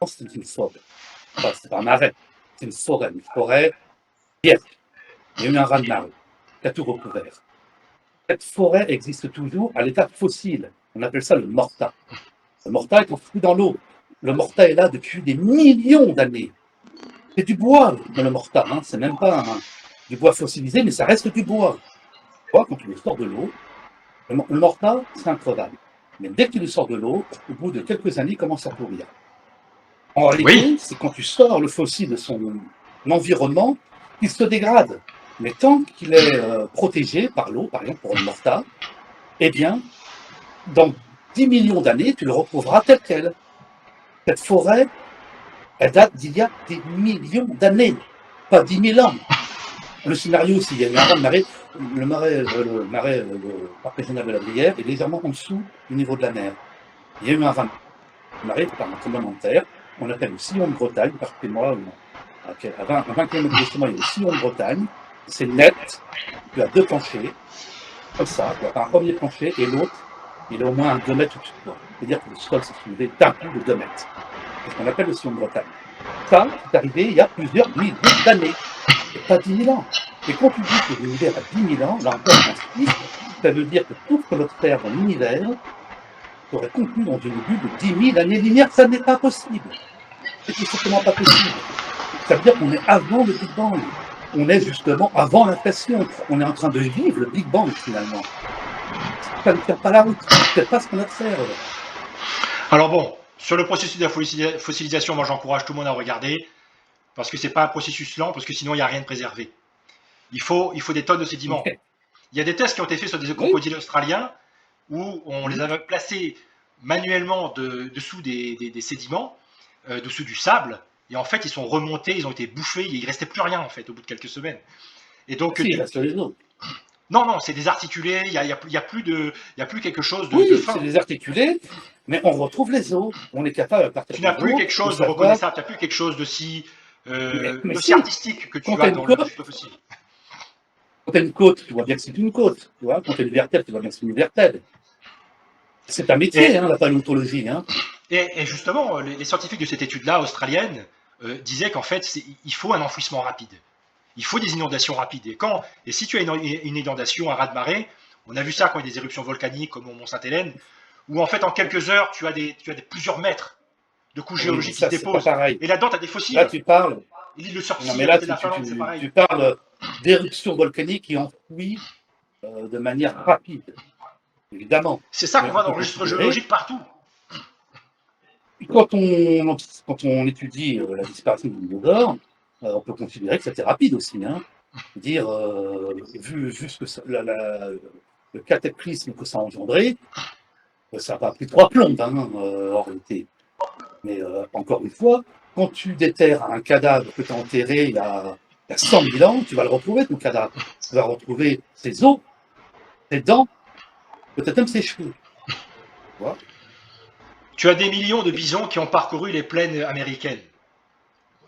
S2: C'est une forêt. Enfin, c'est pas un marais, c'est une forêt vierge. Il y a eu un raz-de-marée qui a tout recouvert. Cette forêt existe toujours à l'état fossile. On appelle ça le morta. Le morta est enfoui dans l'eau. Le morta est là depuis des millions d'années. C'est du bois, le morta. Hein. C'est même pas du bois fossilisé, mais ça reste du bois. Tu vois, quand tu le sors de l'eau, le morta, c'est increvable. Mais dès que tu le sors de l'eau, au bout de quelques années, il commence à pourrir. En réalité, c'est quand tu sors le fossile de son environnement qu'il se dégrade. Mais tant qu'il est protégé par l'eau, par exemple pour le morta, eh bien, dans 10 millions d'années, tu le retrouveras tel quel. Cette forêt, elle date d'il y a des millions d'années. pas 10 000 ans. Le scénario, s'il y a eu un raz-de-marée, le parc régional de la Brière est légèrement en dessous du niveau de la mer. Il y a eu un raz-de-marée par un tremblement de terre, on appelle le sillon de Bretagne, parce que moi, à 20 km de chez moi, il y a le sillon de Bretagne, c'est net, tu as deux planchers, comme ça, tu as un premier plancher et l'autre, il est au moins à 2 mètres au-dessus de toi. C'est-à-dire que le sol s'est soulevé d'un coup de 2 mètres. C'est ce qu'on appelle le sillon de Bretagne. Ça, c'est arrivé il y a plusieurs milliers d'années, et pas 10 000 ans. Et quand tu dis que l'univers a 10 000 ans, là encore, j'insiste, ça veut dire que tout ce que notre Terre dans l'univers serait contenu dans une bulle de 10 000 années-lumière. Ça n'est pas possible. C'est tout simplement pas possible. Ça veut dire qu'on est avant le Big Bang. On est justement avant l'inflation. On est en train de vivre le Big Bang finalement. Ça ne tient pas la route. C'est pas ce qu'on observe.
S1: Alors bon, sur le processus de la fossilisation, moi j'encourage tout le monde à regarder, parce que c'est pas un processus lent, parce que sinon il n'y a rien de préservé. Il faut des tonnes de sédiments.
S2: Okay.
S1: Il y a des tests qui ont été faits sur des crocodiles australiens, où on les avait placés manuellement dessous des sédiments, dessous du sable, et en fait ils sont remontés, ils ont été bouffés, il ne restait plus rien en fait au bout de quelques semaines. Et donc,
S2: Si, il reste les autres.
S1: non, c'est désarticulé, il y a plus quelque chose de
S2: Oui,
S1: fin.
S2: c'est désarticulé, mais on retrouve les os. On est capable à partir
S1: Tu n'as plus quelque chose de reconnaissable, tu n'as plus quelque chose d'aussi
S2: si,
S1: artistique que tu as dans le registre fossile.
S2: Quand tu as une côte, tu vois bien que c'est une côte. Tu vois, quand tu as une vertèbre, tu vois bien que c'est une vertèbre. C'est un métier, la paléontologie. Hein.
S1: Et justement, les scientifiques de cette étude-là, australienne, disaient qu'en fait, il faut un enfouissement rapide. Il faut des inondations rapides. Et si tu as une inondation, un raz-de-marée, on a vu ça quand il y a des éruptions volcaniques comme au Mont-Sainte-Hélène, où en fait, en quelques heures, tu as plusieurs mètres de couches géologiques qui se déposent. Et là-dedans, tu as des fossiles.
S2: Là, tu parles.
S1: L'île de Surpsy,
S2: là,
S1: de la Finlande, c'est pareil.
S2: Tu parles d'éruptions volcaniques qui enfouissent de manière rapide. Évidemment.
S1: C'est ça qu'on voit dans le registre géologique partout.
S2: Quand on étudie la disparition du dinosaure, on peut considérer que c'était rapide aussi. Hein. Dire, vu ce que le cataclysme que ça a engendré, ça n'a pas pris 3 plombes en réalité. Mais encore une fois, quand tu déterres un cadavre que tu as enterré il y a 100 000 ans, tu vas le retrouver, ton cadavre. Tu vas retrouver ses os, ses dents, peut-être même ses cheveux. Tu vois ?
S1: Tu as des millions de bisons qui ont parcouru les plaines américaines.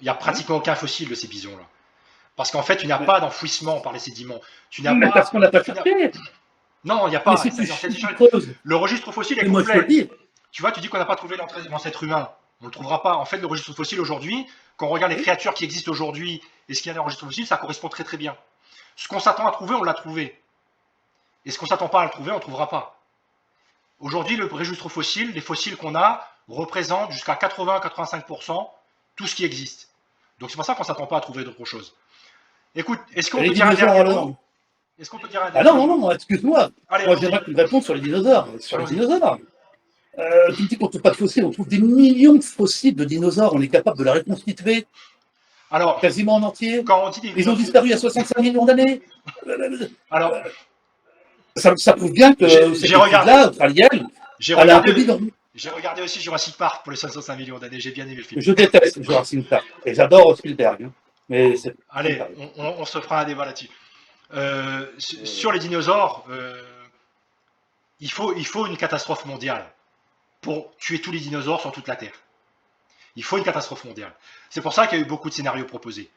S1: Il n'y a pratiquement aucun fossile de ces bisons-là. Parce qu'en fait, tu n'as pas d'enfouissement par les sédiments.
S2: Mais parce qu'on n'a pas cherché.
S1: Non, il n'y a pas.
S2: Si
S1: le registre fossile est
S2: complet. Moi, je le dis.
S1: Tu vois, tu dis qu'on n'a pas trouvé l'ancêtre humain. On ne le trouvera pas. En fait, le registre fossile aujourd'hui, quand on regarde les créatures qui existent aujourd'hui et ce qu'il y a dans le registre fossile, ça correspond très très bien. Ce qu'on s'attend à trouver, on l'a trouvé. Et ce qu'on ne s'attend pas à le trouver, on ne trouvera pas. Aujourd'hui, le registre fossile, les fossiles qu'on a, représentent jusqu'à 80-85% tout ce qui existe. Donc c'est pour ça qu'on ne s'attend pas à trouver d'autres choses. Écoute, est-ce qu'on peut dire un dernier mot ? Est-ce qu'on peut dire un dernier mot ?
S2: Non, excuse-moi. Moi, j'aimerais que tu répondes sur les dinosaures. Tu me dis qu'on ne trouve pas de fossiles, on trouve des millions de fossiles de dinosaures, on est capable de la reconstituer.
S1: Alors,
S2: quasiment en entier.
S1: Quand on dit
S2: ils ont disparu il y a 65 millions d'années.
S1: Alors,
S2: ça prouve bien que
S1: cette étude-là,
S2: australienne, elle a un peu bidon.
S1: J'ai regardé aussi Jurassic Park pour les 65 millions d'années, j'ai bien aimé le film.
S2: Je déteste Jurassic Park, et j'adore Spielberg. Hein. Mais
S1: allez, on se fera un débat là-dessus. Sur les dinosaures, il faut une catastrophe mondiale pour tuer tous les dinosaures sur toute la Terre. Il faut une catastrophe mondiale. C'est pour ça qu'il y a eu beaucoup de scénarios proposés.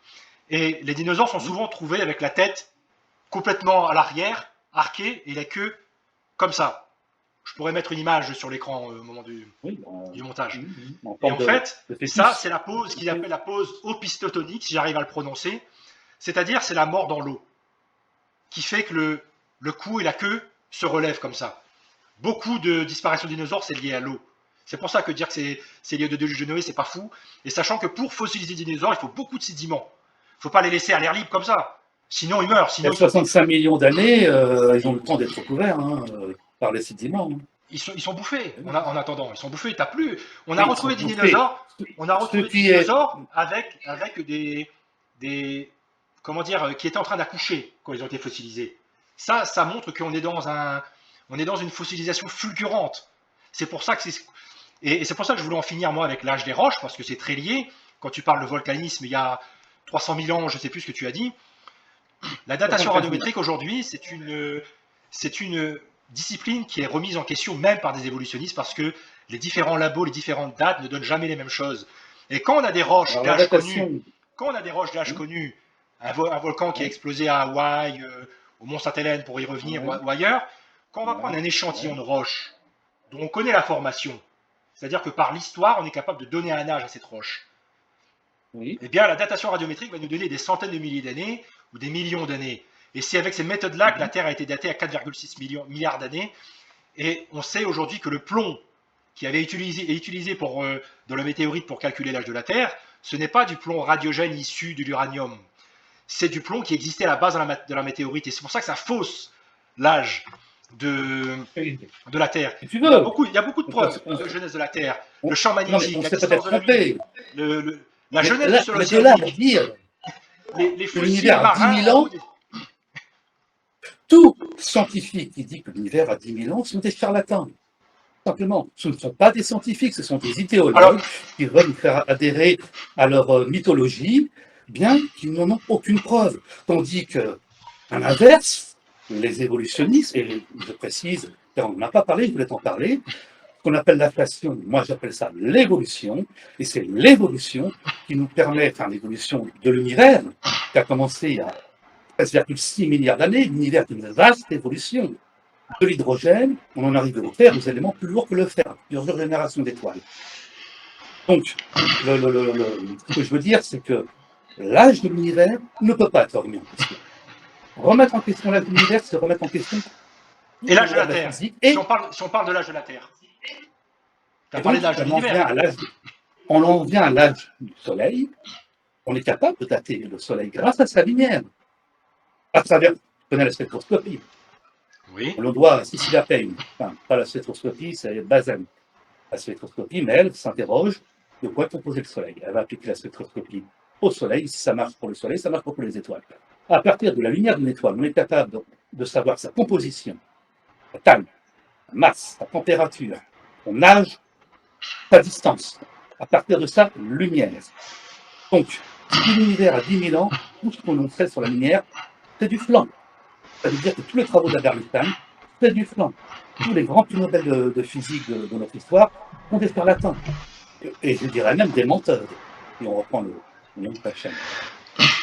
S1: Et les dinosaures sont souvent trouvés avec la tête complètement à l'arrière, arquée, et la queue comme ça. Je pourrais mettre une image sur l'écran au moment du montage. Et en fait, ça, c'est la pose qu'ils appellent la pose opistotonique, si j'arrive à le prononcer. C'est-à-dire, c'est la mort dans l'eau, qui fait que le cou et la queue se relèvent comme ça. Beaucoup de disparitions de dinosaures, c'est lié à l'eau. C'est pour ça que dire que c'est lié au déluge de Noé, c'est pas fou. Et sachant que pour fossiliser des dinosaures, il faut beaucoup de sédiments. Il ne faut pas les laisser à l'air libre comme ça. Sinon, ils meurent.
S2: Il y a 65 millions d'années, ils ont le temps d'être couverts par les sédiments.
S1: Ils sont bouffés en attendant. Ils sont bouffés. T'as plus. On a retrouvé des dinosaures. On a retrouvé des dinosaures avec des comment dire, qui étaient en train d'accoucher quand ils ont été fossilisés. Ça montre qu'on est dans une fossilisation fulgurante. C'est pour ça que c'est pour ça que je voulais en finir moi avec l'âge des roches, parce que c'est très lié. Quand tu parles de volcanisme, il y a 300 000 ans, je ne sais plus ce que tu as dit. La datation radiométrique aujourd'hui, c'est une discipline qui est remise en question même par des évolutionnistes parce que les différents labos, les différentes dates ne donnent jamais les mêmes choses. Et quand on a des roches d'âge connu, un volcan qui a explosé à Hawaï, au Mont Sainte-Hélène pour y revenir, ou ailleurs, quand on va prendre un échantillon de roches dont on connaît la formation, c'est-à-dire que par l'histoire, on est capable de donner un âge à cette roche, eh bien la datation radiométrique va nous donner des centaines de milliers d'années ou des millions d'années. Et c'est avec ces méthodes-là que la Terre a été datée à 4,6 milliards d'années. Et on sait aujourd'hui que le plomb qui avait été utilisé dans la météorite pour calculer l'âge de la Terre, ce n'est pas du plomb radiogène issu de l'uranium. C'est du plomb qui existait à la base de la météorite. Et c'est pour ça que ça fausse l'âge de la Terre. Il y a beaucoup de preuves de jeunesse de la Terre. Le champ magnétique, la distance de la Lune, la jeunesse du sol océanique, les fossiles marins.
S2: Tout scientifique qui dit que l'univers a 10 000 ans sont des charlatans. Simplement, ce ne sont pas des scientifiques, ce sont des idéologues qui veulent nous faire adhérer à leur mythologie, bien qu'ils n'en ont aucune preuve. Tandis que, à l'inverse, les évolutionnistes, et je précise, car on n'en a pas parlé, je voulais en parler, ce qu'on appelle l'inflation, moi j'appelle ça l'évolution, et c'est l'évolution qui nous permet, enfin l'évolution de l'univers, qui a commencé il y a 13,6 milliards d'années, l'univers est une vaste évolution. De l'hydrogène, on en arrive au fer, aux éléments plus lourds que le fer, plusieurs générations d'étoiles. Donc, ce que je veux dire, c'est que l'âge de l'univers ne peut pas être remis en question. Remettre en question l'âge de l'univers, c'est remettre en question
S1: et l'âge de la Terre. Si on parle de l'âge de la Terre. Tu as parlé de l'âge de l'univers.
S2: On en vient à l'âge du Soleil. On est capable de dater le Soleil grâce à sa lumière. À travers, tu connais la spectroscopie.
S1: Oui.
S2: On le doit à Cecilia Payne. Enfin, pas la spectroscopie, c'est Bazin. La spectroscopie, mais elle s'interroge de quoi est composé le Soleil. Elle va appliquer la spectroscopie au Soleil. Si ça marche pour le Soleil, ça marche pour les étoiles. À partir de la lumière d'une étoile, on est capable de savoir sa composition, sa taille, sa masse, sa température, son âge, sa distance. À partir de ça, lumière. Donc, si l'univers a 10 000 ans, tout ce qu'on sait sur la lumière, c'est du flan. Ça veut dire que tous les travaux d'Albert Einstein, c'est du flan. Tous les grands prix Nobel de physique de notre histoire sont des charlatans. Et je dirais même des menteurs. Et on reprend le nom de ta chaîne.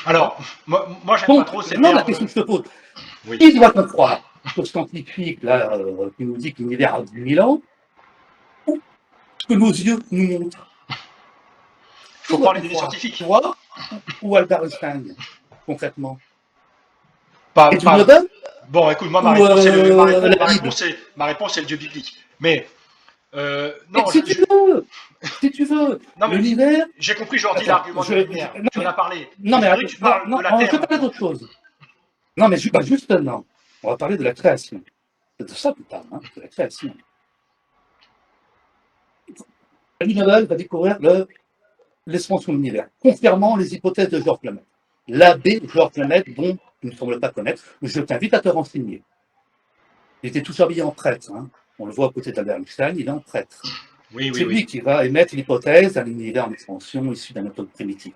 S1: Alors, moi j'aime pas trop ces
S2: termes. Non, la question que je te pose, qui doit-on croire au scientifique là, qui nous dit que l'univers a 10 000 ans, ou ce que nos yeux nous montrent?
S1: Il faut parler des scientifiques.
S2: Toi ou Albert Einstein, concrètement?
S1: Pas.
S2: Nobel?
S1: Bon, écoute, moi, ma réponse, c'est le Dieu biblique. Mais,
S2: non. Si tu veux, l'univers.
S1: J'ai compris, Jordi, l'argument de la lumière. Tu en as parlé.
S2: Non, mais
S1: tu parles de la Terre.
S2: On va parler d'autre chose. Non, mais justement, on va parler de la création. C'est de ça que tu parles, hein, de la création. Nobel va découvrir l'expansion de l'univers, confirmant les hypothèses de Georges Lemaitre. L'abbé Georges Lemaitre, dont tu ne sembles pas connaître, mais je t'invite à te renseigner. Il était tout habillé en prêtre. Hein. On le voit à côté d'Albert Einstein, il est en prêtre.
S1: Oui,
S2: c'est lui qui va émettre l'hypothèse d'un univers en expansion issu d'un atome primitif.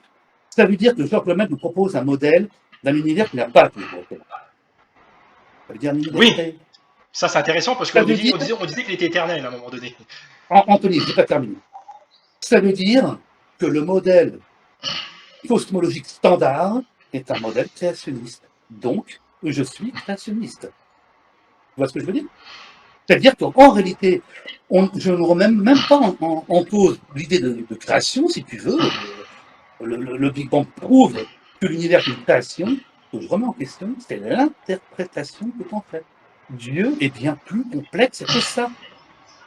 S2: Ça veut dire que Georges Lemaitre nous propose un modèle d'un univers qui n'a pas été développé. Ça veut dire un univers
S1: ça c'est intéressant parce qu'on disait qu'il était éternel à un moment donné.
S2: Anthony, je n'ai pas terminé. Ça veut dire que le modèle cosmologique standard est un modèle créationniste. Donc, je suis créationniste. Tu vois ce que je veux dire? C'est-à-dire qu'en réalité, je ne remets même pas en cause l'idée de création, si tu veux. Le Big Bang prouve que l'univers est une création. Ce que je remets en question, c'est l'interprétation que tu en fais. Dieu est bien plus complexe que ça.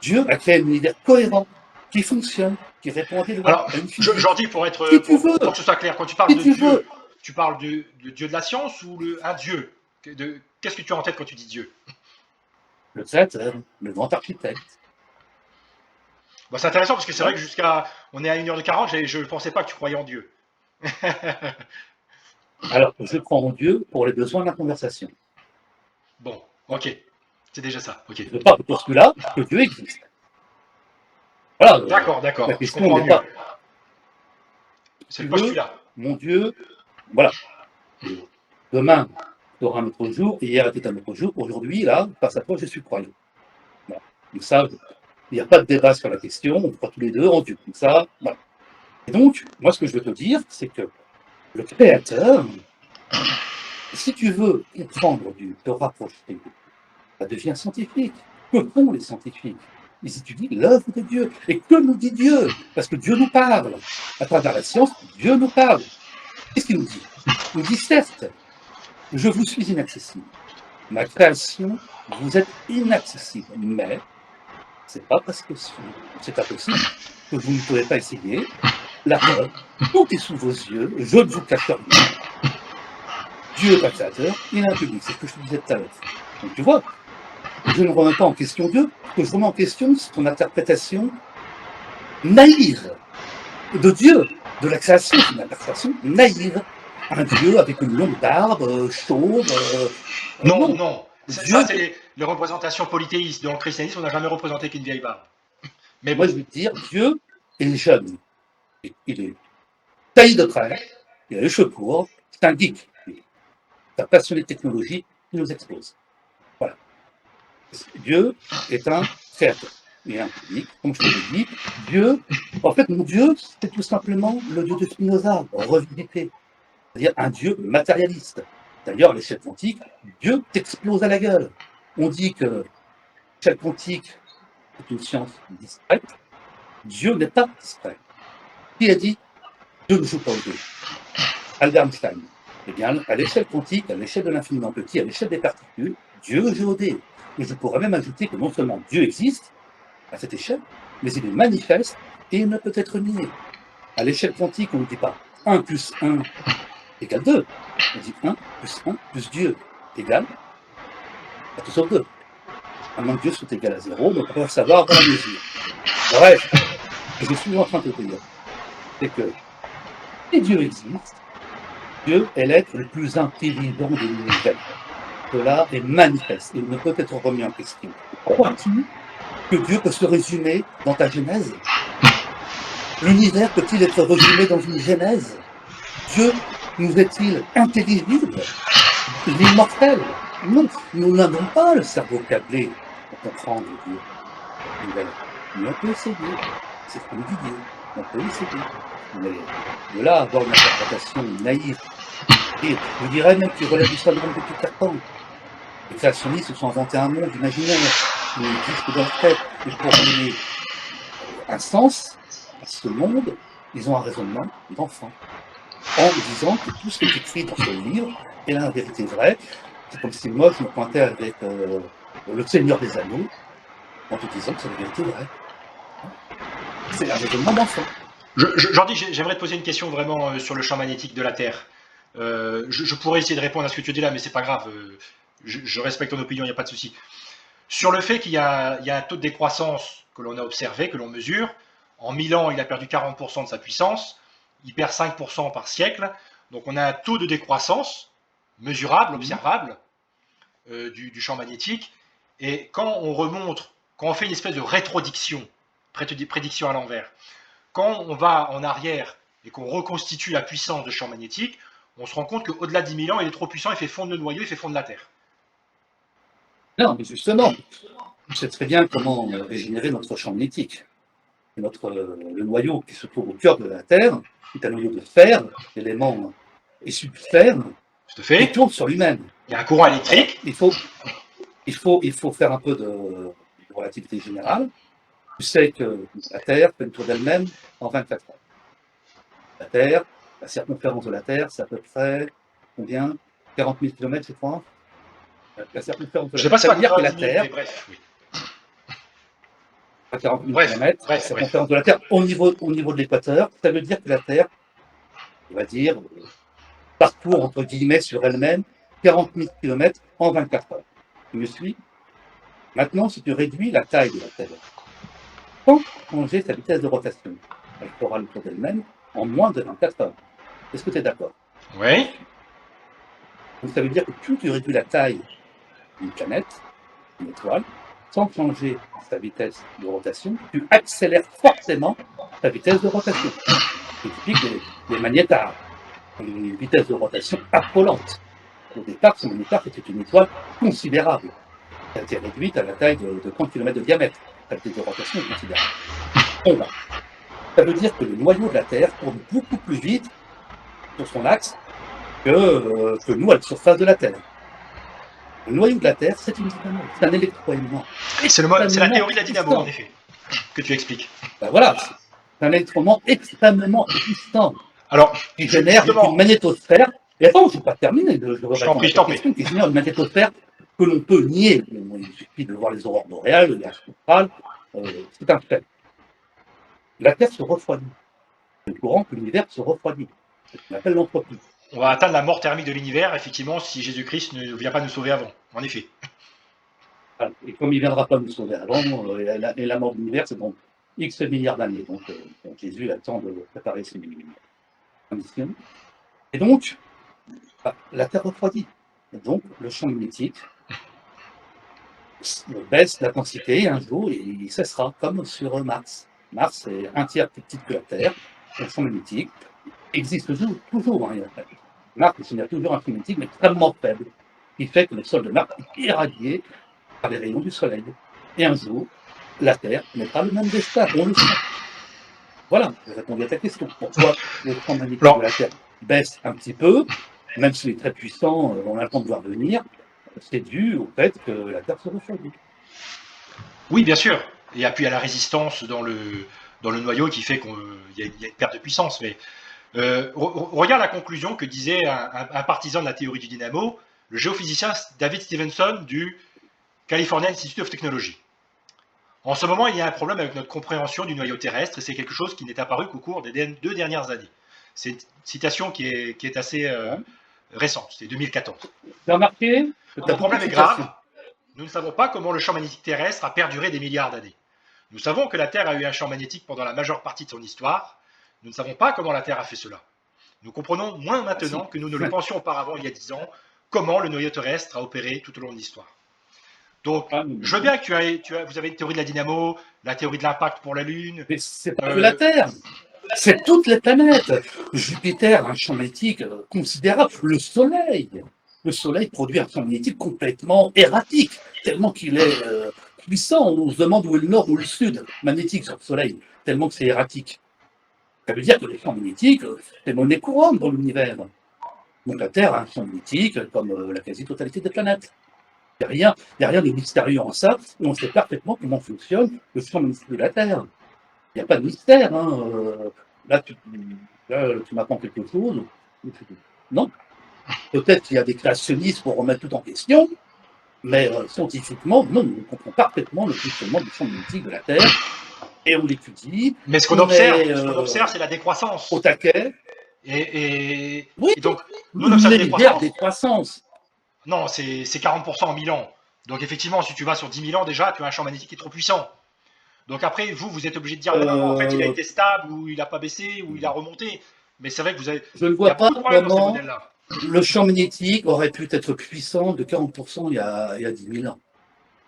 S2: Dieu a créé un univers cohérent, qui fonctionne, qui répond à des lois.
S1: Alors, Jordi, pour que ce soit clair, quand tu parles de Dieu, tu parles de Dieu de la science ou un Dieu? Qu'est-ce que tu as en tête quand tu dis Dieu?
S2: Le Créateur, le grand architecte.
S1: Bon, c'est intéressant parce que c'est vrai que on est à 1h40, je ne pensais pas que tu croyais en Dieu.
S2: Alors, je crois en Dieu pour les besoins de la conversation.
S1: Bon, ok. C'est déjà ça. Ok.
S2: Je ne veux pas postulat que Dieu existe. Voilà.
S1: D'accord.
S2: La question n'est pas.
S1: C'est le postulat.
S2: Mon Dieu voilà. Et demain, tu auras un autre jour, hier était un autre jour, aujourd'hui, là, face à toi, je suis croyant. Voilà. Donc ça, il n'y a pas de débat sur la question, on croit tous les deux en Dieu. Donc ça, voilà. Et donc, moi, ce que je veux te dire, c'est que le Créateur, si tu veux comprendre Dieu, te rapprocher de Dieu, ça devient scientifique. Que font les scientifiques? Ils étudient l'œuvre de Dieu. Et que nous dit Dieu? Parce que Dieu nous parle. À travers la science, Dieu nous parle. Qu'est-ce qu'il nous dit? Il nous dit, certes, je vous suis inaccessible. Ma création, vous êtes inaccessible. Mais c'est pas parce que c'est impossible que vous ne pouvez pas essayer. La preuve, tout est sous vos yeux. Je ne vous cache rien. Dieu est un créateur, il est un public. C'est ce que je te disais tout à l'heure. Donc tu vois, je ne remets pas en question Dieu, ce que je remets en question, c'est ton interprétation naïve de Dieu, de la création, c'est une interprétation naïve. Un Dieu avec une longue barbe, chauve.
S1: Non.
S2: Dieu,
S1: Ça, c'est les représentations polythéistes. Dans le christianisme, on n'a jamais représenté qu'une vieille barbe. Mais
S2: moi,
S1: bon.
S2: je veux te dire, Dieu est jeune. Il est taillé de près, il a les cheveux courts, c'est un geek. C'est un passionné de technologie qui nous expose. Voilà. Dieu est un créateur. Il est un public, comme je te l'ai dit. Dieu, en fait, mon Dieu, c'est tout simplement le Dieu de Spinoza, revisité. C'est-à-dire un Dieu matérialiste. D'ailleurs, à l'échelle quantique, Dieu t'explose à la gueule. On dit que l'échelle quantique est une science discrète. Dieu n'est pas discret. Qui a dit Dieu ne joue pas au jeu? Albert Einstein. Eh bien, à l'échelle quantique, à l'échelle de l'infiniment petit, à l'échelle des particules, Dieu joue au dé. Et je pourrais même ajouter que non seulement Dieu existe à cette échelle, mais il est manifeste et il ne peut être nié. À l'échelle quantique, on ne dit pas 1 plus 1 égale 2. On dit 1 plus Dieu égale à tout sauf 2. À moins que Dieu soit égal à 0, mais on peut savoir dans la mesure. Bref, ce que je suis en train de te dire, c'est que si Dieu existe, Dieu est l'être le plus intelligent de l'univers. Cela est manifeste, il ne peut être remis en question. Crois-tu que Dieu peut se résumer dans ta Genèse? L'univers peut-il être résumé dans une Genèse? Dieu nous est-il intelligible? L'immortel? Non, nous n'avons pas le cerveau câblé pour comprendre Dieu. Mais on peut essayer. C'est ce qu'on dit Dieu. On peut essayer. Mais de là à avoir une interprétation naïve, et je dirais même qu'il relève du syndrome de Peter Pan. Les créationnistes se sont inventés un monde imaginaire qui n'existe dans leur tête. Et pour donner un sens à ce monde, ils ont un raisonnement d'enfant. En disant que tout ce qui est écrit dans ce livre est la vérité vraie. C'est comme si moi je me pointais avec le Seigneur des Anneaux en te disant que c'est la vérité vraie. C'est un raisonnement d'enfant.
S1: Jordi, j'aimerais te poser une question vraiment sur le champ magnétique de la Terre. Je pourrais essayer de répondre à ce que tu dis là, mais c'est pas grave. Je respecte ton opinion, il n'y a pas de souci. Sur le fait qu'il y a un taux de décroissance que l'on a observé, que l'on mesure, en 1000 ans, il a perdu 40% de sa puissance, il perd 5% par siècle. Donc on a un taux de décroissance mesurable, observable, du champ magnétique. Et quand on remonte, quand on fait une espèce de rétrodiction, prédiction à l'envers, quand on va en arrière et qu'on reconstitue la puissance de champ magnétique, on se rend compte qu'au-delà de 10 000 ans, il est trop puissant, il fait fondre le noyau, il fait fondre la Terre.
S2: Non, mais justement, tu sais très bien comment régénérer notre champ magnétique. Le noyau qui se trouve au cœur de la Terre est un noyau de fer, élément issu du fer,
S1: Tout à fait.
S2: qui tourne sur lui-même.
S1: Il y a un courant électrique.
S2: Il faut faire un peu de relativité générale. Tu sais que la Terre fait le tour d'elle-même en 24 heures. La Terre, la circonférence de la Terre, c'est à peu près combien? 40 000 km, je crois. La circonférence de la Terre.
S1: Je sais pas si
S2: Ça veut dire que la
S1: 90 000,
S2: Terre,
S1: mais bref. Oui.
S2: à 40 000
S1: Bref,
S2: km, la circonférence de la Terre au niveau de l'équateur, ça veut dire que la Terre, on va dire, parcourt entre guillemets sur elle-même 40 000 km en 24 heures. Tu me suis? Maintenant, si tu réduis la taille de la Terre, sans changer sa vitesse de rotation, elle fera le tour d'elle-même en moins de 24 heures. Est-ce que tu es d'accord?
S1: Oui.
S2: Donc ça veut dire que plus tu réduis la taille d'une planète, d'une étoile, sans changer sa vitesse de rotation, tu accélères forcément sa vitesse de rotation. C'est typique des magnétars. une vitesse de rotation affolante. Au départ, son départ était une étoile considérable. Elle a été réduite à la taille de 30 km de diamètre. La vitesse de rotation est considérable. Bon, bah, ça veut dire que le noyau de la Terre tourne beaucoup plus vite sur son axe que nous à la surface de la Terre. Le noyau de la Terre, c'est une dynamo, c'est un électroaimant.
S1: C'est la théorie de la dynamo, en effet, que tu expliques.
S2: Ben voilà, c'est un électroaimant extrêmement puissant
S1: Alors,
S2: qui génère une magnétosphère. Et attends, je n'ai pas terminé.
S1: Je t'en prie, je t'en prie.
S2: Qui génère une magnétosphère que l'on peut nier. Il suffit de voir les aurores boréales, le gaz astral, c'est un fait. La Terre se refroidit. C'est le courant que l'univers se refroidit. C'est ce qu'on appelle l'entropie.
S1: On va atteindre la mort thermique de l'univers, effectivement, si Jésus-Christ ne vient pas nous sauver avant, en effet.
S2: Et comme il ne viendra pas nous sauver avant, et la mort de l'univers, c'est dans X milliards d'années. Donc, Jésus attend de préparer ses conditions. Et donc, la Terre refroidit. Et donc, le champ magnétique baisse d'intensité un jour et il cessera, comme sur Mars. Mars est un tiers plus petit que la Terre. Le champ magnétique existe toujours. Mars est toujours un champ magnétique, mais extrêmement faible, qui fait que le sol de Mars est irradié par les rayons du Soleil. Et un jour, la Terre mettra le même destin. On le sait. Voilà, j'ai répondu à ta question. Pourquoi le champ magnétique de la Terre baisse un petit peu, même s'il est très puissant, on a le temps de voir venir, c'est dû au fait que la Terre se refroidit.
S1: Oui, bien sûr. Et puis à la résistance dans le noyau qui fait qu'il y a une perte de puissance. Mais regarde la conclusion que disait un partisan de la théorie du dynamo, le géophysicien David Stevenson du California Institute of Technology. En ce moment, il y a un problème avec notre compréhension du noyau terrestre et c'est quelque chose qui n'est apparu qu'au cours des 2 dernières années. C'est une citation qui est assez récente, c'est 2014.
S2: Tu as remarqué que
S1: le problème est grave. Nous ne savons pas comment le champ magnétique terrestre a perduré des milliards d'années. Nous savons que la Terre a eu un champ magnétique pendant la majeure partie de son histoire. Nous ne savons pas comment la Terre a fait cela. Nous comprenons moins maintenant que nous ne le pensions auparavant il y a 10 ans, comment le noyau terrestre a opéré tout au long de l'histoire. Donc, je veux bien que vous avez une théorie de la dynamo, la théorie de l'impact pour la Lune.
S2: Mais c'est pas que la Terre, c'est toutes les planètes. Jupiter a un champ magnétique considérable. Le Soleil produit un champ magnétique complètement erratique, tellement qu'il est puissant. On se demande où est le nord ou le sud magnétique sur le Soleil, tellement que c'est erratique. Ça veut dire que les champs magnétiques, c'est monnaie courante dans l'univers. Donc la Terre a un champ magnétique comme la quasi-totalité des planètes. Il n'y a rien de mystérieux en ça, et on sait parfaitement comment fonctionne le champ magnétique de la Terre. Il n'y a pas de mystère. Là, tu m'apprends quelque chose. Non. Peut-être qu'il y a des créationnistes pour remettre tout en question, mais scientifiquement, non, on comprend parfaitement le fonctionnement du champ magnétique de la Terre, et on l'étudie.
S1: Mais ce qu'on observe, c'est la décroissance.
S2: Au taquet.
S1: Oui, et donc,
S2: nous observons des croissances.
S1: Non, c'est 40% en 1000 ans. Donc effectivement, si tu vas sur 10 000 ans déjà, tu as un champ magnétique qui est trop puissant. Donc après, vous êtes obligé de dire, non, en fait, il a été stable, ou il n'a pas baissé, ou il a remonté. Mais c'est vrai que vous avez...
S2: Je ne vois pas comment le champ magnétique aurait pu être puissant de 40% il y a 10 000 ans.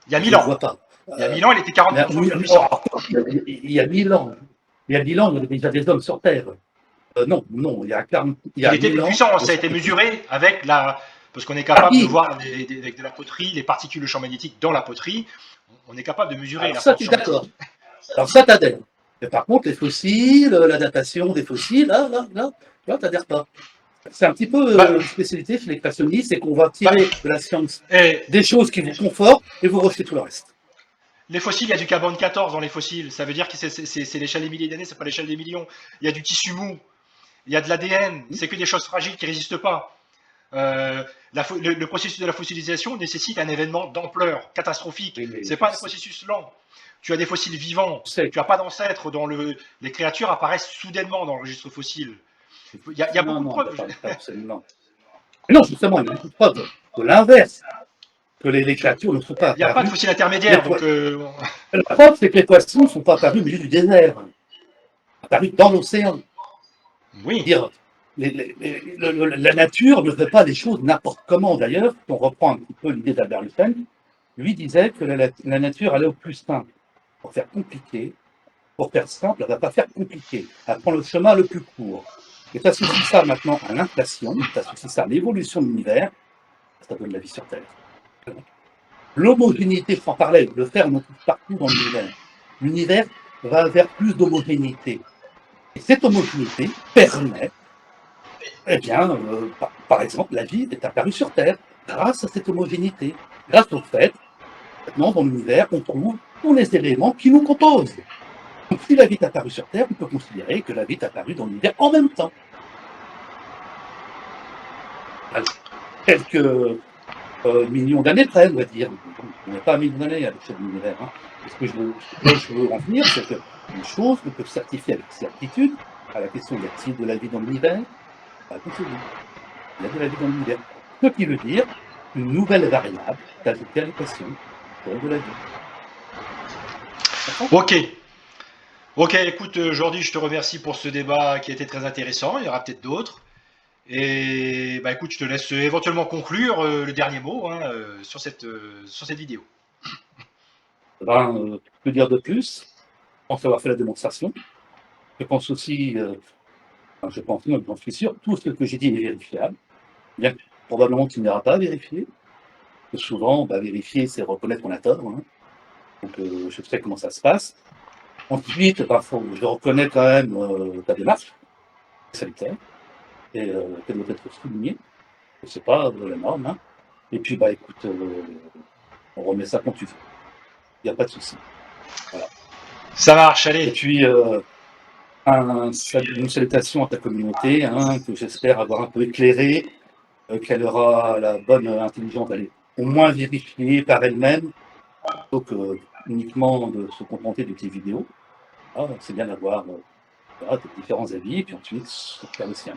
S1: Il y a 1000 ans.
S2: Je ne vois pas.
S1: Il y a 1000 ans, il était 40% plus puissant.
S2: Il y a 1000 ans. Il y a 1000 ans, il y avait déjà des hommes sur Terre. Non, il y a 40
S1: il était plus puissant, ça a été mesuré avec la... Parce qu'on est capable de voir avec de la poterie, les particules de champ magnétique dans la poterie. On est capable de mesurer la
S2: ça, tu es d'accord. Alors ça, t'adhères. Mais par contre, les fossiles, la datation des fossiles, là, t'adhères pas. C'est un petit peu une spécialité chez les créationnistes, c'est qu'on va tirer de la science des choses qui vous confortent et vous rejetez tout le reste.
S1: Les fossiles, il y a du carbone 14 dans les fossiles. Ça veut dire que c'est l'échelle des milliers d'années, c'est pas l'échelle des millions. Il y a du tissu mou, il y a de l'ADN. C'est que des choses fragiles qui résistent pas. Le processus de la fossilisation nécessite un événement d'ampleur catastrophique. C'est pas un processus lent. Tu as des fossiles vivants. Tu n'as pas d'ancêtres dont les créatures apparaissent soudainement dans le registre fossile. Il y a beaucoup de preuves.
S2: Non, justement, il y a beaucoup de preuves de l'inverse. Que les créatures ne sont pas apparues.
S1: Il n'y a pas de fossiles intermédiaires.
S2: La preuve, c'est que les poissons ne sont pas apparus au milieu du désert. Apparus dans l'océan.
S1: Oui.
S2: Dire, la nature ne fait pas les choses n'importe comment. D'ailleurs, si on reprend un petit peu l'idée d'Albert Einstein, lui disait que la nature allait au plus simple. Pour faire compliqué, pour faire simple, elle ne va pas faire compliqué. Elle prend le chemin le plus court. Et tu associes ça maintenant à l'inflation, tu associes ça à l'évolution de l'univers, ça donne la vie sur Terre. L'homogénéité, sans parler, le faire, on en trouve partout dans l'univers. L'univers va vers plus d'homogénéité. Et cette homogénéité permet, eh bien, par exemple, la vie est apparue sur Terre grâce à cette homogénéité, grâce au fait, maintenant, dans l'univers, on trouve tous les éléments qui nous composent. Donc, si la vie est apparue sur Terre, on peut considérer que la vie est apparue dans l'univers en même temps. Alors, quelques millions d'années près, on va dire. On n'est pas à millions d'années à l'échelle de l'univers. Hein. Et ce que je veux en venir, c'est qu'une chose ne peut certifier avec certitude à la question y a-t-il de la vie dans l'univers? Réponse est oui. Il y a de la vie dans l'univers. Ce qui veut dire une nouvelle variable d'ajouter à l'équation de la vie.
S1: Ok. Ok, écoute, Jordi, je te remercie pour ce débat qui a été très intéressant. Il y aura peut-être d'autres. Et bah écoute, je te laisse éventuellement conclure le dernier mot hein, sur cette vidéo.
S2: Que dire de plus? Je pense avoir fait la démonstration. Je pense aussi, je pense, non, j'en suis sûr, tout ce que j'ai dit est vérifiable. Bien que probablement tu n'iras pas vérifier. Que souvent, vérifier, c'est reconnaître qu'on a tort. Hein. Donc, je sais comment ça se passe. Ensuite, je reconnais quand même ta démarche sanitaire et qu'elle doit être soulignée. C'est pas la norme. Hein. Et puis, écoute, on remet ça quand tu veux. Il n'y a pas de souci. Voilà.
S1: Ça marche, allez.
S2: Et puis, une salutation à ta communauté, hein, que j'espère avoir un peu éclairé, qu'elle aura la bonne intelligence d'aller au moins vérifier par elle-même, plutôt que uniquement de se contenter de tes vidéos. C'est bien d'avoir des différents avis, et puis ensuite faire le sien.